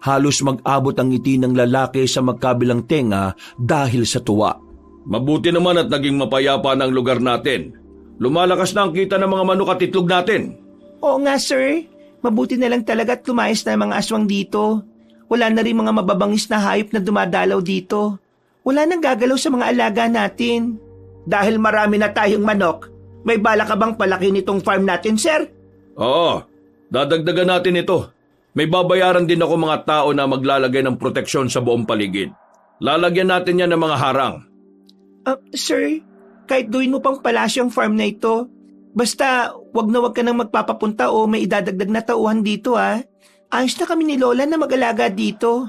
Halos mag-abot ang ngiti ng lalaki sa magkabilang tenga dahil sa tuwa. Mabuti naman at naging mapayapa ng lugar natin. Lumalakas na ang kita ng mga manok at itlog natin. Oo nga, sir. Mabuti na lang talaga at lumayas na mga aswang dito. Wala na rin mga mababangis na hayop na dumadalaw dito. Wala nang gagalaw sa mga alaga natin. Dahil marami na tayong manok, May bala ka bang palaki nitong farm natin, sir? Oo, dadagdagan natin ito. May babayaran din ako mga tao na maglalagay ng proteksyon sa buong paligid. Lalagyan natin yan ng mga harang. Sir, kahit gawin mo pang palasyo ang farm na ito, basta wag ka nang magpapapunta o may idadagdag na tauhan dito Ayos na kami ni Lola na mag-alaga dito.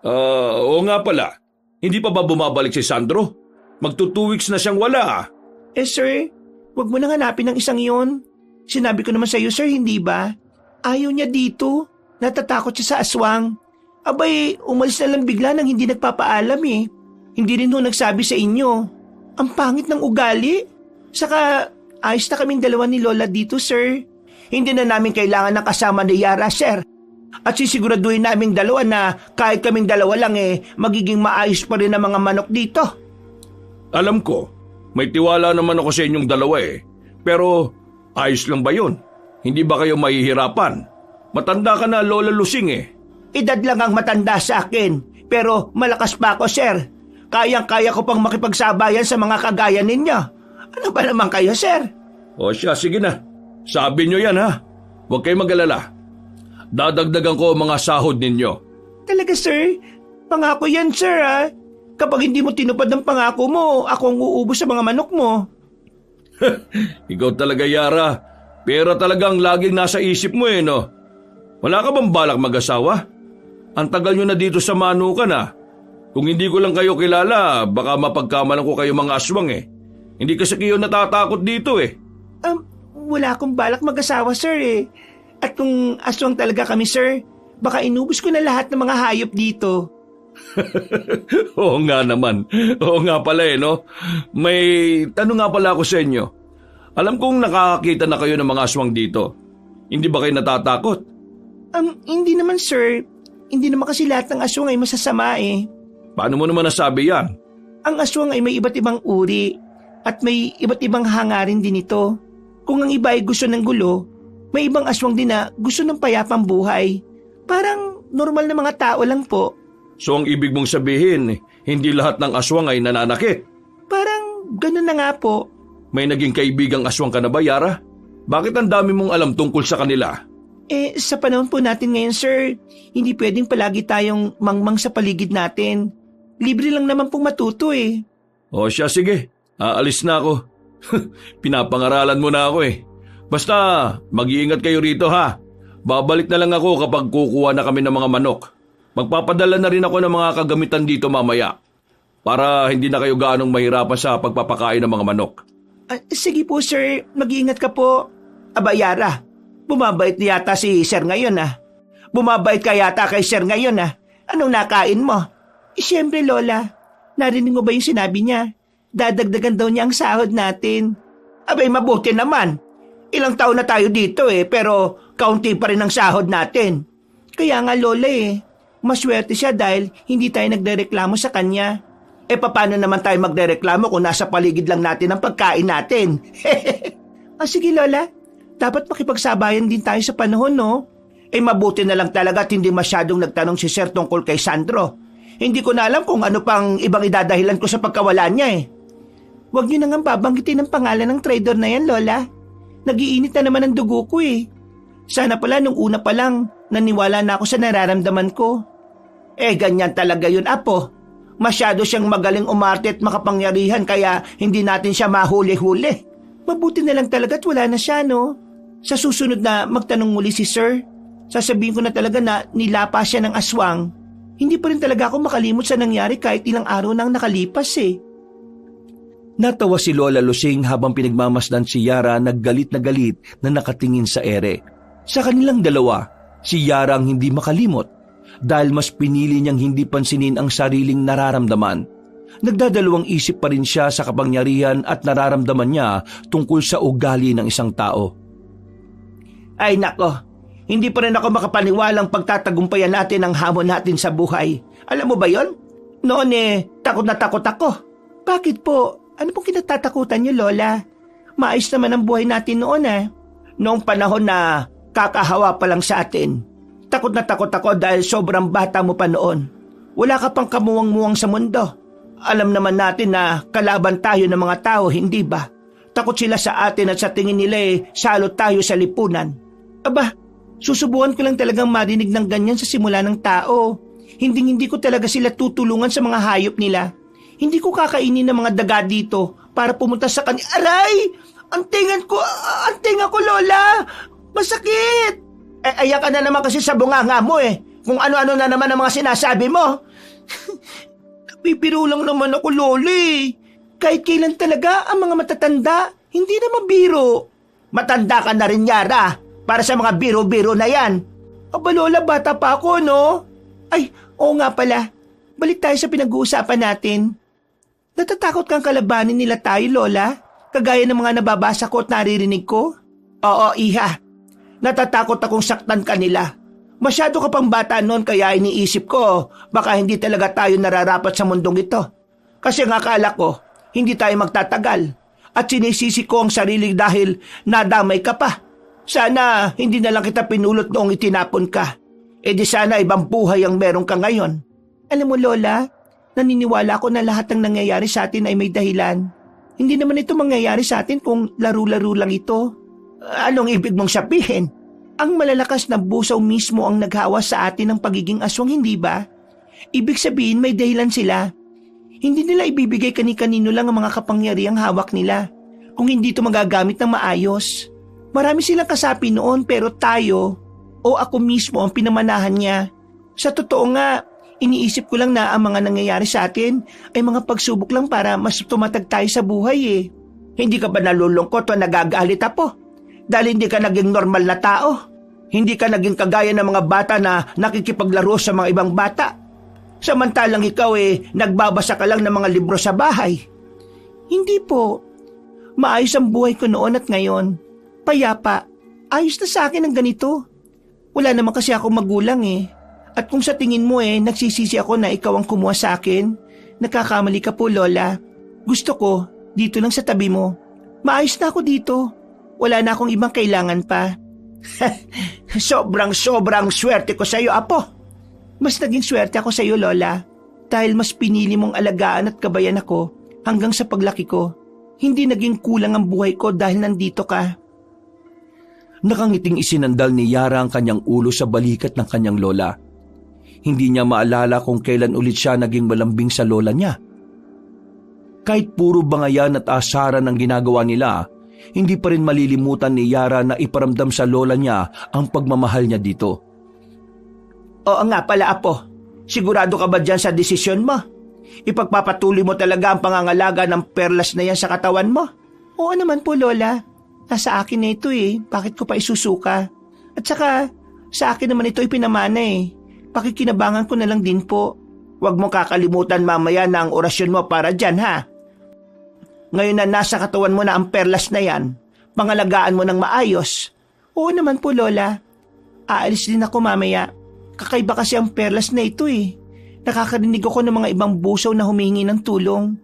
Oo nga pala. Hindi pa ba bumabalik si Sandro? Magto 2 weeks na siyang wala. Sir, wag mo nang hanapin ng isang yon. Sinabi ko naman sa iyo, sir, hindi ba? Ayaw niya dito. Natatakot siya sa aswang. Abay, umalis na lang bigla nang hindi nagpapaalam Hindi rin nagsabi sa inyo. Ang pangit ng ugali. Saka, ayos na kaming dalawa ni Lola dito, sir. Hindi na namin kailangan ng kasama ni Yara, sir. At sisiguraduhin naming dalawa na kahit kaming dalawa lang magiging maayos pa rin ang mga manok dito. Alam ko, may tiwala naman ako sa inyong dalawa Pero, ayos lang ba yun? Hindi ba kayo mahihirapan? Matanda ka na, Lola Lusing Edad lang ang matanda sa akin, pero malakas pa ako, sir. Kayang-kaya ko pang makipagsabayan sa mga kagaya ninyo. Ano ba naman kayo, sir? O siya, sige na. Sabi nyo yan Huwag kayong mag-alala. Dadagdagan ko ang mga sahod ninyo. Talaga, sir? Pangako yan, sir, Kapag hindi mo tinupad ang pangako mo, ako ang uubos sa mga manok mo. Ikaw talaga, Yara. Pera talagang laging nasa isip mo no? Wala ka bang balak mag-asawa? Ang tagal nyo na dito sa Manukan Kung hindi ko lang kayo kilala, baka mapagkamalan ko kayo mga aswang Hindi kasi kayo natatakot dito Wala akong balak mag-asawa, sir At kung aswang talaga kami, sir, baka inubos ko na lahat ng mga hayop dito. Oo nga naman. Oo nga pala no? May tanong nga pala ako sa inyo. Alam kong nakakakita na kayo ng mga aswang dito. Hindi ba kayo natatakot? Hindi naman, sir. Hindi naman kasi lahat ng aswang ay masasama Paano mo naman nasabi yan? Ang aswang ay may iba't ibang uri at may iba't ibang hangarin din ito. Kung ang iba ay gusto ng gulo, may ibang aswang din na gusto ng payapang buhay. Parang normal na mga tao lang po. So ang ibig mong sabihin, hindi lahat ng aswang ay nananakit? Parang ganun na nga po. May naging kaibigang aswang ka na ba, Yara? Bakit ang dami mong alam tungkol sa kanila? Sa panahon po natin ngayon, sir, hindi pwedeng palagi tayong mangmang sa paligid natin. Libre lang naman pong matuto O siya, sige. Aalis na ako. Pinapangaralan mo na ako Basta, mag-iingat kayo rito Babalik na lang ako kapag kukuha na kami ng mga manok. Magpapadala na rin ako ng mga kagamitan dito mamaya. Para hindi na kayo gaanong mahirapan sa pagpapakain ng mga manok. Sige po, sir. Mag-iingat ka po. Aba, Yara, bumabait na yata si sir ngayon Bumabait ka yata kay sir ngayon Anong nakain mo? Siyempre, Lola. Narinig mo ba yung sinabi niya? Dadagdagan daw niya ang sahod natin. Abay, mabuti naman. Ilang taon na tayo dito pero kaunti pa rin ang sahod natin. Kaya nga, Lola maswerte siya dahil hindi tayo nagdereklamo sa kanya. Paano naman tayo magdereklamo kung nasa paligid lang natin ang pagkain natin? Sige, Lola. Dapat makipagsabayan din tayo sa panahon, no? Mabuti na lang talaga at hindi masyadong nagtanong si Sir tungkol kay Sandro. Hindi ko na alam kung ano pang ibang idadahilan ko sa pagkawala niya Huwag niyo na nga babanggitin ang pangalan ng traidor na yan, Lola. Nagiinit na naman ang dugo ko Sana pala nung una pa lang, naniwala na ako sa nararamdaman ko. Ganyan talaga yun, Apo. Masyado siyang magaling umarte at makapangyarihan kaya hindi natin siya mahuli-huli. Mabuti na lang talaga at wala na siya, no? Sa susunod na magtanong muli si Sir, sasabihin ko na talaga na nilapa siya ng aswang. Hindi pa rin talaga ako makalimot sa nangyari kahit ilang araw nang nakalipas Natawa si Lola Lusing habang pinagmamasdan si Yara na galit na nakatingin sa ere. Sa kanilang dalawa, si Yara ang hindi makalimot dahil mas pinili niyang hindi pansinin ang sariling nararamdaman. Nagdadalawang isip pa rin siya sa kapangyarihan at nararamdaman niya tungkol sa ugali ng isang tao. Ay nako, hindi pa rin ako makapaniwalang pagtatagumpayan natin ang hamon natin sa buhay. Alam mo ba yon? Noon takot na takot ako. Bakit po? Ano pong kinatatakutan niyo, Lola? Maayos naman ang buhay natin noon Noong panahon na kakahawa pa lang sa atin. Takot na takot ako dahil sobrang bata mo pa noon. Wala ka pang kamuwang-muwang sa mundo. Alam naman natin na kalaban tayo ng mga tao, hindi ba? Takot sila sa atin at sa tingin nila salo tayo sa lipunan. Aba, susubukan ko lang talagang marinig ng ganyan sa simula ng tao. Hindi ko talaga sila tutulungan sa mga hayop nila. Hindi ko kakainin ng mga daga dito para pumunta sa Aray! Ang tinga ko, Lola! Masakit! Ayak ka na naman kasi sa bunganga mo Kung ano-ano na naman ang mga sinasabi mo. Napipiro lang naman ako, Loli. Kahit kailan talaga ang mga matatanda, hindi na mabiro. Matanda ka na rin, Yara, para sa mga biro-biro na yan. Aba, Lola, bata pa ako, no? Ay, oo nga pala. Balik tayo sa pinag-uusapan natin. Natatakot kang kalabanin nila tayo, Lola? Kagaya ng mga nababasa ko at naririnig ko? Oo, Iha. Natatakot akong saktan ka nila. Masyado ka pang bata noon kaya iniisip ko baka hindi talaga tayo nararapat sa mundong ito. Kasi nga akala ko, hindi tayo magtatagal. At sinisisi ko ang sarili dahil nadamay ka pa. Sana hindi na lang kita pinulot noong itinapon ka. E di sana ibang buhay ang meron ka ngayon. Alam mo, Lola, naniniwala ako na lahat ng nangyayari sa atin ay may dahilan. Hindi naman ito mangyayari sa atin kung laro-laro lang ito. Anong ibig mong sabihin? Ang malalakas na busaw mismo ang naghawa sa atin ng pagiging aswang, hindi ba? Ibig sabihin may dahilan sila. Hindi nila ibibigay kani-kanino lang ang mga kapangyarihang hawak nila kung hindi ito magagamit ng maayos. Marami silang kasapi noon pero tayo o ako mismo ang pinamanahan niya. Sa totoo nga, iniisip ko lang na ang mga nangyayari sa atin ay mga pagsubok lang para mas tumatag tayo sa buhay Hindi ka ba nalulungkot o nagagalit po? Dahil hindi ka naging normal na tao. Hindi ka naging kagaya ng mga bata na nakikipaglaro sa mga ibang bata. Samantalang ikaw nagbabasa ka lang ng mga libro sa bahay. Hindi po. Maayos ang buhay ko noon at ngayon. Payapa. Ayos na sa akin ang ganito. Wala naman kasi ako magulang At kung sa tingin mo nagsisisi ako na ikaw ang kumuha sa akin, nagkakamali ka po, Lola. Gusto ko, dito lang sa tabi mo. Maayos na ako dito. Wala na akong ibang kailangan pa. Sobrang swerte ko sa iyo, Apo. Mas naging swerte ako sa iyo, Lola. Dahil mas pinili mong alagaan at kabayan ako hanggang sa paglaki ko. Hindi naging kulang ang buhay ko dahil nandito ka. Nakangiting isinandal ni Yara ang kanyang ulo sa balikat ng kanyang lola. Hindi niya maalala kung kailan ulit siya naging malambing sa lola niya. Kahit puro bangayan at asaran ang ginagawa nila, hindi pa rin malilimutan ni Yara na iparamdam sa lola niya ang pagmamahal niya dito. Oo nga pala, Apo. Sigurado ka ba dyan sa desisyon mo? Ipagpapatuloy mo talaga ang pangangalaga ng perlas na yan sa katawan mo? Oo naman po, Lola. Nasa akin na ito Bakit ko pa isusuka? At saka, sa akin naman ito pinamana Pakikinabangan ko na lang din po. Huwag mo kakalimutan mamaya na ang orasyon mo para dyan, ha? Ngayon na nasa katawan mo na ang perlas na yan, pangalagaan mo ng maayos. Oo naman po, Lola. Aalis din ako mamaya. Kakaiba kasi ang perlas na ito Nakakarinig ako ng mga ibang busaw na humihingi ng tulong.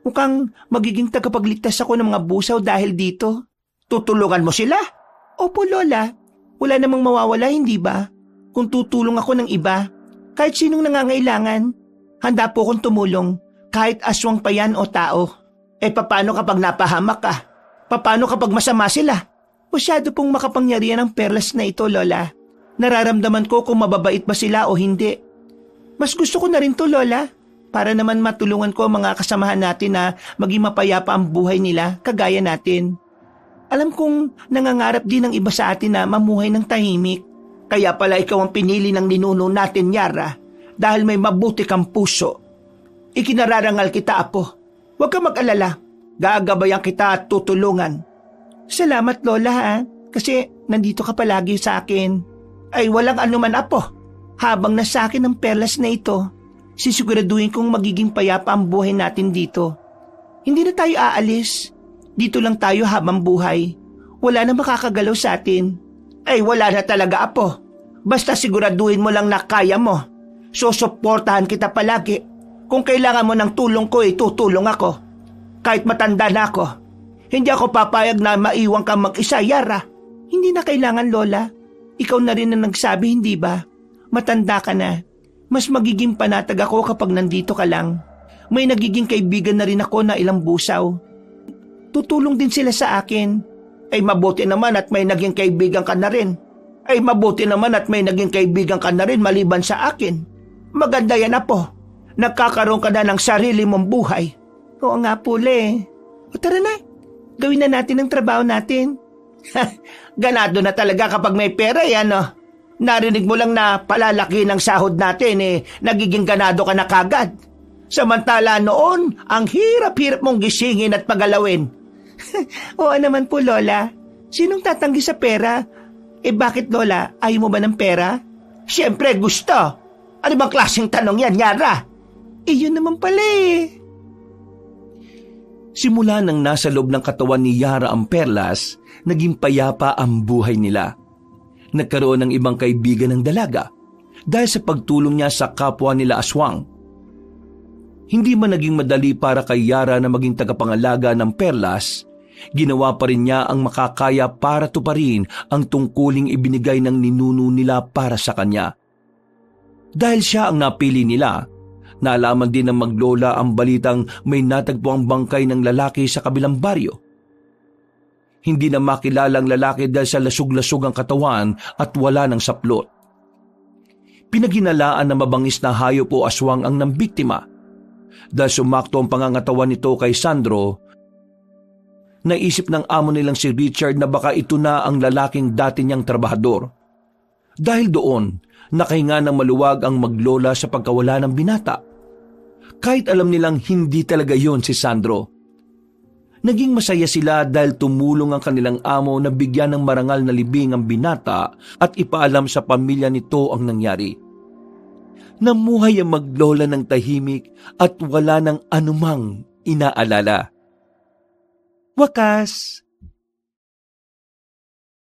Mukhang magiging tagapagligtas ako ng mga busaw dahil dito. Tutulungan mo sila? Opo, Lola. Wala namang mawawala, hindi ba? Kung tutulong ako ng iba, kahit sinong nangangailangan, handa po akong tumulong, kahit aswang pa yan o tao. Paano kapag napahamak ka? Paano kapag masama sila? Masyado pong makapangyarihan ang perlas na ito, Lola. Nararamdaman ko kung mababait ba sila o hindi. Mas gusto ko na rin to, Lola, para naman matulungan ko ang mga kasamahan natin na maging mapayapa ang buhay nila kagaya natin. Alam kong nangangarap din ng iba sa atin na mamuhay ng tahimik. Kaya pala ikaw ang pinili ng ninuno natin, Yara, dahil may mabuti kang puso. Ikinararangal kita, Apo. Huwag ka mag-alala. Gagabayan kita at tutulungan. Salamat, Lola, ha? Kasi nandito ka palagi sa akin. Ay, walang anuman, Apo. Habang nasa akin ang perlas na ito, sisiguraduhin kong magiging payapa ang buhay natin dito. Hindi na tayo aalis. Dito lang tayo habang buhay. Wala na makakagalaw sa atin. Ay, wala na talaga, Apo. Basta siguraduhin mo lang na kaya mo. Susuportahan kita palagi. Kung kailangan mo ng tulong ko, tutulong ako. Kahit matanda na ako. Hindi ako papayag na maiwan kang mag-isa, Yara. Hindi na kailangan, Lola. Ikaw na rin ang nagsabi, hindi ba? Matanda ka na. Mas magiging panatag ako kapag nandito ka lang. May nagiging kaibigan na rin ako na ilang busaw. tutulong din sila sa akin. Ay mabuti naman at may naging kaibigan ka na rin. Maliban sa akin. Maganda yan, Apo. Nagkakaroon ka na ng sarili mong buhay. Oo nga po, Le. O tara na, gawin na natin ang trabaho natin. Ganado na talaga kapag may pera yan, no? Narinig mo lang na palalaki ng sahod natin, nagiging ganado ka na kagad. Samantala noon, ang hirap-hirap mong gisingin at pagalawin. Oo naman po, Lola. Sinong tatanggi sa pera? Bakit, Lola? Ayaw mo ba ng pera? Siyempre, gusto. Ano bang klaseng tanong yan, Yara? Yun naman pala Simula nang nasa loob ng katawan ni Yara ang perlas, naging payapa ang buhay nila. Nagkaroon ng ibang kaibigan ng dalaga dahil sa pagtulong niya sa kapwa nila aswang. Hindi man naging madali para kay Yara na maging tagapangalaga ng perlas, ginawa pa rin niya ang makakaya para tuparin ang tungkuling ibinigay ng ninuno nila para sa kanya. Dahil siya ang napili nila, naalaman din ng maglola ang balitang may natagpo ang bangkay ng lalaki sa kabilang baryo. Hindi na makilala ang lalaki dahil sa lasug-lasug ang katawan at wala ng saplot. Pinaghinalaan na mabangis na hayop o aswang ang nambiktima. Dahil sumakto ang pangangatawan nito kay Sandro, naisip ng amo nilang si Richard na baka ito na ang lalaking dati niyang trabahador. Dahil doon, nakahinga ng maluwag ang maglola sa pagkawala ng binata. Kahit alam nilang hindi talaga yon si Sandro. Naging masaya sila dahil tumulong ang kanilang amo na bigyan ng marangal na libing ang binata at ipaalam sa pamilya nito ang nangyari. Namuhay ang maglola ng tahimik at wala ng anumang inaalala. Wakas,